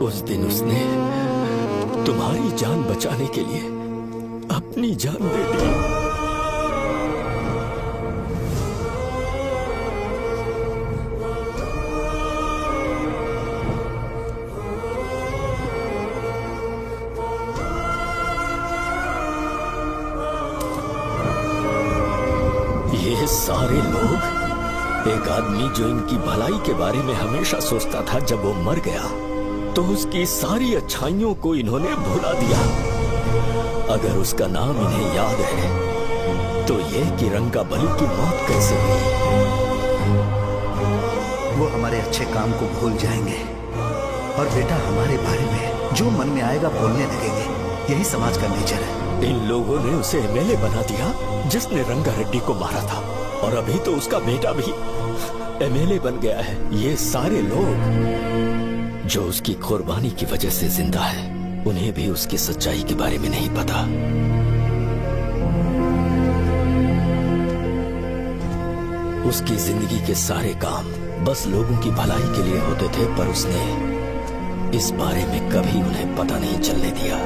S1: उस दिन उसने तुम्हारी जान बचाने के लिए अपनी जान दे दी। ये सारे लोग, एक आदमी जो इनकी भलाई के बारे में हमेशा सोचता था, जब वो मर गया तो उसकी सारी अच्छाइयों को इन्होंने भुला दिया। अगर उसका नाम इन्हें याद है तो ये कि रंगाबली की मौत कैसे हुई।
S7: वो हमारे अच्छे काम को भूल जाएंगे और बेटा हमारे बारे में जो मन में आएगा बोलने लगेंगे। यही समाज का नेचर है।
S1: इन लोगों ने उसे एमएलए बना दिया जिसने रंगा रेड्डी को मारा था, और अभी तो उसका बेटा भी एमएलए बन गया है। ये सारे लोग जो उसकी कुर्बानी की वजह से जिंदा है, उन्हें भी उसकी सच्चाई के बारे में नहीं पता। उसकी जिंदगी के सारे काम बस लोगों की भलाई के लिए होते थे, पर उसने इस बारे में कभी उन्हें पता नहीं चलने दिया।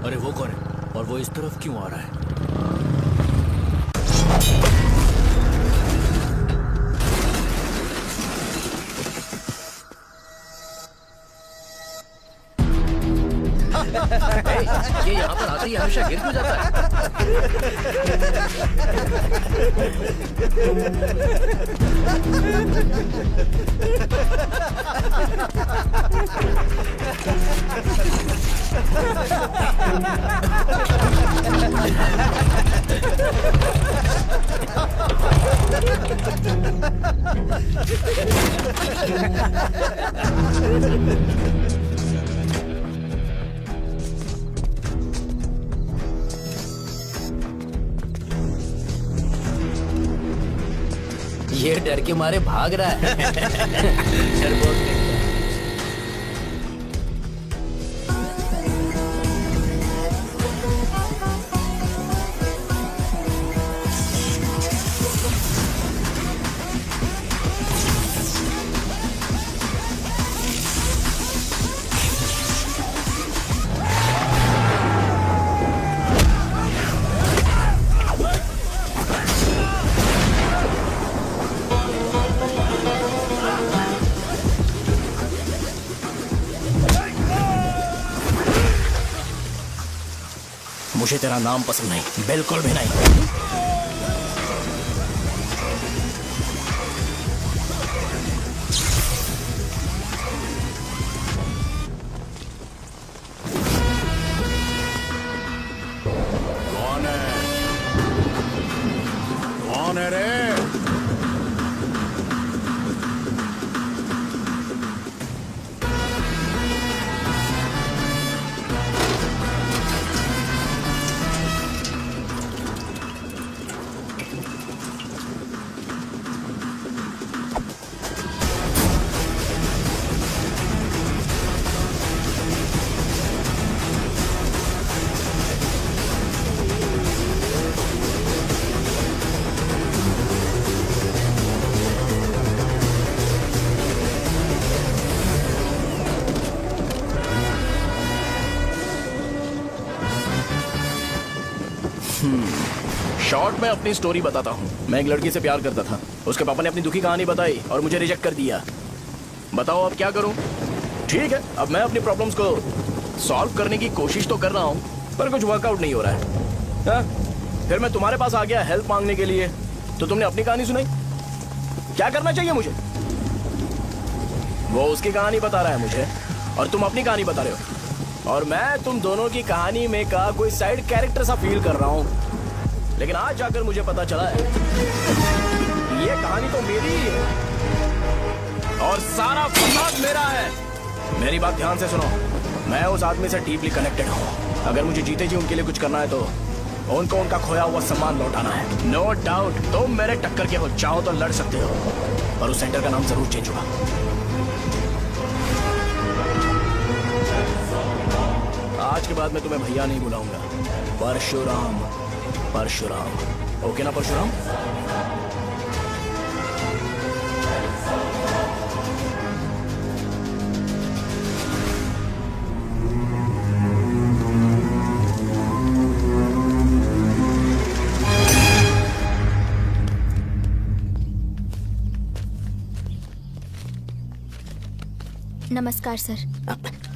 S2: अरे वो कौन है और वो इस तरफ क्यों आ रहा है?
S14: यार ये हमेशा गिर क्यों जाता है?
S2: ये डर के मारे भाग रहा है। डरपोक नहीं।
S5: मुझे तेरा नाम पसंद नहीं, बिल्कुल भी नहीं।
S15: कौन है? कौन है रे?
S5: शॉर्ट में अपनी स्टोरी बताता हूँ। मैं एक लड़की से प्यार करता था, उसके पापा ने अपनी दुखी कहानी बताई और मुझे रिजेक्ट कर दिया। बताओ अब क्या करूँ? ठीक है, अब मैं अपनी प्रॉब्लम्स को सॉल्व करने की कोशिश तो कर रहा हूँ, पर कुछ वर्कआउट नहीं हो रहा है। फिर मैं तुम्हारे पास आ गया हेल्प मांगने के लिए, तो तुमने अपनी कहानी सुनाई। क्या करना चाहिए मुझे? वो उसकी कहानी बता रहा है मुझे और तुम अपनी कहानी बता रहे हो, और मैं तुम दोनों की कहानी में का कोई साइड कैरेक्टर सा फील कर रहा हूँ। लेकिन आज जाकर मुझे पता चला है ये कहानी तो मेरी ही है और सारा फसाद मेरा है। मेरी बात ध्यान से सुनो, मैं उस आदमी से डीपली कनेक्टेड हूँ। अगर मुझे जीते जी उनके लिए कुछ करना है तो उनको उनका खोया हुआ सम्मान लौटाना है। नो डाउट तुम मेरे टक्कर के हो, चाहो तो लड़ सकते हो, पर उस सेंटर का नाम जरूर चेंज होगा। आज के बाद मैं तुम्हें भैया नहीं बुलाऊंगा, परशुराम। परशुराम, ओके ना परशुराम?
S10: नमस्कार सर।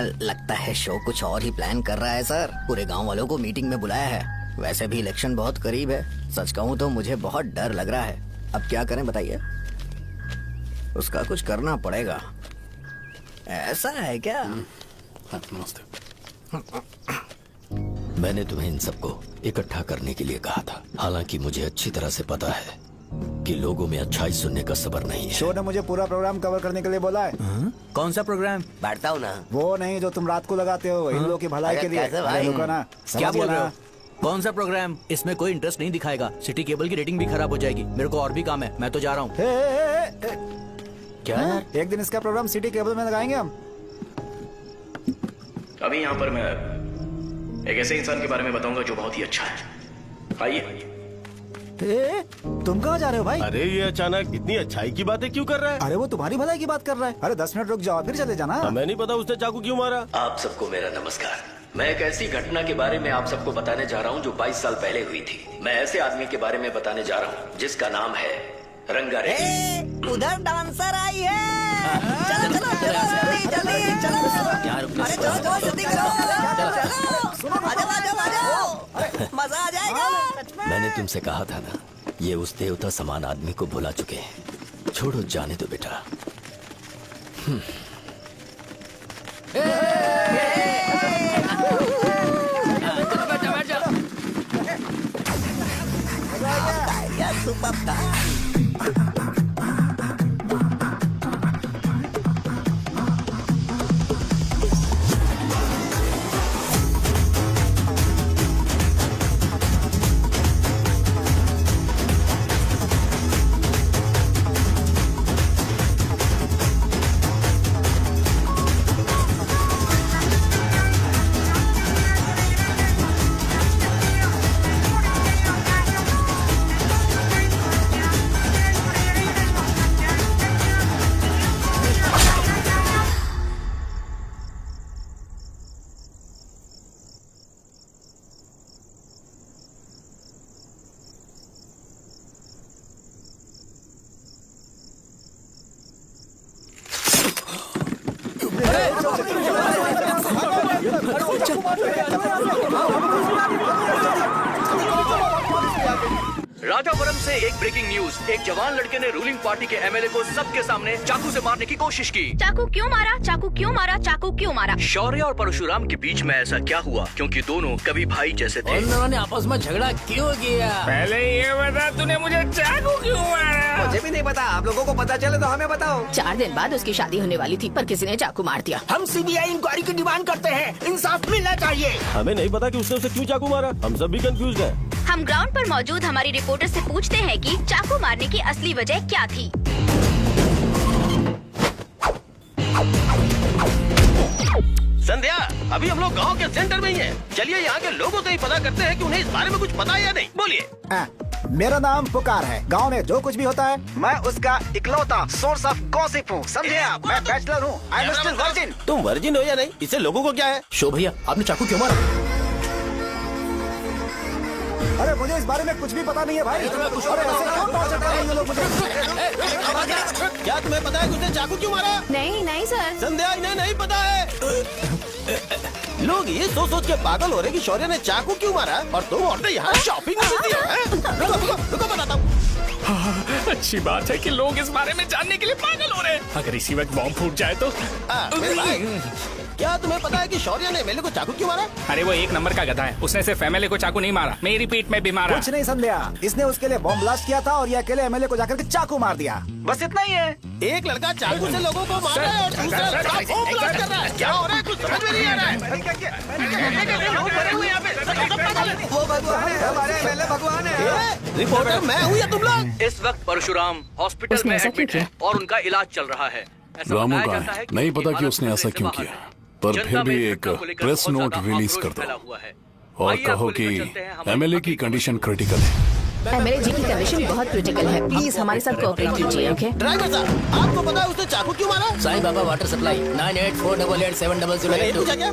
S12: लगता है शो कुछ और ही प्लान कर रहा है सर। पूरे गांव वालों को मीटिंग में बुलाया है। वैसे भी इलेक्शन बहुत करीब है। सच कहूँ तो मुझे बहुत डर लग रहा है। अब क्या करें बताइए? उसका कुछ करना पड़ेगा। ऐसा है क्या?
S1: मैंने तुम्हें इन सबको इकट्ठा करने के लिए कहा था। हालांकि मुझे अच्छी तरह से पता है कि लोगों में अच्छाई सुनने का सब्र नहीं है।
S3: शो ने मुझे पूरा प्रोग्राम कवर करने के लिए बोला है।
S2: कौन सा प्रोग्राम?
S6: बैठता हूँ ना।
S3: वो नहीं जो तुम रात को लगाते हो इन लोगों की भलाई के लिए। रुको ना,
S2: क्या बोल रहे हो? कौन सा प्रोग्राम? इसमें कोई इंटरेस्ट नहीं दिखाएगा। सिटी केबल की रेटिंग भी खराब हो जाएगी। मेरे को और भी काम है, मैं तो जा रहा हूँ।
S3: क्या? एक दिन इसका प्रोग्राम सिटी केबल में लगाएंगे हम।
S5: अभी यहाँ पर मैं एक ऐसे इंसान के बारे में बताऊंगा जो बहुत ही अच्छा है। आइए।
S3: तुम कहाँ जा रहे हो भाई?
S4: अरे ये अचानक इतनी अच्छाई की बातें क्यों कर रहा है?
S3: अरे वो तुम्हारी भलाई की बात कर रहा है। अरे 10 मिनट रुक जाओ फिर चले जाना।
S4: हमें नहीं पता उसने चाकू क्यों मारा।
S1: आप सबको मेरा नमस्कार। मैं एक ऐसी घटना के बारे में आप सबको बताने जा रहा हूँ जो 22 साल पहले हुई थी। मैं ऐसे आदमी के बारे में बताने जा रहा हूँ जिसका नाम है रंगारेड्डी।
S12: उधर डांसर आई है। चलो चलो जल्दी जल्दी चलो।
S2: यार
S12: अरे चलो जल्दी करो। चलो आजाओ आजाओ आजाओ।
S1: मैंने तुमसे कहा था ना, ये उस देवता समान आदमी को भुला चुके हैं। छोड़ो, जाने दो बेटा।
S14: राजावरम से एक ब्रेकिंग न्यूज। एक जवान लड़के ने रूलिंग पार्टी के एमएलए को सबके सामने चाकू से मारने की कोशिश की।
S16: चाकू क्यों मारा? चाकू क्यों मारा? चाकू क्यों मारा?
S14: शौर्य और परशुराम के बीच में ऐसा क्या हुआ? क्योंकि दोनों कभी भाई जैसे थे।
S2: उन्होंने आपस में झगड़ा क्यों किया?
S9: पहले ये बता, तूने मुझे चाकू क्यों मारा?
S17: मुझे भी नहीं पता। आप लोगों को पता चले तो हमें बताओ।
S8: 4 दिन बाद उसकी शादी होने वाली थी, पर किसी ने चाकू मार दिया।
S2: हम सीबीआई इंक्वायरी की डिमांड करते हैं। इंसाफ मिलना चाहिए।
S4: हमें नहीं पता कि उसने उसे क्यों चाकू मारा। हम सब भी कंफ्यूज हैं।
S16: हम ग्राउंड पर मौजूद हमारी रिपोर्टर से पूछते हैं कि चाकू मारने की असली वजह क्या थी।
S14: संध्या, अभी हम लोग गांव के सेंटर में ही हैं। चलिए यहाँ के लोगों से ही पता करते हैं कि उन्हें इस बारे में कुछ पता है या नहीं। बोलिए।
S3: मेरा नाम पुकार है। गांव में जो कुछ भी होता है मैं उसका इकलौता सोर्स ऑफ गॉसिप हूँ, समझे आप? मैं बैचलर हूँ। I am still virgin.
S4: तुम वर्जिन हो या नहीं, इससे लोगों को क्या है?
S2: शो भैया, आपने चाकू क्यों मारा?
S3: अरे मुझे इस बारे में कुछ भी पता नहीं है भाई। अरे ऐसे क्यों टॉर्चर कर रहे हैं ये लोग मुझे?
S4: क्या तुम्हें पता है कि उसने चाकू क्यों मारा?
S8: नहीं नहीं सर।
S4: संध्या, इन्हें नहीं पता है। लोग ये सोच के पागल हो रहे कि शौर्य ने चाकू क्यों मारा, और तुम औरतें यहाँ शॉपिंग में बिजी हो। रुको बताता हूँ।
S9: अच्छी बात है कि लोग इस बारे में जानने के लिए पागल हो रहे हैं। अगर इसी वक्त बॉम्ब फूट जाए तो।
S4: मेरे भाई, क्या तुम्हें पता है कि शौर्य ने एमएलए को चाकू क्यों मारा?
S9: अरे वो एक नंबर का गधा है। उसने सिर्फ एमएलए को चाकू नहीं मारा, मेरी पीठ में भी मारा।
S3: कुछ नहीं संध्या, इसने उसके लिए बॉम्ब ब्लास्ट किया था और ये अकेले एमएलए को जाकर के चाकू मार दिया। बस इतना ही है।
S4: एक लड़का चाकू से लोगों को मार रहा है और दूसरा लड़का बॉम्ब ब्लास्ट कर रहा है। क्या हो रहा है? कुछ समझ में नहीं आ रहा है।
S17: वो भगवान है, हमारे एमएलए भगवान है।
S4: रिपोर्टर मैं हूँ या तुम लोग?
S14: इस वक्त परशुराम हॉस्पिटल में एडमिट है और उनका इलाज चल रहा है। ऐसा
S15: रामू
S14: बताया
S15: का
S14: जाता है
S15: है,
S14: कि
S15: नहीं
S14: उनकी
S15: पता कि
S14: हालत
S15: उसने ऐसा
S14: खतरे से
S15: क्यों
S14: बाहर
S15: किया,
S14: है।
S15: पर
S14: जनता
S15: फिर
S14: में
S15: भी
S14: इस
S15: एक
S14: घटना को लेकर
S15: प्रेस
S14: बहुत
S15: नोट
S14: ज्यादा
S15: रिलीज
S14: आक्रोश
S15: कर
S14: फैला
S15: दो
S14: हुआ है।
S15: और
S14: आइए
S15: कहो
S14: आपको
S15: कि
S14: लेकर चलते हैं हमारे
S15: एमएलए की कंडीशन क्रिटिकल है।
S8: एमएलए जी की कंडीशन बहुत क्रिटिकल है। प्लीज हमारे साथ कोऑपरेट कीजिए। ओके
S4: ड्राइवर साहब, आपको पता है उसने चाकू क्यों मारा?
S2: Sai Baba water supply 9848870082।
S4: क्या?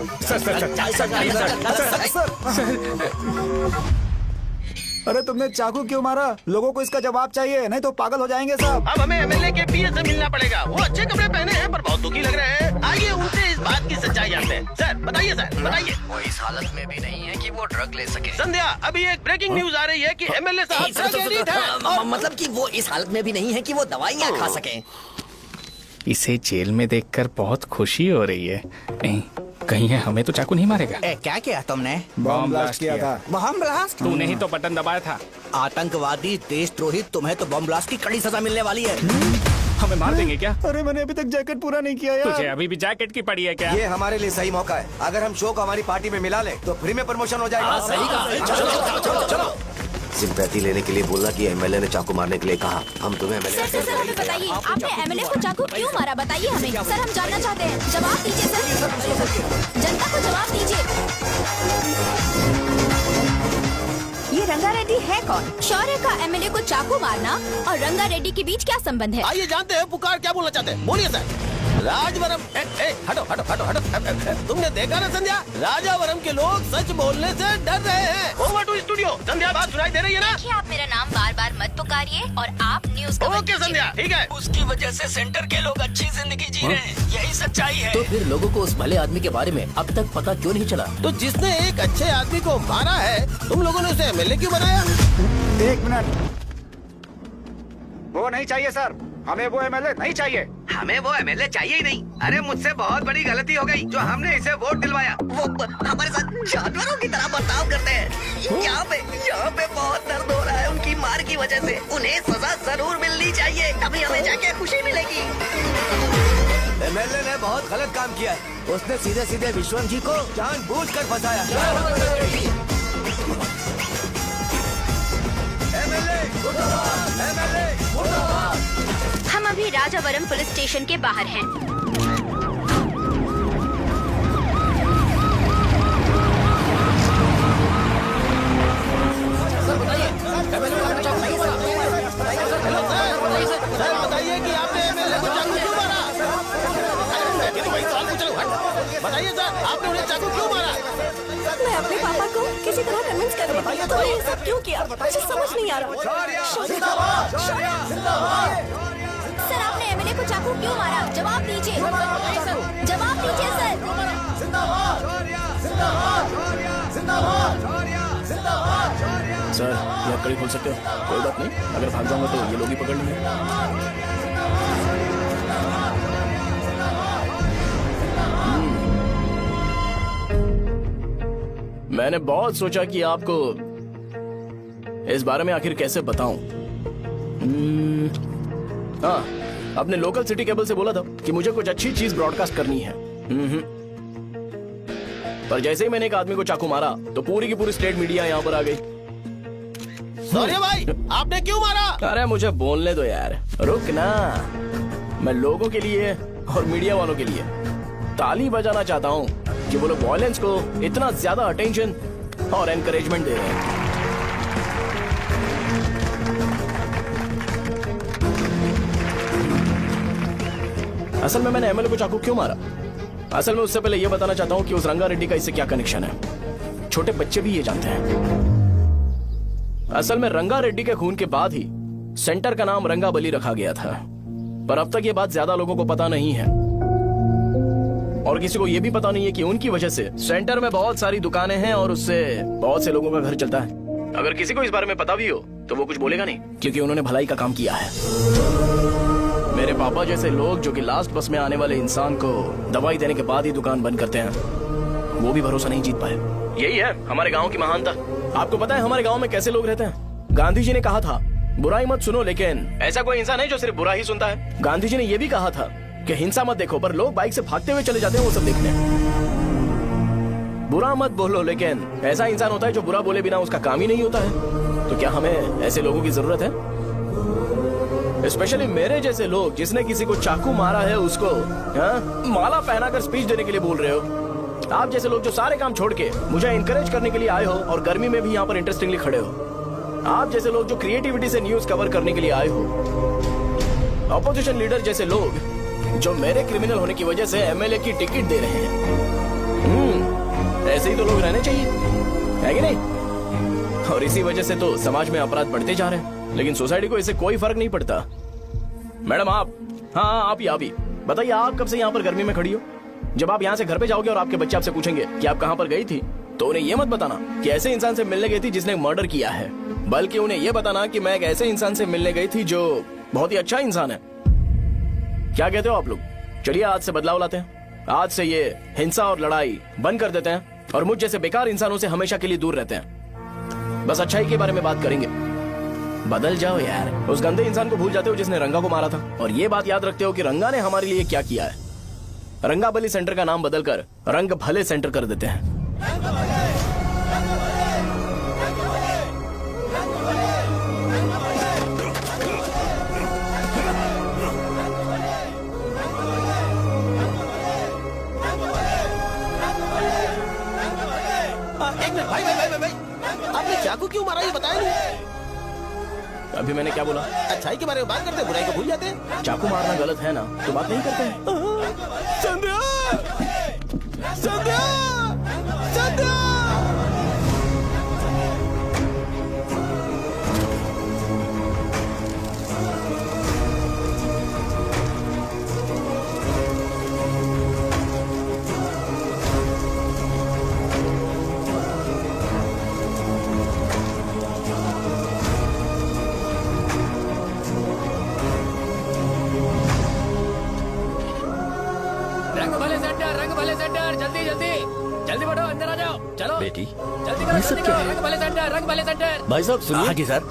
S3: अरे तुमने चाकू क्यों मारा? लोगों को इसका जवाब चाहिए, नहीं तो पागल हो जाएंगे सब।
S14: अब हमें एमएलए के पीए से मिलना पड़ेगा। वो अच्छे कपड़े पहने हैं पर बहुत दुखी लग रहे हैं। आइए उनसे इस बात की सच्चाई जानते हैं। सर बताइए, सर बताइए।
S12: वो इस हालत में भी नहीं है कि वो ड्रग ले सके।
S14: संध्या, अभी एक ब्रेकिंग न्यूज आ रही है कि एमएलए साहब ड्रग एडिक्ट हैं।
S12: मतलब कि वो इस हालत में भी नहीं है कि वो दवाइयाँ खा सके।
S9: इसे जेल में देखकर बहुत खुशी हो रही है। कहीं है हमें तो चाकू नहीं मारेगा।
S2: क्या किया तुमने?
S3: बॉम्ब ब्लास्ट किया था।
S2: Bomb blast?
S9: तूने ही तो बटन दबाया था।
S2: आतंकवादी, देशद्रोही, तुम्हें तो बॉम्ब ब्लास्ट की कड़ी सजा मिलने वाली है।
S9: हमें मार देंगे क्या?
S3: अरे मैंने अभी तक जैकेट पूरा नहीं किया यार।
S9: तुझे अभी भी जैकेट की पड़ी है क्या?
S17: ये हमारे लिए सही मौका है। अगर हम शो को हमारी पार्टी में मिला ले तो फ्री में प्रमोशन हो जाएगा।
S2: सही कहा।
S17: चलो। सिंपैथी लेने के लिए बोला कि एमएलए ने चाकू मारने के लिए कहा। हम तुम्हें एमएलए
S16: सर हमें बताइए, आपने एमएलए को चाकू क्यों मारा? बताइए हमें। सर हम जानना चाहते हैं। जवाब दीजिए सर। जनता को जवाब दीजिए।
S8: ये रंगा रेड्डी है कौन?
S16: शौर्य का एमएलए को चाकू मारना और रंगा रेड्डी के बीच क्या संबंध है?
S4: आइए जानते हैं पुकार क्या बोलना चाहते हैं। बोलिए सर। राजवरम, हटो हटो हटो हटो। तुमने देखा ना संध्या, राजावरम के लोग सच बोलने से डर रहे हैं।
S14: Over to studio. संध्या, बात सुनाई दे रही है ना?
S16: देखिए, आप मेरा नाम बार बार मत पुकारिए और आप न्यूज का
S14: ओके संध्या, ठीक है।
S2: उसकी वजह से सेंटर के लोग अच्छी जिंदगी जी रहे हैं, यही सच्चाई है। तो फिर लोगों को उस भले आदमी के बारे में अब तक पता क्यों नहीं चला?
S4: तो जिसने एक अच्छे आदमी को मारा है, तुम लोगों ने उसे एमएलए क्यों बनाया?
S3: एक मिनट, वो नहीं चाहिए सर, हमें वो एमएलए नहीं चाहिए।
S6: हमें वो एमएलए चाहिए ही नहीं। अरे मुझसे बहुत बड़ी गलती हो गई जो हमने इसे वोट दिलवाया। वो हमारे साथ जानवरों की तरह बर्ताव करते हैं। यहाँ पे बहुत दर्द हो रहा है उनकी मार की वजह से। उन्हें सजा जरूर मिलनी चाहिए, तभी हमें जाके खुशी मिलेगी। एमएलए ने बहुत गलत काम किया है। उसने सीधे सीधे विश्वम जी को जानबूझकर फंसाया।
S16: हम अभी राजावरम पुलिस स्टेशन के बाहर हैं।
S14: सर बताइए कि आपने एमएलए को चाकू क्यों मारा? ये तो वही सवाल पूछ रहे हो। बताइए सर, आपने उन्हें चाकू क्यों मारा?
S10: मैं अपने पापा को किसी तरह कन्विंस कर रही थी। तुमने ये सब क्यों किया? मुझे समझ नहीं आ रहा।
S16: सर आपने एमएलए को चाकू क्यों मारा? जवाब दीजिए, जवाब दीजिए सर।
S5: सर ये आप कड़ी खोल सकते हो? कोई बात नहीं, अगर भाग जाऊंगा तो ये लोग ही पकड़ लेंगे। मैंने बहुत सोचा कि आपको इस बारे में आखिर कैसे बताऊं। हाँ, अपने लोकल सिटी केबल से बोला था कि मुझे कुछ अच्छी चीज ब्रॉडकास्ट करनी है। पर जैसे ही मैंने एक आदमी को चाकू मारा तो पूरी की पूरी स्टेट मीडिया यहाँ पर आ गई।
S14: सॉरी भाई, आपने क्यों मारा?
S5: अरे मुझे बोलने दो यार, रुक ना। मैं लोगों के लिए और मीडिया वालों के लिए ताली बजाना चाहता हूँ कि वो लोग वायलेंस को इतना ज्यादा अटेंशन और एनकरेजमेंट दे रहे हैं। असल में मैंने एमएलए को चाकू क्यों मारा? असल में उससे पहले यह बताना चाहता हूँ कि उस रंगा रेड्डी का इससे क्या कनेक्शन है। छोटे बच्चे भी ये जानते हैं। असल में रंगा रेड्डी के खून के बाद ही सेंटर का नाम रंगाबली रखा गया था, पर अब तक ये बात ज्यादा लोगों को पता नहीं है और किसी को ये भी पता नहीं है कि उनकी वजह से सेंटर में बहुत सारी दुकानें हैं और उससे बहुत से लोगों का घर चलता है। अगर किसी को इस बारे में पता भी हो तो वो कुछ बोलेगा नहीं, क्योंकि उन्होंने भलाई का काम किया है। मेरे पापा जैसे लोग जो कि लास्ट बस में आने वाले इंसान को दवाई देने के बाद ही दुकान बंद करते हैं, वो भी भरोसा नहीं जीत पाए। यही है हमारे गाँव की महानता। आपको पता है हमारे गाँव में कैसे लोग रहते हैं? गांधी जी ने कहा था बुराई मत सुनो, लेकिन ऐसा कोई इंसान है जो सिर्फ बुरा ही सुनता है। गांधी जी ने यह भी कहा था कि हिंसा मत देखो, पर लोग बाइक से भागते हुए चले जाते हैं वो सब देखने। बुरा मत बोलो, लेकिन ऐसा इंसान होता है जो बुरा बोले बिना उसका काम ही नहीं होता है। तो क्या हमें ऐसे लोगों की जरूरत है? स्पेशली मेरे जैसे लोग जिसने किसी को चाकू मारा है उसको माला पहनाकर स्पीच देने के लिए बोल रहे हो। आप जैसे लोग जो सारे काम छोड़ के मुझे इंकरेज करने के लिए आए हो और गर्मी में भी यहाँ पर इंटरेस्टिंगली खड़े हो। आप जैसे लोग जो क्रिएटिविटी से न्यूज कवर करने के लिए आए हो। अपोजिशन लीडर जैसे लोग जो मेरे क्रिमिनल होने की वजह से एमएलए की टिकट दे रहे हैं। ऐसे ही तो लोग रहने चाहिए, है कि नहीं? और इसी वजह से तो समाज में अपराध बढ़ते जा रहे हैं, लेकिन सोसाइटी को इससे कोई फर्क नहीं पड़ता। मैडम आप, हाँ आप ही बताइए, आप कब से यहाँ पर गर्मी में खड़ी हो? जब आप यहाँ से घर पे जाओगे और आपके बच्चे आपसे पूछेंगे कि आप कहाँ पर गई थी, तो उन्हें यह मत बताना कि ऐसे इंसान से मिलने गई थी जिसने मर्डर किया है, बल्कि उन्हें यह बताना कि मैं एक ऐसे इंसान से मिलने गई थी जो बहुत ही अच्छा इंसान है। क्या कहते हो आप लोग? चलिए आज से बदलाव लाते हैं। आज से ये हिंसा और लड़ाई बंद कर देते हैं और मुझ जैसे बेकार इंसानों से हमेशा के लिए दूर रहते हैं। बस अच्छाई के बारे में बात करेंगे। बदल जाओ यार, उस गंदे इंसान को भूल जाते हो जिसने रंगा को मारा था, और ये बात याद रखते हो कि रंगा ने हमारे लिए क्या किया है। रंगाबली सेंटर का नाम बदलकर रंग भले सेंटर कर देते हैं।
S14: एक मिनट भाई, आपने चाकू क्यों मारा ये बताया नहीं।
S5: अभी मैंने क्या बोला?
S14: अच्छाई के बारे में बात करते हैं, बुराई को भूल जाते हैं।
S5: चाकू मारना गलत है ना, तो बात नहीं करते हैं।
S14: संध्या! संध्या! संध्या!
S9: जल्दी जल्दी बढ़ो, अंदर आ जाओ, चलो
S1: बेटी
S9: जल्दी करो, जल्दी करो, रंग भले सेंटर, रंग भले सेंटर।
S1: भाई साहब सुनिए।
S2: हाँ जी सर।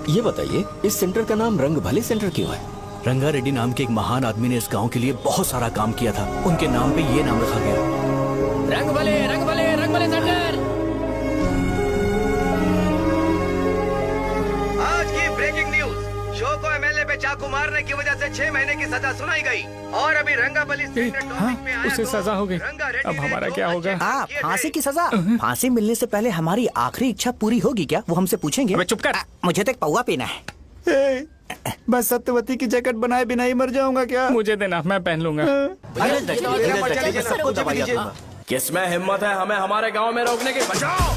S1: ये बताइए इस सेंटर का नाम रंग भले सेंटर क्यों है?
S2: रंगा रेड्डी नाम के एक महान आदमी ने इस गांव के लिए बहुत सारा काम किया था, उनके नाम पे ये नाम रखा गया।
S9: रंग भले, रंग भले, रंग भले सेंटर।
S6: आज की ब्रेकिंग न्यूज, शो को एमएलए पे चाकू मारने की वजह से 6 महीने की सजा सुनाई गई और अभी रंगाबली
S9: उसे सजा हो गई, अब हमारा क्या होगा?
S2: फांसी की सजा? फांसी मिलने से पहले हमारी आखिरी इच्छा पूरी होगी क्या, वो हमसे पूछेंगे?
S9: चुप कर।
S2: मुझे तो एक पौवा पीना है।
S3: मैं सत्यवती की जैकेट बनाए बिना ही मर जाऊंगा क्या?
S9: मुझे देना, मैं पहन लूंगा।
S5: किसमें हिम्मत है हमें हमारे गांव में रोकने की? बचाओ।